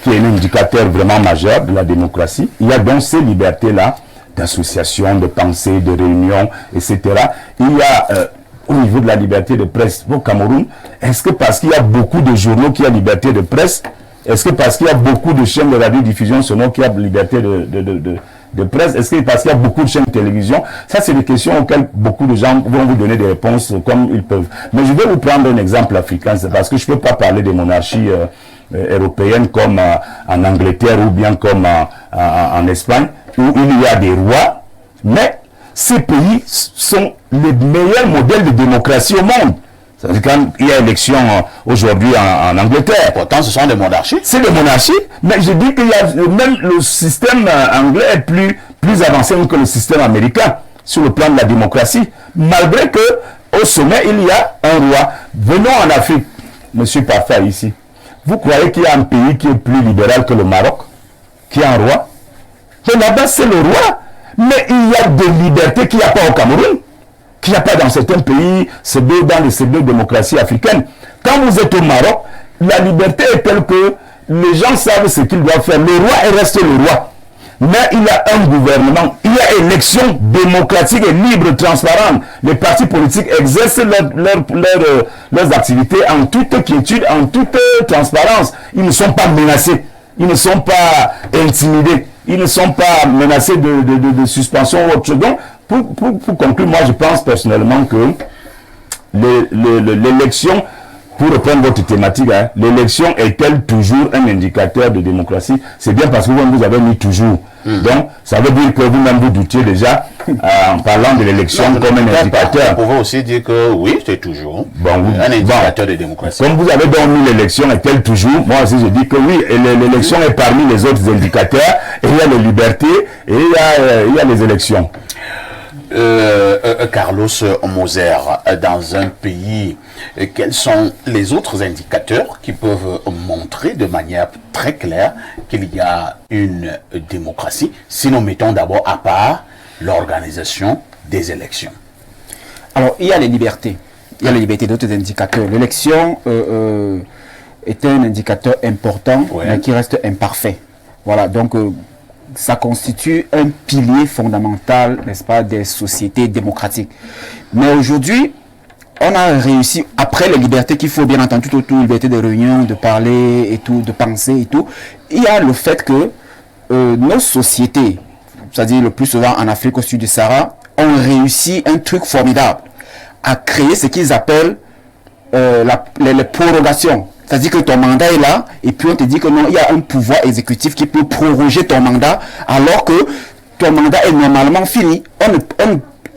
qui est un indicateur vraiment majeur de la démocratie, il y a donc ces libertés-là, d'association, de pensée, de réunion, etc. Il y a, au niveau de la liberté de presse au Cameroun, est-ce que parce qu'il y a beaucoup de journaux qui ont liberté de presse, est-ce que parce qu'il y a beaucoup de chaînes de radiodiffusion sonore qui ont liberté de presse, est-ce que parce qu'il y a beaucoup de chaînes de télévision? Ça, c'est des questions auxquelles beaucoup de gens vont vous donner des réponses comme ils peuvent. Mais je vais vous prendre un exemple africain, c'est parce que je ne peux pas parler des monarchies européennes comme en Angleterre ou bien comme en Espagne, où il y a des rois, mais ces pays sont les meilleurs modèles de démocratie au monde. Quand il y a élection aujourd'hui en Angleterre. Pourtant, ce sont des monarchies. C'est des monarchies, mais je dis qu'il y a même le système anglais est plus avancé que le système américain sur le plan de la démocratie. Malgré que au sommet, il y a un roi. Venons en Afrique, Monsieur Parfait ici. Vous croyez qu'il y a un pays qui est plus libéral que le Maroc, qui a un roi? Mais là-bas, c'est le roi. Mais il y a des libertés qu'il n'y a pas au Cameroun, qu'il n'y a pas dans certains pays, dans ces deux démocraties africaines. Quand vous êtes au Maroc, la liberté est telle que les gens savent ce qu'ils doivent faire. Le roi reste le roi. Mais il y a un gouvernement, il y a élection démocratique et libre, transparente. Les partis politiques exercent leurs activités en toute quiétude, en toute transparence. Ils ne sont pas menacés, ils ne sont pas intimidés, ils ne sont pas menacés de suspension ou autre chose. Donc, pour conclure, moi je pense personnellement que l'élection, pour reprendre votre thématique, l'élection est-elle toujours un indicateur de démocratie? C'est bien parce que vous avez mis toujours. Donc, ça veut dire que vous-même vous doutiez déjà en parlant de l'élection comme un indicateur. Vous pouvez aussi dire que oui, c'est toujours un indicateur de démocratie. Comme vous avez donc mis l'élection est-elle toujours, moi aussi je dis que oui, l'élection est parmi les autres indicateurs, et il y a les libertés, et il y a les élections. Carlos Moser, dans un pays, quels sont les autres indicateurs qui peuvent montrer de manière très claire qu'il y a une démocratie, si nous mettons d'abord à part l'organisation des élections? Alors, il y a les libertés. Il y a les libertés d'autres indicateurs. L'élection est un indicateur important, mais qui reste imparfait. Voilà, donc ça constitue un pilier fondamental, n'est-ce pas, des sociétés démocratiques. Mais aujourd'hui, on a réussi, après les libertés qu'il faut bien entendu, tout liberté de réunion, de parler et tout, de penser et tout, il y a le fait que nos sociétés, c'est-à-dire le plus souvent en Afrique au sud du Sahara, ont réussi un truc formidable, à créer ce qu'ils appellent les prorogations. C'est-à-dire que ton mandat est là, et puis on te dit que non, il y a un pouvoir exécutif qui peut proroger ton mandat, alors que ton mandat est normalement fini.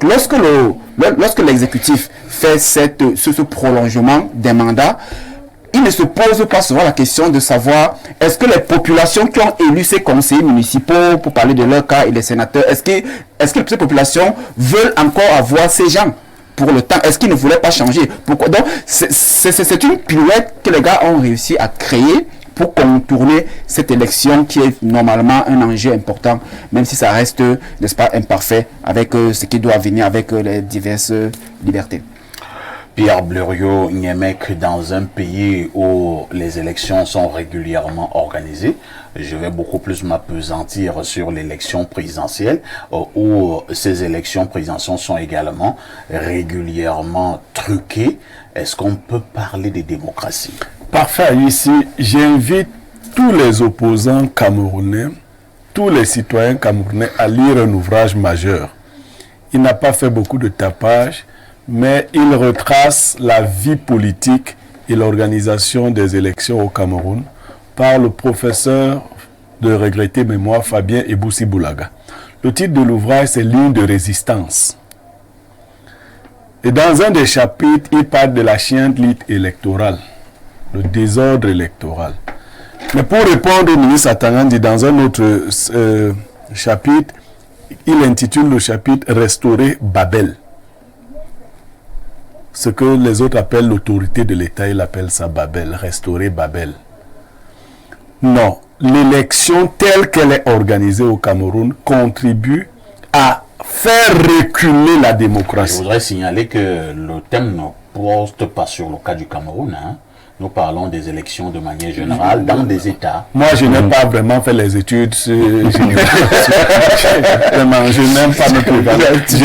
Lorsque l'exécutif fait ce prolongement des mandats, il ne se pose pas souvent la question de savoir est-ce que les populations qui ont élu ces conseillers municipaux, pour parler de leur cas, et les sénateurs, est-ce que ces populations veulent encore avoir ces gens pour le temps? Est-ce qu'ils ne voulaient pas changer? Pourquoi? Donc, c'est une pirouette que les gars ont réussi à créer pour contourner cette élection qui est normalement un enjeu important, même si ça reste, n'est-ce pas, imparfait avec ce qui doit venir avec les diverses libertés. Pierre Blériot-Niemek, dans un pays où les élections sont régulièrement organisées, je vais beaucoup plus m'appesantir sur l'élection présidentielle, où ces élections présidentielles sont également régulièrement truquées. Est-ce qu'on peut parler de démocratie? Parfait. Ici, j'invite tous les opposants camerounais, tous les citoyens camerounais à lire un ouvrage majeur. Il n'a pas fait beaucoup de tapage, mais il retrace la vie politique et l'organisation des élections au Cameroun par le professeur de regrettée mémoire Fabien Eboussi Boulaga. Le titre de l'ouvrage, c'est « Ligne de résistance ». Et dans un des chapitres, il parle de la chienlit électorale, le désordre électoral. Mais pour répondre au ministre Atangandi, dans un autre chapitre, il intitule le chapitre « Restaurer Babel ». Ce que les autres appellent l'autorité de l'État, il appelle ça Babel, restaurer Babel. Non, l'élection telle qu'elle est organisée au Cameroun contribue à faire reculer la démocratie. Je voudrais signaler que le thème ne porte pas sur le cas du Cameroun. Nous parlons des élections de manière générale dans des États. Moi, je n'ai pas vraiment fait les études. Je n'aime pas notre évaluation. J'ai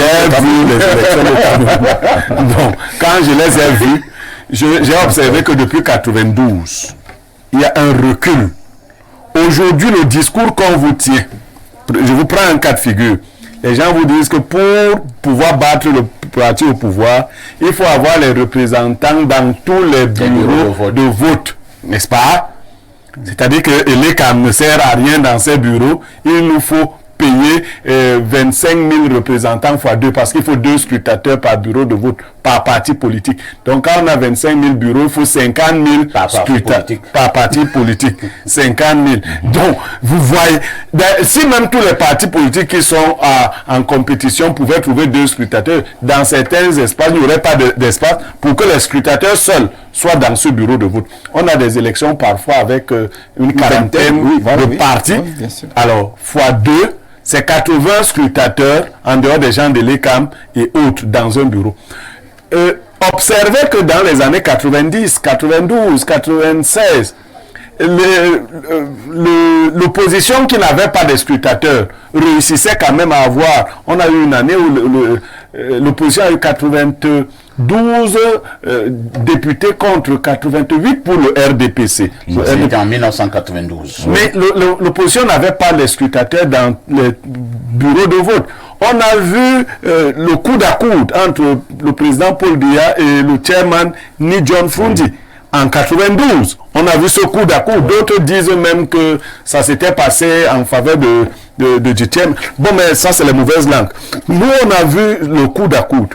vu les élections de Cameroun. Donc, quand je les ai vues, j'ai observé que depuis 1992, il y a un recul. Aujourd'hui, le discours qu'on vous tient, je vous prends un cas de figure. Les gens vous disent que pour pouvoir battre le parti au pouvoir, il faut avoir les représentants dans tous les bureaux de vote, n'est-ce pas? C'est-à-dire que l'ECAM ne sert à rien dans ces bureaux. Il nous faut payer 25 000 représentants x 2 parce qu'il faut 2 scrutateurs par bureau de vote, par parti politique. Donc quand on a 25 000 bureaux, il faut 50 000 scrutateurs par parti politique. 50 000. Donc vous voyez, si même tous les partis politiques qui sont en compétition pouvaient trouver 2 scrutateurs, dans certains espaces, il n'y aurait pas d'espace pour que les scrutateurs seuls soient dans ce bureau de vote. On a des élections parfois avec une quarantaine de partis. Alors, x2, c'est 80 scrutateurs en dehors des gens de l'ECAM et autres dans un bureau. Observez que dans les années 90, 92, 96, l'opposition qui n'avait pas de scrutateurs réussissait quand même à avoir. On a eu une année où l'opposition a eu 92 députés contre 88 pour le RDPC. C'était en 1992. Mais l'opposition n'avait pas les scrutateurs dans les bureaux de vote. On a vu le coude à coude entre le président Paul Biya et le chairman Ni John Fundi. En 92, on a vu ce coup à coup. D'autres disent même que ça s'était passé en faveur de GTM. Bon, mais ça, c'est les mauvaises langues. Nous, on a vu le coude à coude.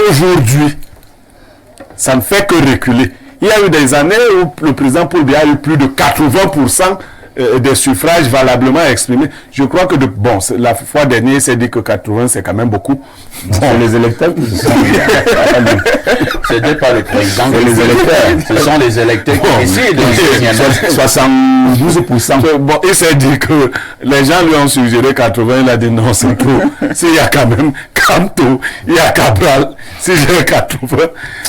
Aujourd'hui, ça ne fait que reculer. Il y a eu des années où le président Paul Biya a eu plus de 80% des suffrages valablement exprimés. Je crois que, la fois dernière, il s'est dit que 80, c'est quand même beaucoup. Bon, les électeurs qui se sont... C'était pas le président, les électeurs. Ce sont les électeurs qui décident. 72%. Bon, il s'est dit que les gens lui ont suggéré 80, il a dit non, c'est trop. S'il y a quand même Kanto, il y a Cabral, si j'ai 80.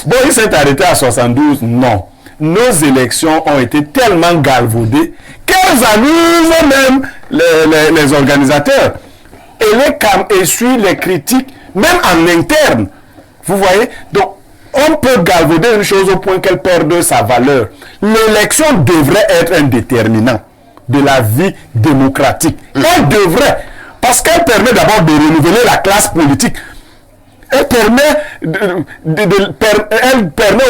Bon, il s'est arrêté à 72, non. Nos élections ont été tellement galvaudées qu'elles amusent même les organisateurs. Et les CAM essuient les critiques, même en interne. Vous voyez? Donc, on peut galvauder une chose au point qu'elle perde sa valeur. L'élection devrait être un déterminant de la vie démocratique. Elle devrait. Parce qu'elle permet d'abord de renouveler la classe politique. Elle permet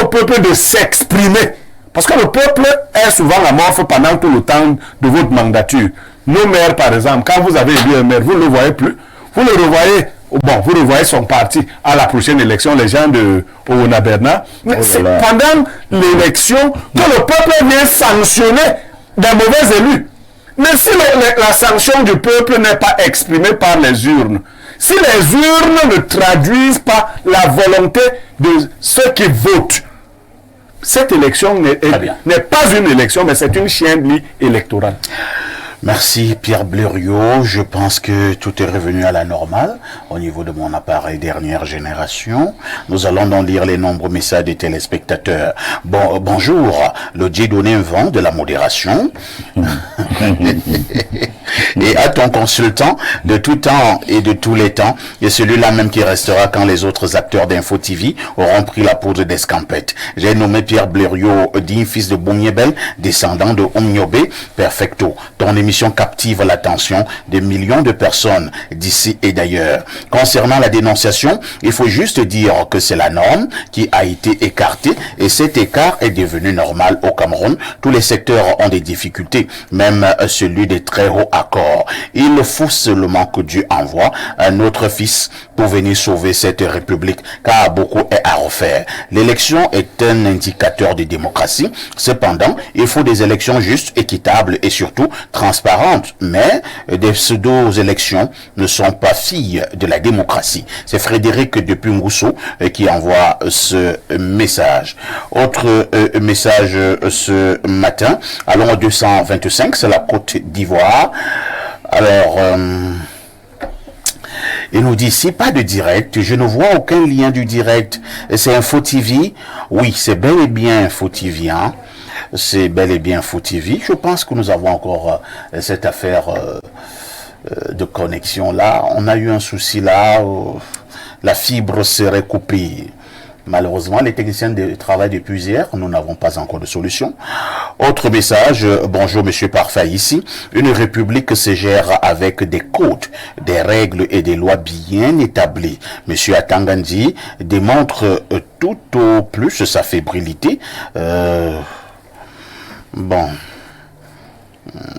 au peuple de s'exprimer. Parce que le peuple est souvent amorphe pendant tout le temps de votre mandature. Nos maires, par exemple, quand vous avez élu un maire, vous ne le voyez plus. Vous le revoyez, vous revoyez son parti à la prochaine élection, les gens de Oona Bernard. C'est pendant l'élection que le peuple vient sanctionner des mauvais élus. Mais si la sanction du peuple n'est pas exprimée par les urnes, si les urnes ne traduisent pas la volonté de ceux qui votent, cette élection n'est pas une élection, mais c'est une chienlit électorale. Merci Pierre Blériot. Je pense que tout est revenu à la normale au niveau de mon appareil dernière génération. Nous allons donc lire les nombreux messages des téléspectateurs. Bonjour, le Dieudonné vent de la modération. Et à ton consultant de tout temps et de tous les temps, et celui-là même qui restera quand les autres acteurs d'Info TV auront pris la poudre d'escampette. J'ai nommé Pierre Blériot, digne fils de Bouniebel, descendant de Omniobé, perfecto. Ton émission captive l'attention de millions de personnes d'ici et d'ailleurs. Concernant la dénonciation, il faut juste dire que c'est la norme qui a été écartée et cet écart est devenu normal au Cameroun. Tous les secteurs ont des difficultés, même celui des très hauts accords. Il faut seulement que Dieu envoie un autre fils pour venir sauver cette république, car beaucoup est à refaire. L'élection est un indicateur de démocratie. Cependant, il faut des élections justes, équitables et surtout transparentes. Mais des pseudo-élections ne sont pas filles de la démocratie. C'est Frédéric depuis Ngousso qui envoie ce message. Autre message ce matin. Allons au 225, c'est la Côte d'Ivoire. Alors, il nous dit ici, pas de direct, je ne vois aucun lien du direct. C'est Info TV. Oui, c'est bel et bien Info TV, hein. C'est bel et bien Info TV. Je pense que nous avons encore cette affaire de connexion là. On a eu un souci là, la fibre serait coupée. Malheureusement, les techniciens travaillent depuis hier. Nous n'avons pas encore de solution. Autre message. Bonjour, Monsieur Parfait ici. Une république se gère avec des codes, des règles et des lois bien établies. Monsieur Atangandi démontre tout au plus sa fébrilité.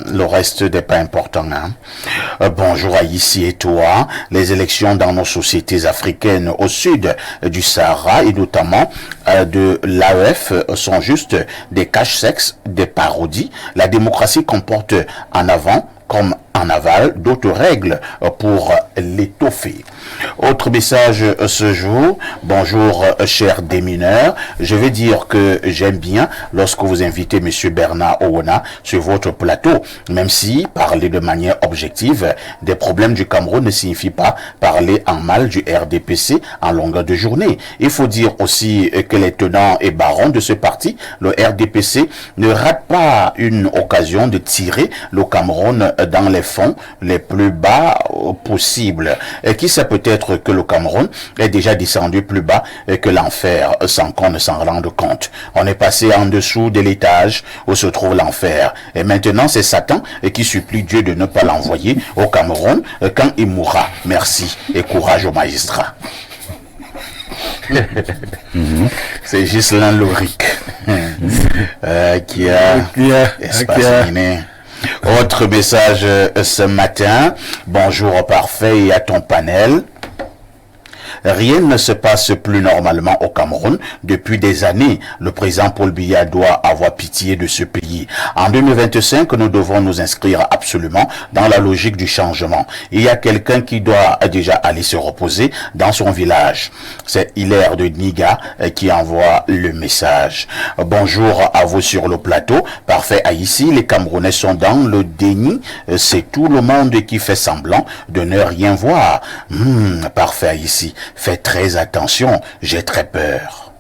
Le reste n'est pas important, hein. Bonjour à ici et toi. Les élections dans nos sociétés africaines au sud du Sahara et notamment de l'AEF sont juste des cache-sexes, des parodies. La démocratie comporte en avant comme en aval d'autres règles pour l'étoffer. Autre message ce jour. Bonjour chers démineurs. Je vais dire que j'aime bien lorsque vous invitez Monsieur Bernard Ouna sur votre plateau, même si parler de manière objective des problèmes du Cameroun ne signifie pas parler en mal du RDPC en longueur de journée. Il faut dire aussi que les tenants et barons de ce parti, le RDPC, ne ratent pas une occasion de tirer le Cameroun dans les fonds les plus bas possibles. Et qui sait peut-être que le Cameroun est déjà descendu plus bas que l'enfer sans qu'on ne s'en rende compte. On est passé en dessous de l'étage où se trouve l'enfer. Et maintenant c'est Satan qui supplie Dieu de ne pas l'envoyer au Cameroun quand il mourra. Merci et courage aux magistrats. C'est Ghislain Loric qui a espaciné. Autre message ce matin. Bonjour Parfait et à ton panel. Rien ne se passe plus normalement au Cameroun. Depuis des années, le président Paul Biya doit avoir pitié de ce pays. En 2025, nous devons nous inscrire absolument dans la logique du changement. Il y a quelqu'un qui doit déjà aller se reposer dans son village. C'est Hilaire de Niga qui envoie le message. Bonjour à vous sur le plateau. Parfait à ici, les Camerounais sont dans le déni. C'est tout le monde qui fait semblant de ne rien voir. Parfait à ici. Faites très attention, j'ai très peur.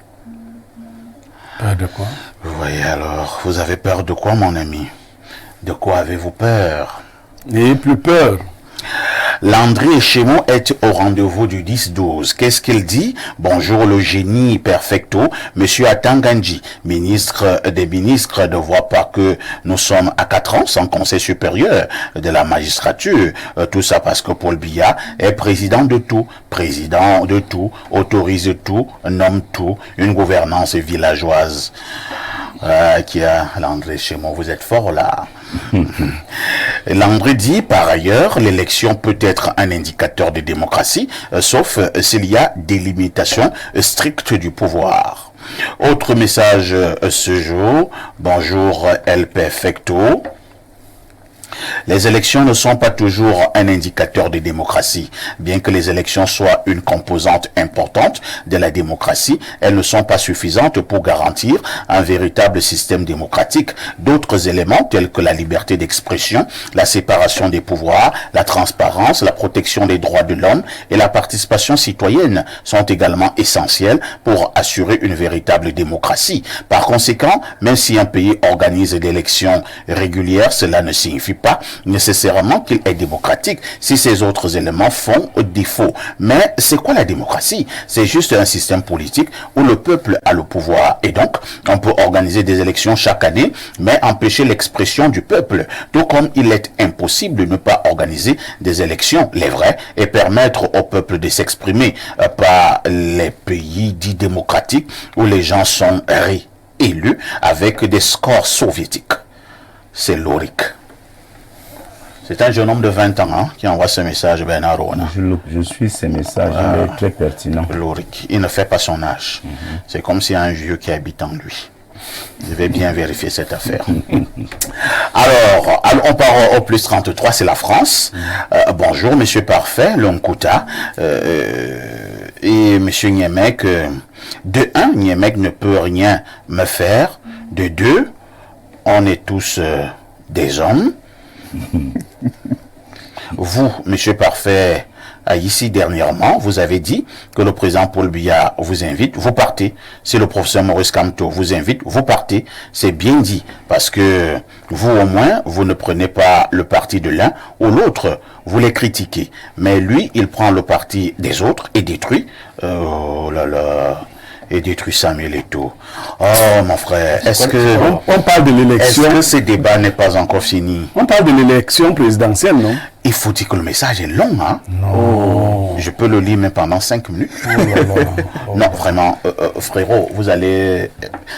Peur de quoi? Oui, alors, vous avez peur de quoi, mon ami? De quoi avez-vous peur? N'ayez plus peur. Landry Echemo est au rendez-vous du 10-12. Qu'est-ce qu'il dit? Bonjour le génie perfecto. Monsieur Atangandji, ministre des ministres, ne voit pas que nous sommes à 4 ans sans conseil supérieur de la magistrature. Tout ça parce que Paul Biya est président de tout, autorise tout, nomme tout, une gouvernance villageoise. Qui a Landry Echemo, vous êtes fort là. Landry dit par ailleurs, l'élection peut être un indicateur de démocratie, sauf s'il y a des limitations strictes du pouvoir. Autre message ce jour. Bonjour El Perfecto. Les élections ne sont pas toujours un indicateur de démocratie. Bien que les élections soient une composante importante de la démocratie, elles ne sont pas suffisantes pour garantir un véritable système démocratique. D'autres éléments tels que la liberté d'expression, la séparation des pouvoirs, la transparence, la protection des droits de l'homme et la participation citoyenne sont également essentiels pour assurer une véritable démocratie. Par conséquent, même si un pays organise des élections régulières, cela ne signifie pas nécessairement qu'il est démocratique si ces autres éléments font défaut. Mais c'est quoi la démocratie? C'est juste un système politique où le peuple a le pouvoir. Et donc, on peut organiser des élections chaque année, mais empêcher l'expression du peuple. Tout comme il est impossible de ne pas organiser des élections, les vraies, et permettre au peuple de s'exprimer par les pays dits démocratiques où les gens sont réélus avec des scores soviétiques. C'est Lorik. C'est un jeune homme de 20 ans qui envoie ce message, Bernard Rona. Je suis ces messages, il est très pertinent. Lorik, il ne fait pas son âge. C'est comme s'il y a un vieux qui habite en lui. Je vais bien vérifier cette affaire. Alors, on part au plus 33, c'est la France. Bonjour, Monsieur Parfait, Lonkuta et Monsieur Niemek. De 1, Niemek ne peut rien me faire. De 2, on est tous des hommes. Vous, Monsieur Parfait, ici dernièrement, vous avez dit que le président Paul Biya vous invite, vous partez. Si le professeur Maurice Kamto vous invite, vous partez. C'est bien dit, parce que vous au moins, vous ne prenez pas le parti de l'un ou l'autre, vous les critiquez. Mais lui, il prend le parti des autres et détruit. Oh là là. Et détruit Samuel Eto'o. Oh mon frère, est-ce que on parle de l'élection? Est-ce que ce débat n'est pas encore fini? On parle de l'élection présidentielle, non? Il faut dire que le message est long, hein? Non. Je peux le lire même pendant 5 minutes. Non, vraiment, frérot, vous allez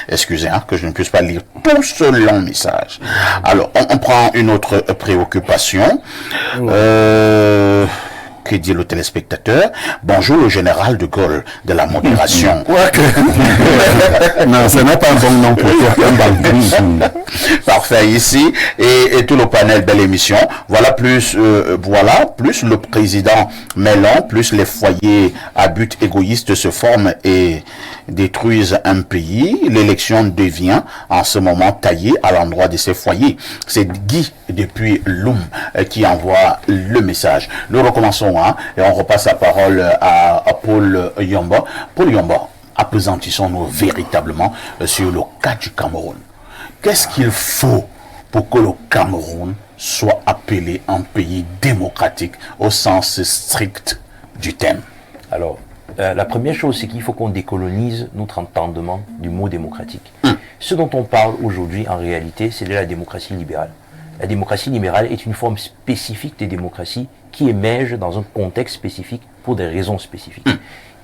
excusez que je ne puisse pas lire tout ce long message. Alors, on prend une autre préoccupation. Que dit le téléspectateur? Bonjour le général de Gaulle de la modération. Non, ce n'est pas un bon nom pour toi. Parfait ici et tout le panel, belle émission. Voilà plus le président Mellon, plus les foyers à but égoïste se forment et détruisent un pays. L'élection devient en ce moment taillée à l'endroit de ces foyers. C'est Guy depuis Loum qui envoie le message. Nous recommençons et on repasse la parole à Paul Yomba. Paul Yomba, appesantissons-nous véritablement sur le cas du Cameroun. Qu'est-ce qu'il faut pour que le Cameroun soit appelé un pays démocratique au sens strict du terme? Alors, la première chose, c'est qu'il faut qu'on décolonise notre entendement du mot démocratique. Ce dont on parle aujourd'hui, en réalité, c'est de la démocratie libérale. La démocratie libérale est une forme spécifique de démocratie qui émerge dans un contexte spécifique pour des raisons spécifiques.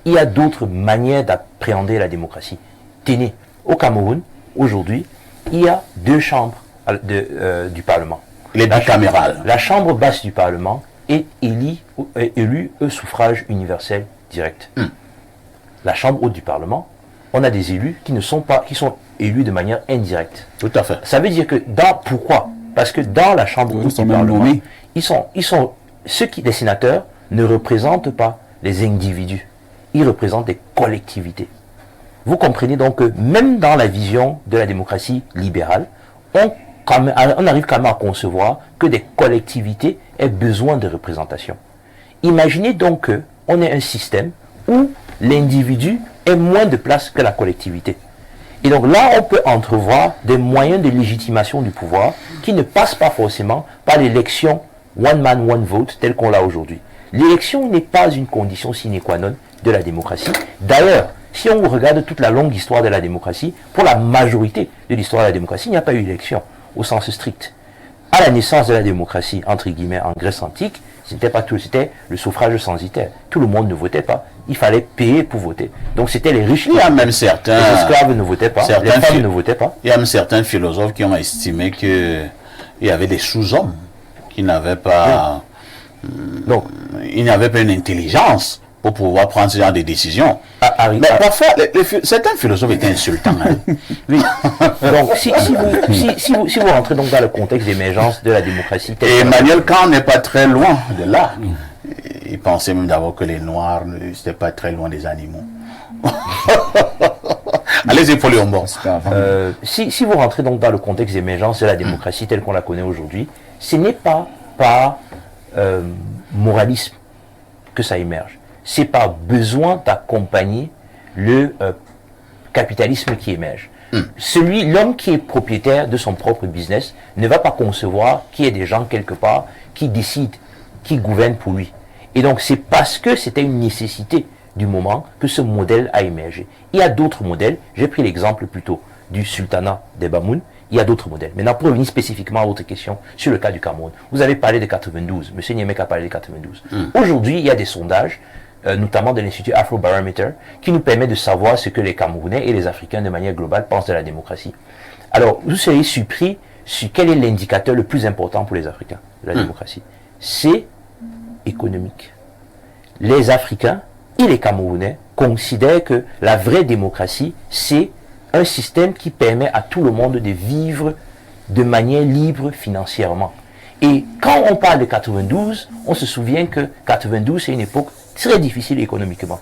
Il y a d'autres manières d'appréhender la démocratie. Tenez, au Cameroun, aujourd'hui, il y a 2 chambres du Parlement. Les bicamérales. La chambre basse du Parlement est élue au suffrage universel direct. La chambre haute du Parlement, on a des élus qui sont élus de manière indirecte. Tout à fait. Ça veut dire que pourquoi? Parce que dans la chambre haute du Parlement, les sénateurs ne représentent pas les individus, ils représentent des collectivités. Vous comprenez donc que même dans la vision de la démocratie libérale, on arrive quand même à concevoir que des collectivités aient besoin de représentation. Imaginez donc qu'on ait un système où l'individu ait moins de place que la collectivité. Et donc là, on peut entrevoir des moyens de légitimation du pouvoir qui ne passent pas forcément par l'élection one man, one vote telle qu'on l'a aujourd'hui. L'élection n'est pas une condition sine qua non de la démocratie. D'ailleurs, si on regarde toute la longue histoire de la démocratie, pour la majorité de l'histoire de la démocratie, il n'y a pas eu d'élection au sens strict. À la naissance de la démocratie, entre guillemets, en Grèce antique, c'était le suffrage censitaire. Tout le monde ne votait pas. Il fallait payer pour voter. Donc c'était les riches. Il y a même certains... Les esclaves ne votaient pas. Les femmes ne votaient pas. Il y a même certains philosophes qui ont estimé qu'il y avait des sous-hommes qui n'avaient pas... Donc, il n'y avait pas une intelligence pour pouvoir prendre ce genre de décisions. Mais parfois, certains philosophes étaient insultants. Hein. Oui. Donc, si vous rentrez donc dans le contexte d'émergence de la démocratie... Et Emmanuel Kant n'est pas très loin de là. Il pensait même d'abord que les Noirs, c'était pas très loin des animaux. Allez-y, Paul Yombo. Si vous rentrez donc dans le contexte d'émergence de la démocratie telle qu'on la connaît aujourd'hui, ce n'est pas par moralisme que ça émerge. C'est par besoin d'accompagner le capitalisme qui émerge. L'homme qui est propriétaire de son propre business ne va pas concevoir qu'il y ait des gens quelque part qui décident, qui gouvernent pour lui. Et donc c'est parce que c'était une nécessité du moment que ce modèle a émergé. Il y a d'autres modèles, j'ai pris l'exemple plutôt du sultanat des Bamoun, il y a d'autres modèles. Maintenant, pour revenir spécifiquement à votre question sur le cas du Cameroun, vous avez parlé de 92, M. Niemek a parlé de 92. Aujourd'hui, il y a des sondages, notamment de l'Institut Afrobarometer, qui nous permet de savoir ce que les Camerounais et les Africains de manière globale pensent de la démocratie. Alors, vous seriez surpris sur quel est l'indicateur le plus important pour les Africains de la démocratie. C'est économique. Les Africains et les Camerounais considèrent que la vraie démocratie, c'est un système qui permet à tout le monde de vivre de manière libre financièrement. Et quand on parle de 92, on se souvient que 92, c'est une époque très difficile économiquement.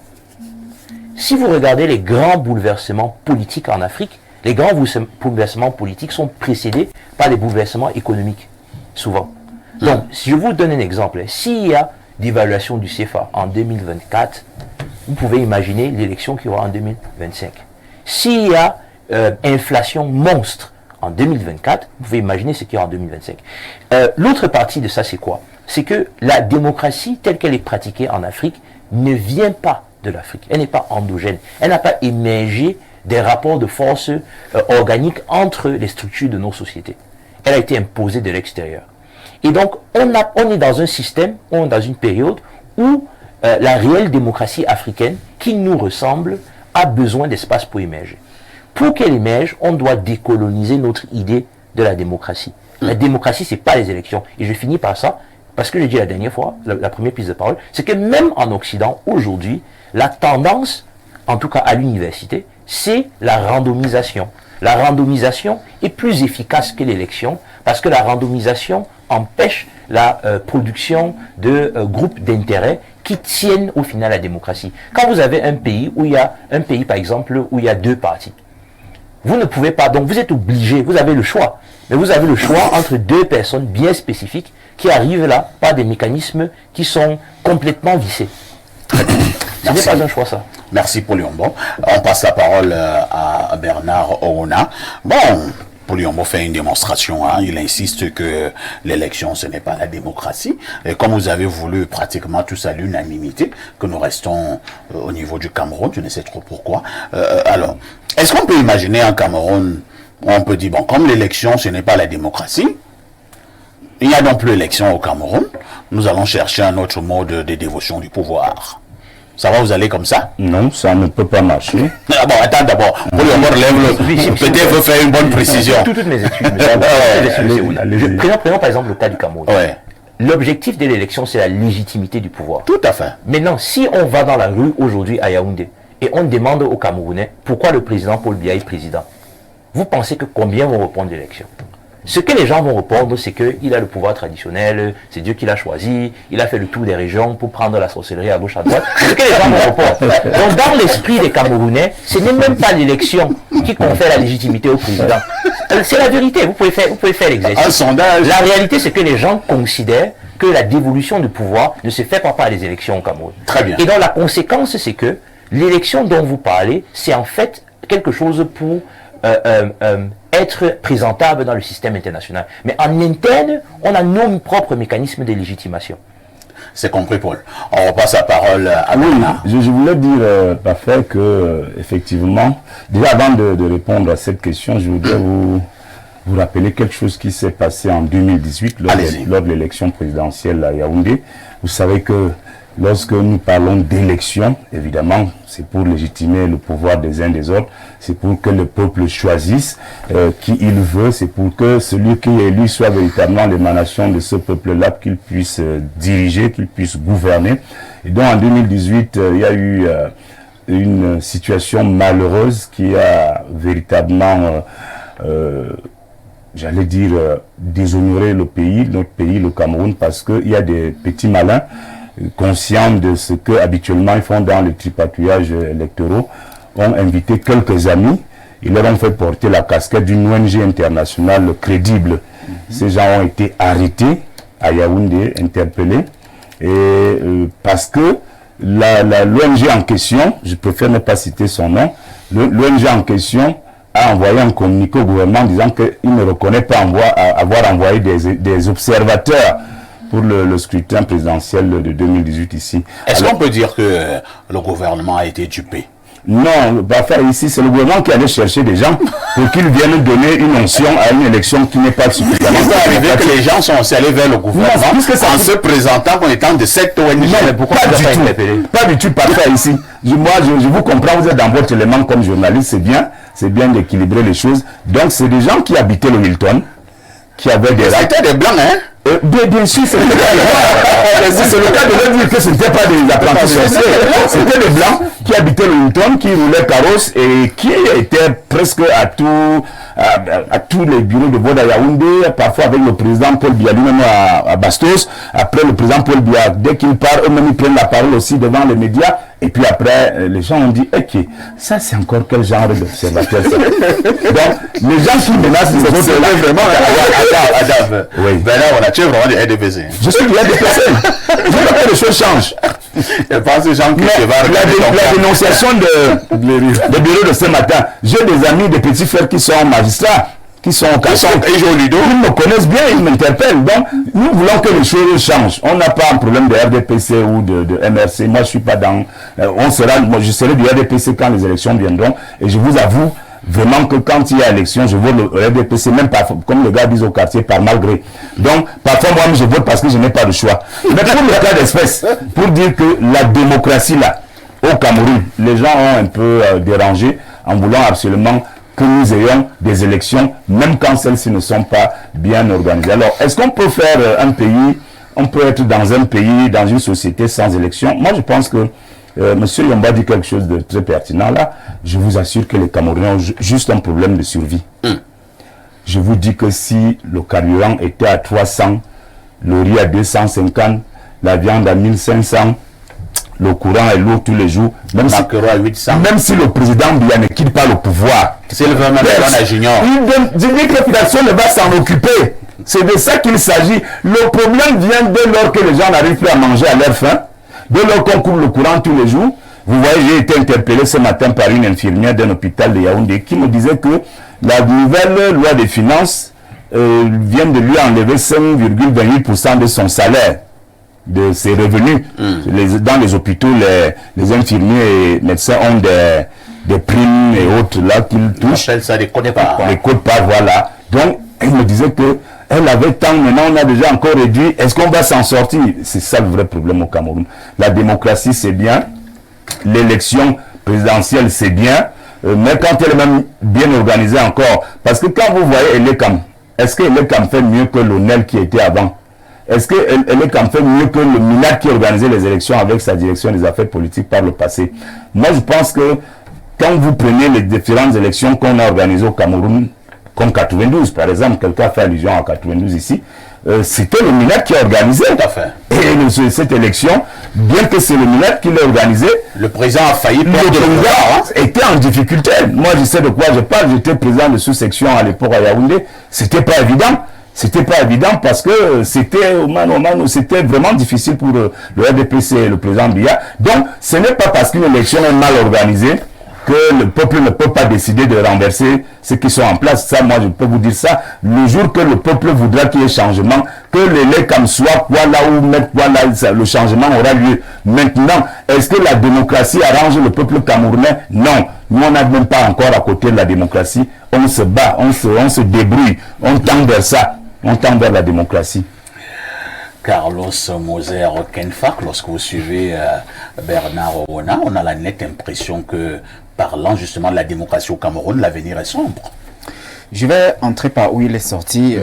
Si vous regardez les grands bouleversements politiques en Afrique, les grands bouleversements politiques sont précédés par des bouleversements économiques, souvent. Donc, si je vous donne un exemple, s'il y a d'évaluation du CFA en 2024, vous pouvez imaginer l'élection qu'il y aura en 2025. S'il y a inflation monstre en 2024, vous pouvez imaginer ce qu'il y aura en 2025. L'autre partie de ça, c'est quoi? C'est que la démocratie telle qu'elle est pratiquée en Afrique ne vient pas de l'Afrique. Elle n'est pas endogène. Elle n'a pas émergé des rapports de force organiques entre les structures de nos sociétés. Elle a été imposée de l'extérieur. Et donc, on est dans un système, on est dans une période où la réelle démocratie africaine, qui nous ressemble, a besoin d'espace pour émerger. Pour qu'elle émerge, on doit décoloniser notre idée de la démocratie. La démocratie, c'est pas les élections. Et je finis par ça, parce que j'ai dit la dernière fois, la première prise de parole, c'est que même en Occident, aujourd'hui, la tendance, en tout cas à l'université, c'est la randomisation. La randomisation est plus efficace que l'élection, parce que la randomisation empêche la production de groupes d'intérêt qui tiennent au final la démocratie. Quand vous avez un pays où il y a un pays, par exemple, où il y a deux partis, vous ne pouvez pas, donc vous êtes obligé, vous avez le choix, mais vous avez le choix entre deux personnes bien spécifiques qui arrivent là par des mécanismes qui sont complètement vissés. Ce n'est pas un choix, ça. Merci Paul Yombo. On passe la parole à Bernard Oona. Bon, Paul Yombo fait une démonstration, hein. Il insiste que l'élection, ce n'est pas la démocratie. Et comme vous avez voulu pratiquement tous à l'unanimité, que nous restons au niveau du Cameroun, je ne sais trop pourquoi. Alors, est-ce qu'on peut imaginer un Cameroun où on peut dire, bon, comme l'élection, ce n'est pas la démocratie, il n'y a donc plus d'élection au Cameroun, nous allons chercher un autre mode de dévotion du pouvoir. Ça va, vous allez comme ça? Non, ça ne peut pas marcher. Ah bon, attends d'abord. Pour le moment, peut-être vous faire une bonne précision. Toutes mes études. Prenons par exemple le cas du Cameroun. L'objectif de l'élection, c'est la légitimité du pouvoir. Tout à fait. Maintenant, si on va dans la rue aujourd'hui à Yaoundé et on demande aux Camerounais pourquoi le président Paul Biya est président, vous pensez que combien vont répondre l'élection? Ce que les gens vont répondre, c'est qu'il a le pouvoir traditionnel, c'est Dieu qui l'a choisi, il a fait le tour des régions pour prendre la sorcellerie à gauche à droite. Ce que les gens vont répondre. Donc dans l'esprit des Camerounais, ce n'est même pas l'élection qui confère la légitimité au président. C'est la vérité, vous pouvez faire l'exercice. Un sondage. La réalité, c'est que les gens considèrent que la dévolution du pouvoir ne se fait pas par les élections au Cameroun. Très bien. Et donc la conséquence, c'est que l'élection dont vous parlez, c'est en fait quelque chose pour être présentable dans le système international. Mais en interne, on a nos propres mécanismes de légitimation. C'est compris, Paul. On repasse la parole à Bernard. Je voulais dire, parfait, que effectivement, déjà avant de répondre à cette question, je voudrais vous rappeler quelque chose qui s'est passé en 2018 lors de l'élection présidentielle à Yaoundé. Vous savez que lorsque nous parlons d'élection, évidemment, c'est pour légitimer le pouvoir des uns des autres, c'est pour que le peuple choisisse qui il veut, c'est pour que celui qui est élu soit véritablement l'émanation de ce peuple-là, qu'il puisse diriger, qu'il puisse gouverner. Et donc en 2018, il y a eu une situation malheureuse qui a véritablement, j'allais dire, déshonoré le pays, notre pays, le Cameroun, parce qu'il y a des petits malins conscients de ce que habituellement ils font dans les tripatouillages électoraux, ont invité quelques amis. Ils leur ont fait porter la casquette d'une ONG internationale crédible. Ces gens ont été arrêtés à Yaoundé, interpellés. Et parce que l'ONG en question, je préfère ne pas citer son nom, l'ONG en question a envoyé un communiqué au gouvernement disant qu'il ne reconnaît pas avoir envoyé des observateurs pour le scrutin présidentiel de 2018 ici. Est-ce qu'on peut dire que le gouvernement a été dupé? Non, ici, c'est le gouvernement qui allait chercher des gens pour qu'ils viennent donner une onction à une élection qui n'est pas suffisamment. C'est arrivé que les gens sont allés vers le gouvernement en se présentant comme étant de cette ONG. Pourquoi pas du tout parfait ici. Moi, je vous comprends, vous êtes dans votre élément comme journaliste, c'est bien d'équilibrer les choses. Donc, c'est des gens qui habitaient le Hilton, qui avaient des... C'était des blancs, hein? Bien sûr, c'est le cas de leur dire que ce n'était pas des apprentis sorciers. C'était des blancs qui habitaient le Hilton, qui roulaient carrosse et qui étaient presque à tous les bureaux de vote à Yaoundé, parfois avec le président Paul Biya lui-même à Bastos. Après, le président Paul Biya, dès qu'il part, eux-mêmes ils prennent la parole aussi devant les médias. Et puis après, les gens ont dit, ok, ça c'est encore quel genre d'observateur? Donc, les gens qui menacent les autres, c'est vraiment... Adam, oui. Ben là, tu es vraiment du RDPC. Je suis du RDPC. Je veux que les choses changent. Je pense que gens qui la dénonciation de bureau de ce matin, j'ai des amis, des petits frères qui sont magistrats, qui sont ils me connaissent bien, ils m'interpellent. Donc, nous voulons que les choses changent. On n'a pas un problème de RDPC ou de MRC. Moi, je suis pas dans... je serai du RDPC quand les élections viendront. Et je vous avoue vraiment que quand il y a élection, je vote le RDPC, même parfois, comme le gars dit au quartier, par malgré. Donc, parfois, moi, je vote parce que je n'ai pas de choix. Mais pour le cas d'espèce, pour dire que la démocratie, là, au Cameroun, les gens ont un peu dérangé en voulant absolument que nous ayons des élections, même quand celles-ci ne sont pas bien organisées. Alors, est-ce qu'on peut faire un pays, on peut être dans un pays, dans une société sans élection? Moi, je pense que Monsieur Yomba dit quelque chose de très pertinent là. Je vous assure que les Camerounais ont juste un problème de survie. Je vous dis que si le carburant était à 300, le riz à 250, la viande à 1500, le courant est lourd tous les jours, même si le président Biya ne quitte pas le pouvoir, c'est le vraiment à Junior. Il dit que la population ne va s'en occuper. C'est de ça qu'il s'agit. Le problème vient dès lors que les gens n'arrivent plus à manger à leur faim, dès lors qu'on coupe le courant tous les jours. Vous voyez, j'ai été interpellé ce matin par une infirmière d'un hôpital de Yaoundé qui me disait que la nouvelle loi des finances vient de lui enlever 5,28% de son salaire, de ses revenus. Dans les hôpitaux, les infirmiers et médecins ont des primes et autres là qu'ils touchent. Ça ne les connaît pas. On les connaît pas, voilà. Donc, elle me disait que elle avait tant, maintenant on a déjà encore réduit. Est-ce qu'on va s'en sortir? C'est ça le vrai problème au Cameroun. La démocratie, c'est bien. L'élection présidentielle, c'est bien. Mais quand elle est même bien organisée encore. Parce que quand vous voyez Elekam, est-ce que Elekam fait mieux que l'ONEL qui était avant? Est-ce que Elekam fait mieux que le MINAC qui organisait les élections avec sa direction des affaires politiques par le passé? Moi, je pense que quand vous prenez les différentes élections qu'on a organisées au Cameroun, comme 92 par exemple, quelqu'un a fait allusion à 92 ici, c'était le MINAC qui a organisé. Tout à fait. Et cette élection, bien que c'est le MINAC qui l'a organisé, le président a failli perdre le pouvoir, était en difficulté. Moi, je sais de quoi je parle. J'étais président de sous-section à l'époque à Yaoundé. C'était pas évident. C'était pas évident parce que c'était c'était vraiment difficile pour le RDPC et le président Biya. Donc, ce n'est pas parce qu'une élection est mal organisée que le peuple ne peut pas décider de renverser ceux qui sont en place. Ça, moi, je peux vous dire ça. Le jour que le peuple voudra qu'il y ait changement, que l'Elekam soit quoi là ou mettre quoi là, le changement aura lieu. Maintenant, est-ce que la démocratie arrange le peuple camerounais? Non. Nous, on n'a même pas encore à côté de la démocratie. On se bat, on se débrouille, on tend vers ça. On tend vers la démocratie. Carlos Moser Kenfak, lorsque vous suivez Bernard Ouna, on a la nette impression que, parlant justement de la démocratie au Cameroun, l'avenir est sombre. Je vais entrer par où il est sorti.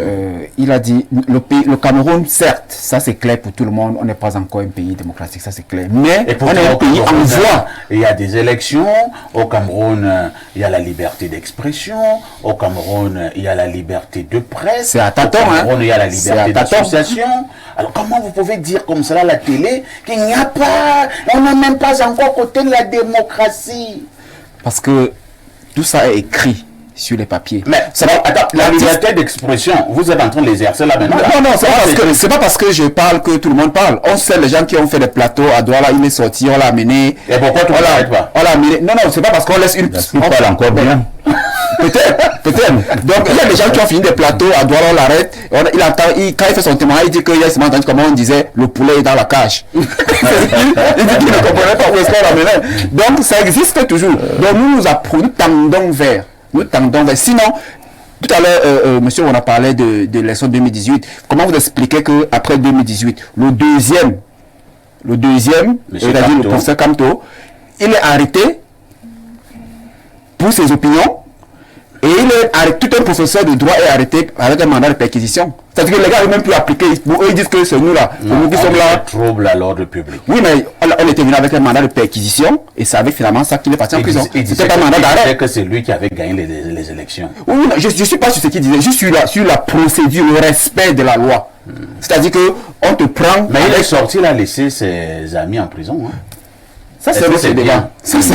Il a dit, le Cameroun, certes, ça c'est clair pour tout le monde, on n'est pas encore un pays démocratique, ça c'est clair. Mais et on est un pays en voie. Il y a des élections, au Cameroun, il y a la liberté d'expression, au Cameroun, il y a la liberté de presse, c'est à tâtons, au Cameroun, il y a la liberté d'association. Alors comment vous pouvez dire comme cela à la télé qu'il n'y a pas, on n'est même pas encore côté de la démocratie? Parce que tout ça est écrit sur les papiers. Mais attends, la liberté d'expression, vous êtes en train de l'exercer là maintenant. Non, c'est pas parce que je parle que tout le monde parle. On sait les gens qui ont fait des plateaux à Douala, il est sorti, on l'a amené. Et pourquoi tu ne l'arrêtes pas? On l'a amené. Non, c'est pas parce qu'on laisse une. On parle encore bien. Peut-être. Donc il y a des gens qui ont fini des plateaux à Douala, on l'arrête. Quand il fait son témoignage, il dit qu'il y a ce matin, comme on disait, le poulet est dans la cage. Il dit qu'il ne comprenait pas où est-ce qu'on l'amenait. Donc ça existe toujours. Donc nous tendons vers. Sinon, tout à l'heure, monsieur, on a parlé de l'élection 2018. Comment vous expliquez qu'après 2018, le deuxième, c'est-à-dire le professeur Kamto, il est arrêté pour ses opinions et tout un professeur de droit est arrêté avec un mandat de perquisition. C'est-à-dire que les gars n'ont même plus appliqué. Eux, ils disent que c'est nous là. Nous qui sommes là. Trouble à l'ordre public. Oui, mais on était venu avec un mandat de perquisition et c'est avec finalement ça qu'il est parti en prison. C'était pas un mandat d'arrêt. C'est que c'est lui qui avait gagné les élections. Oui, non, je ne suis pas sur ce qu'il disait, juste sur la procédure, le respect de la loi. C'est-à-dire qu'on te prend. Mais il est sorti, il a laissé ses amis en prison. Hein. Ça, c'est un autre débat. Ça, c'est un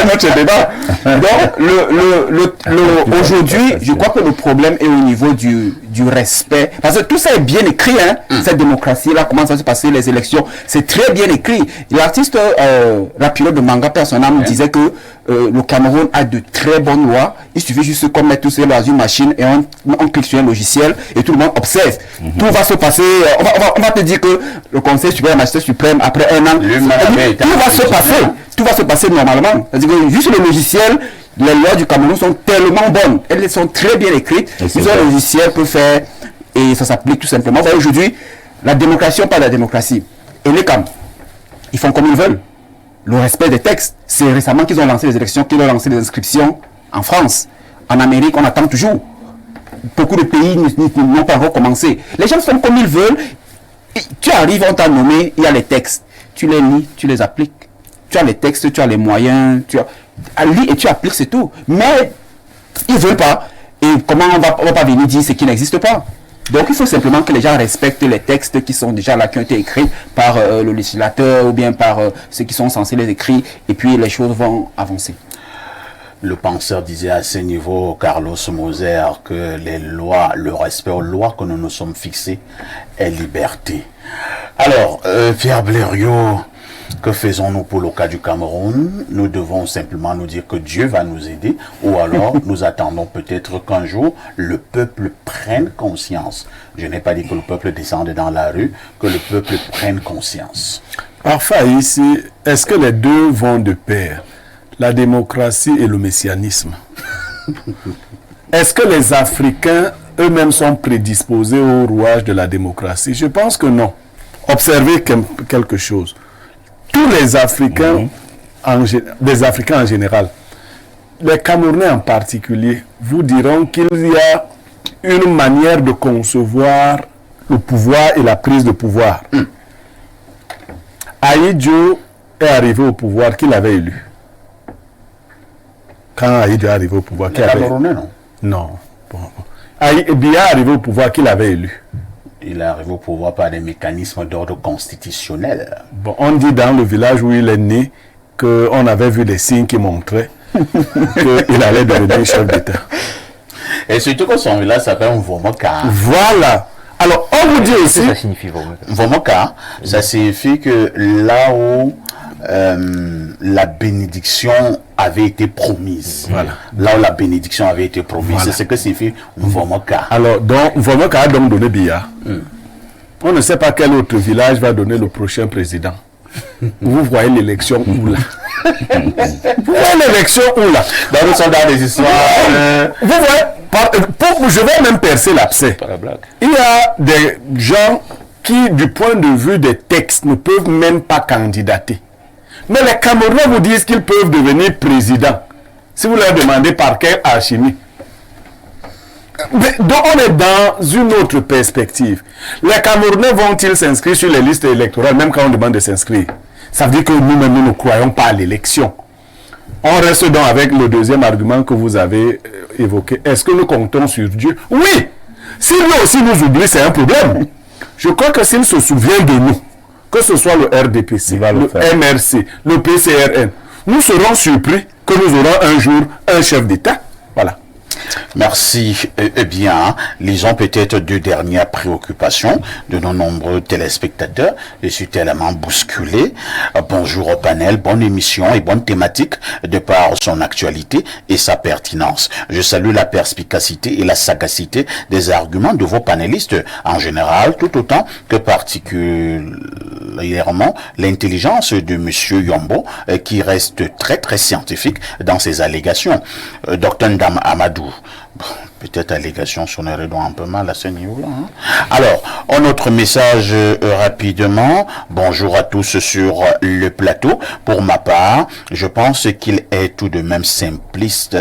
autre débat. Donc, aujourd'hui, je crois que le problème est au niveau du respect. Parce que tout ça est bien écrit, hein. Cette démocratie-là, comment ça se passer, les élections, c'est très bien écrit. L'artiste Rapido de Manga Personnam disait que le Cameroun a de très bonnes lois. Il suffit juste qu'on mette tout ça dans une machine et on clique sur un logiciel et tout le monde observe. Tout va se passer. On va te dire que le Conseil supérieur de la Magistrature suprême, après un an, tout va se passer normalement. C'est-à-dire que juste le logiciel, les lois du Cameroun sont tellement bonnes. Elles sont très bien écrites. Ils ont un logiciel peut faire et ça s'applique tout simplement. Vous voyez, aujourd'hui, la démocratie, on parle de la démocratie. Et les CAM, ils font comme ils veulent. Le respect des textes. C'est récemment qu'ils ont lancé les élections, qu'ils ont lancé les inscriptions en France. En Amérique, on attend toujours. Beaucoup de pays n'ont pas encore commencé. Les gens font comme ils veulent. Et tu arrives, on t'a nommé, il y a les textes. Tu les lis, tu les appliques. Tu as les textes, tu as les moyens. Tu lis et tu appliques, c'est tout. Mais ils ne veulent pas. Et comment on va pas venir dire ce qui n'existe pas? Donc il faut simplement que les gens respectent les textes qui sont déjà là, qui ont été écrits par le législateur ou bien par ceux qui sont censés les écrire, et puis les choses vont avancer. Le penseur disait à ce niveau, Carlos Moser, que les lois, le respect aux lois que nous nous sommes fixés est liberté. Alors, Pierre Blériot, que faisons-nous pour le cas du Cameroun? Nous devons simplement nous dire que Dieu va nous aider, ou alors nous attendons peut-être qu'un jour le peuple prenne conscience. Je n'ai pas dit que le peuple descende dans la rue, que le peuple prenne conscience. Parfois ici, est-ce que les deux vont de pair? La démocratie et le messianisme. Est-ce que les Africains eux-mêmes sont prédisposés au rouage de la démocratie? Je pense que non. Observez quelque chose. Tous les Africains, des Africains en général, les Camerounais en particulier, vous diront qu'il y a une manière de concevoir le pouvoir et la prise de pouvoir. Ahidjo est arrivé au pouvoir qu'il avait élu. Quand Ahidjo est arrivé au pouvoir, qu'il avait élu. Non. Biya est arrivé au pouvoir qu'il avait élu. Il est arrivé au pouvoir par des mécanismes d'ordre constitutionnel. Bon, on dit dans le village où il est né qu'on avait vu des signes qui montraient qu'il allait devenir chef d'État. Et surtout que son village s'appelle Mvomoka. Voilà. Alors, on vous dit aussi... Ça signifie Mvomoka. Mvomoka, ça signifie que là où la bénédiction avait été promise. Voilà. Là où la bénédiction avait été promise. Voilà. C'est ce que signifie Mvomoka. Alors, donc, Mvomoka a donc donné Biya. On ne sait pas quel autre village va donner le prochain président. Vous voyez l'élection où là? Vous voyez l'élection où là? Dans le sondage des histoires. Vous voyez, je vais même percer l'abcès. Il y a des gens qui, du point de vue des textes, ne peuvent même pas candidater. Mais les Camerounais vous disent qu'ils peuvent devenir présidents. Si vous leur demandez par quelle alchimie. Donc on est dans une autre perspective. Les Camerounais vont-ils s'inscrire sur les listes électorales même quand on demande de s'inscrire? Ça veut dire que nous-mêmes, nous ne croyons pas à l'élection. On reste donc avec le deuxième argument que vous avez évoqué. Est-ce que nous comptons sur Dieu? Oui! Si lui aussi nous oublie, c'est un problème. Je crois que s'il se souvient de nous, que ce soit le RDPC, le MRC, le PCRN, nous serons surpris que nous aurons un jour un chef d'État. Voilà. Merci. Eh bien, lisons peut-être deux dernières préoccupations de nos nombreux téléspectateurs. Je suis tellement bousculé. Bonjour au panel, bonne émission et bonne thématique de par son actualité et sa pertinence. Je salue la perspicacité et la sagacité des arguments de vos panélistes en général, tout autant que particulièrement l'intelligence de Monsieur Yombo qui reste très scientifique dans ses allégations. Docteur Ndam Amadou, peut-être allégation sonnerait donc un peu mal à ce niveau-là. Hein? Alors, un autre message rapidement. Bonjour à tous sur le plateau. Pour ma part, je pense qu'il est tout de même simpliste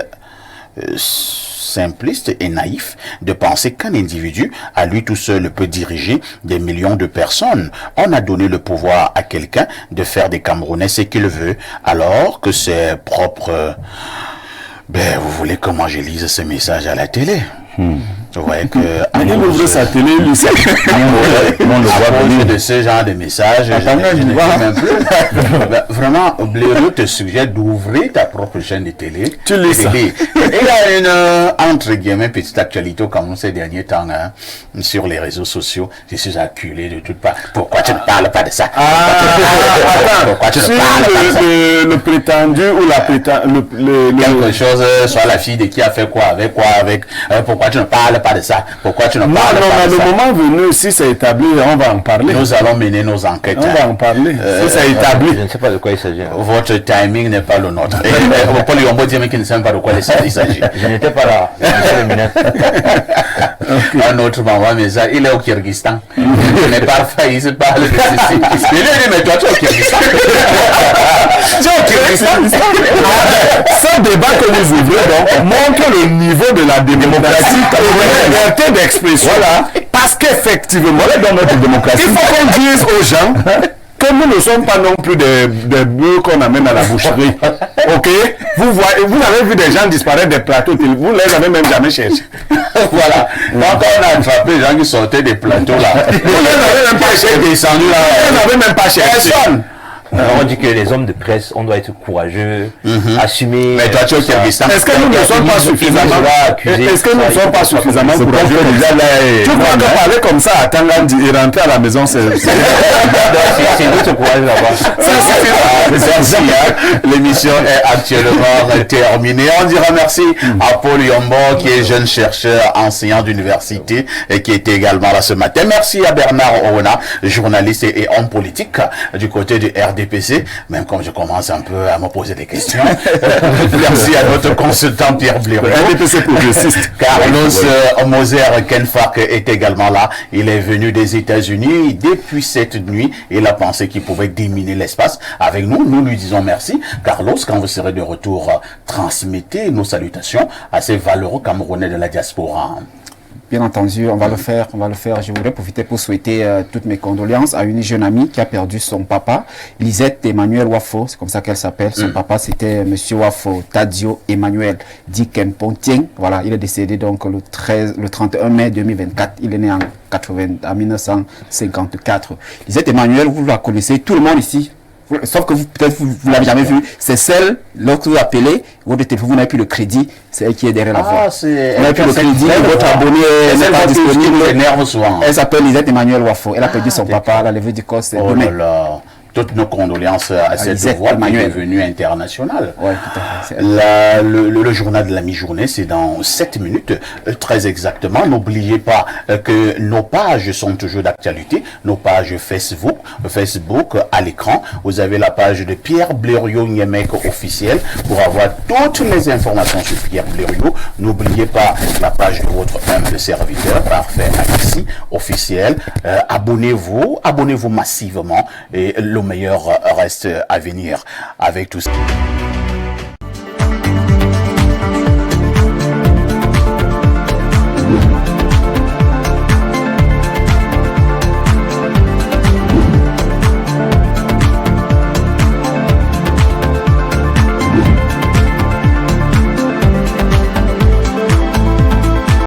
et naïf de penser qu'un individu à lui tout seul peut diriger des millions de personnes. On a donné le pouvoir à quelqu'un de faire des Camerounais ce qu'il veut, alors que ses propres... vous voulez comment je lise ce message à la télé? Vous voyez que... il ouvre sa télé, lui, c'est... On le voit venir de ce genre de message. Je ne même plus. Vraiment, Blaireau te suggère d'ouvrir ta propre chaîne de télé. Tu lis ça. Il y a une, entre guillemets, petite actualité comme ces derniers temps, hein, sur les réseaux sociaux. Je suis acculé de toutes parts. Pourquoi tu ne parles pas de ça? Pourquoi tu ne parles pas de ça? Le prétendu ou la prétendue... Quelque chose, soit la fille de qui a fait quoi, avec pourquoi tu ne parles pas de ça? Pourquoi tu ne parles pas de ça? Non, le moment venu, si c'est établi, on va en parler. Nous allons mener nos enquêtes. On va en parler. Si c'est établi. Je ne sais pas de quoi il s'agit. Votre timing n'est pas le nôtre. Paul Yombo dit qu'il ne sait pas de quoi il s'agit. Je n'étais pas là. Un autre m'envoie un message. Il est au Kyrgyzstan. Mais parfois, il se parle de ceci. Il lui dit, mais toi, tu es au Kyrgyzstan. Tu es au Kyrgyzstan. Ce débat que nous ouvrons donc montre le niveau de la démocratie et de la liberté d'expression. Voilà. Parce qu'effectivement, dans notre démocratie, il faut qu'on dise aux gens que nous ne sommes pas non plus des bœufs qu'on amène à la boucherie. Ok? Vous avez vu des gens disparaître des plateaux, vous les avez même jamais cherchés. Voilà. Donc on a attrapé les gens qui sortaient des plateaux là. Vous les avez même pas cherché. Descendus là. Vous les avez même pas cherché. Personne. On dit que les hommes de presse, on doit être courageux, assumer. Mais toi, tu es au Kyrgyzstan. Est-ce que nous ne sommes pas suffisamment courageux? Tu crois que parler comme ça à Tangandi et rentrer à la maison, c'est notre courage là-bas. L'émission est actuellement terminée. On dira merci à Paul Yombo, qui est jeune chercheur, enseignant d'université et qui était également là ce matin. Merci à Bernard Oona, journaliste et homme politique du côté du RDPC, même comme je commence un peu à me poser des questions. Merci à notre consultant Pierre Blaireau. RDPC progressiste. Carlos Moser Kenfark est également là. Il est venu des États-Unis depuis cette nuit. Il a pensé qu'il pouvait déminer l'espace avec nous. Nous lui disons merci. Carlos, quand vous serez de retour, transmettez nos salutations à ces valeureux Camerounais de la diaspora. Bien entendu, on va le faire. Je voudrais profiter pour souhaiter toutes mes condoléances à une jeune amie qui a perdu son papa, Lisette Emmanuel Wafo, c'est comme ça qu'elle s'appelle. Son papa, c'était Monsieur Wafo Tadio Emmanuel Dikempontien. Voilà, il est décédé donc le 31 mai 2024. Il est né en 1954. Lisette Emmanuel, vous la connaissez, tout le monde ici. Sauf que peut-être vous l'avez jamais vu. C'est celle, lorsque vous appelez, votre téléphone, vous n'avez plus le crédit, c'est elle qui est derrière la voix. Vous n'avez plus le crédit, votre abonné n'est pas disponible. Elle s'appelle Lisette Emmanuel Wafo. Elle a perdu son papa, la levée du corps, c'est demain. Toutes nos condoléances à cette voix qui est devenue internationale. Ouais, tout à fait. Le journal de la mi-journée, c'est dans 7 minutes, très exactement. N'oubliez pas que nos pages sont toujours d'actualité. Nos pages Facebook à l'écran. Vous avez la page de Pierre Blaireau Niemek officiel pour avoir toutes les informations sur Pierre Blaireau. N'oubliez pas la page de votre humble serviteur, Parfait Alexis officiel. Abonnez-vous massivement et le meilleur reste à venir avec tout ça.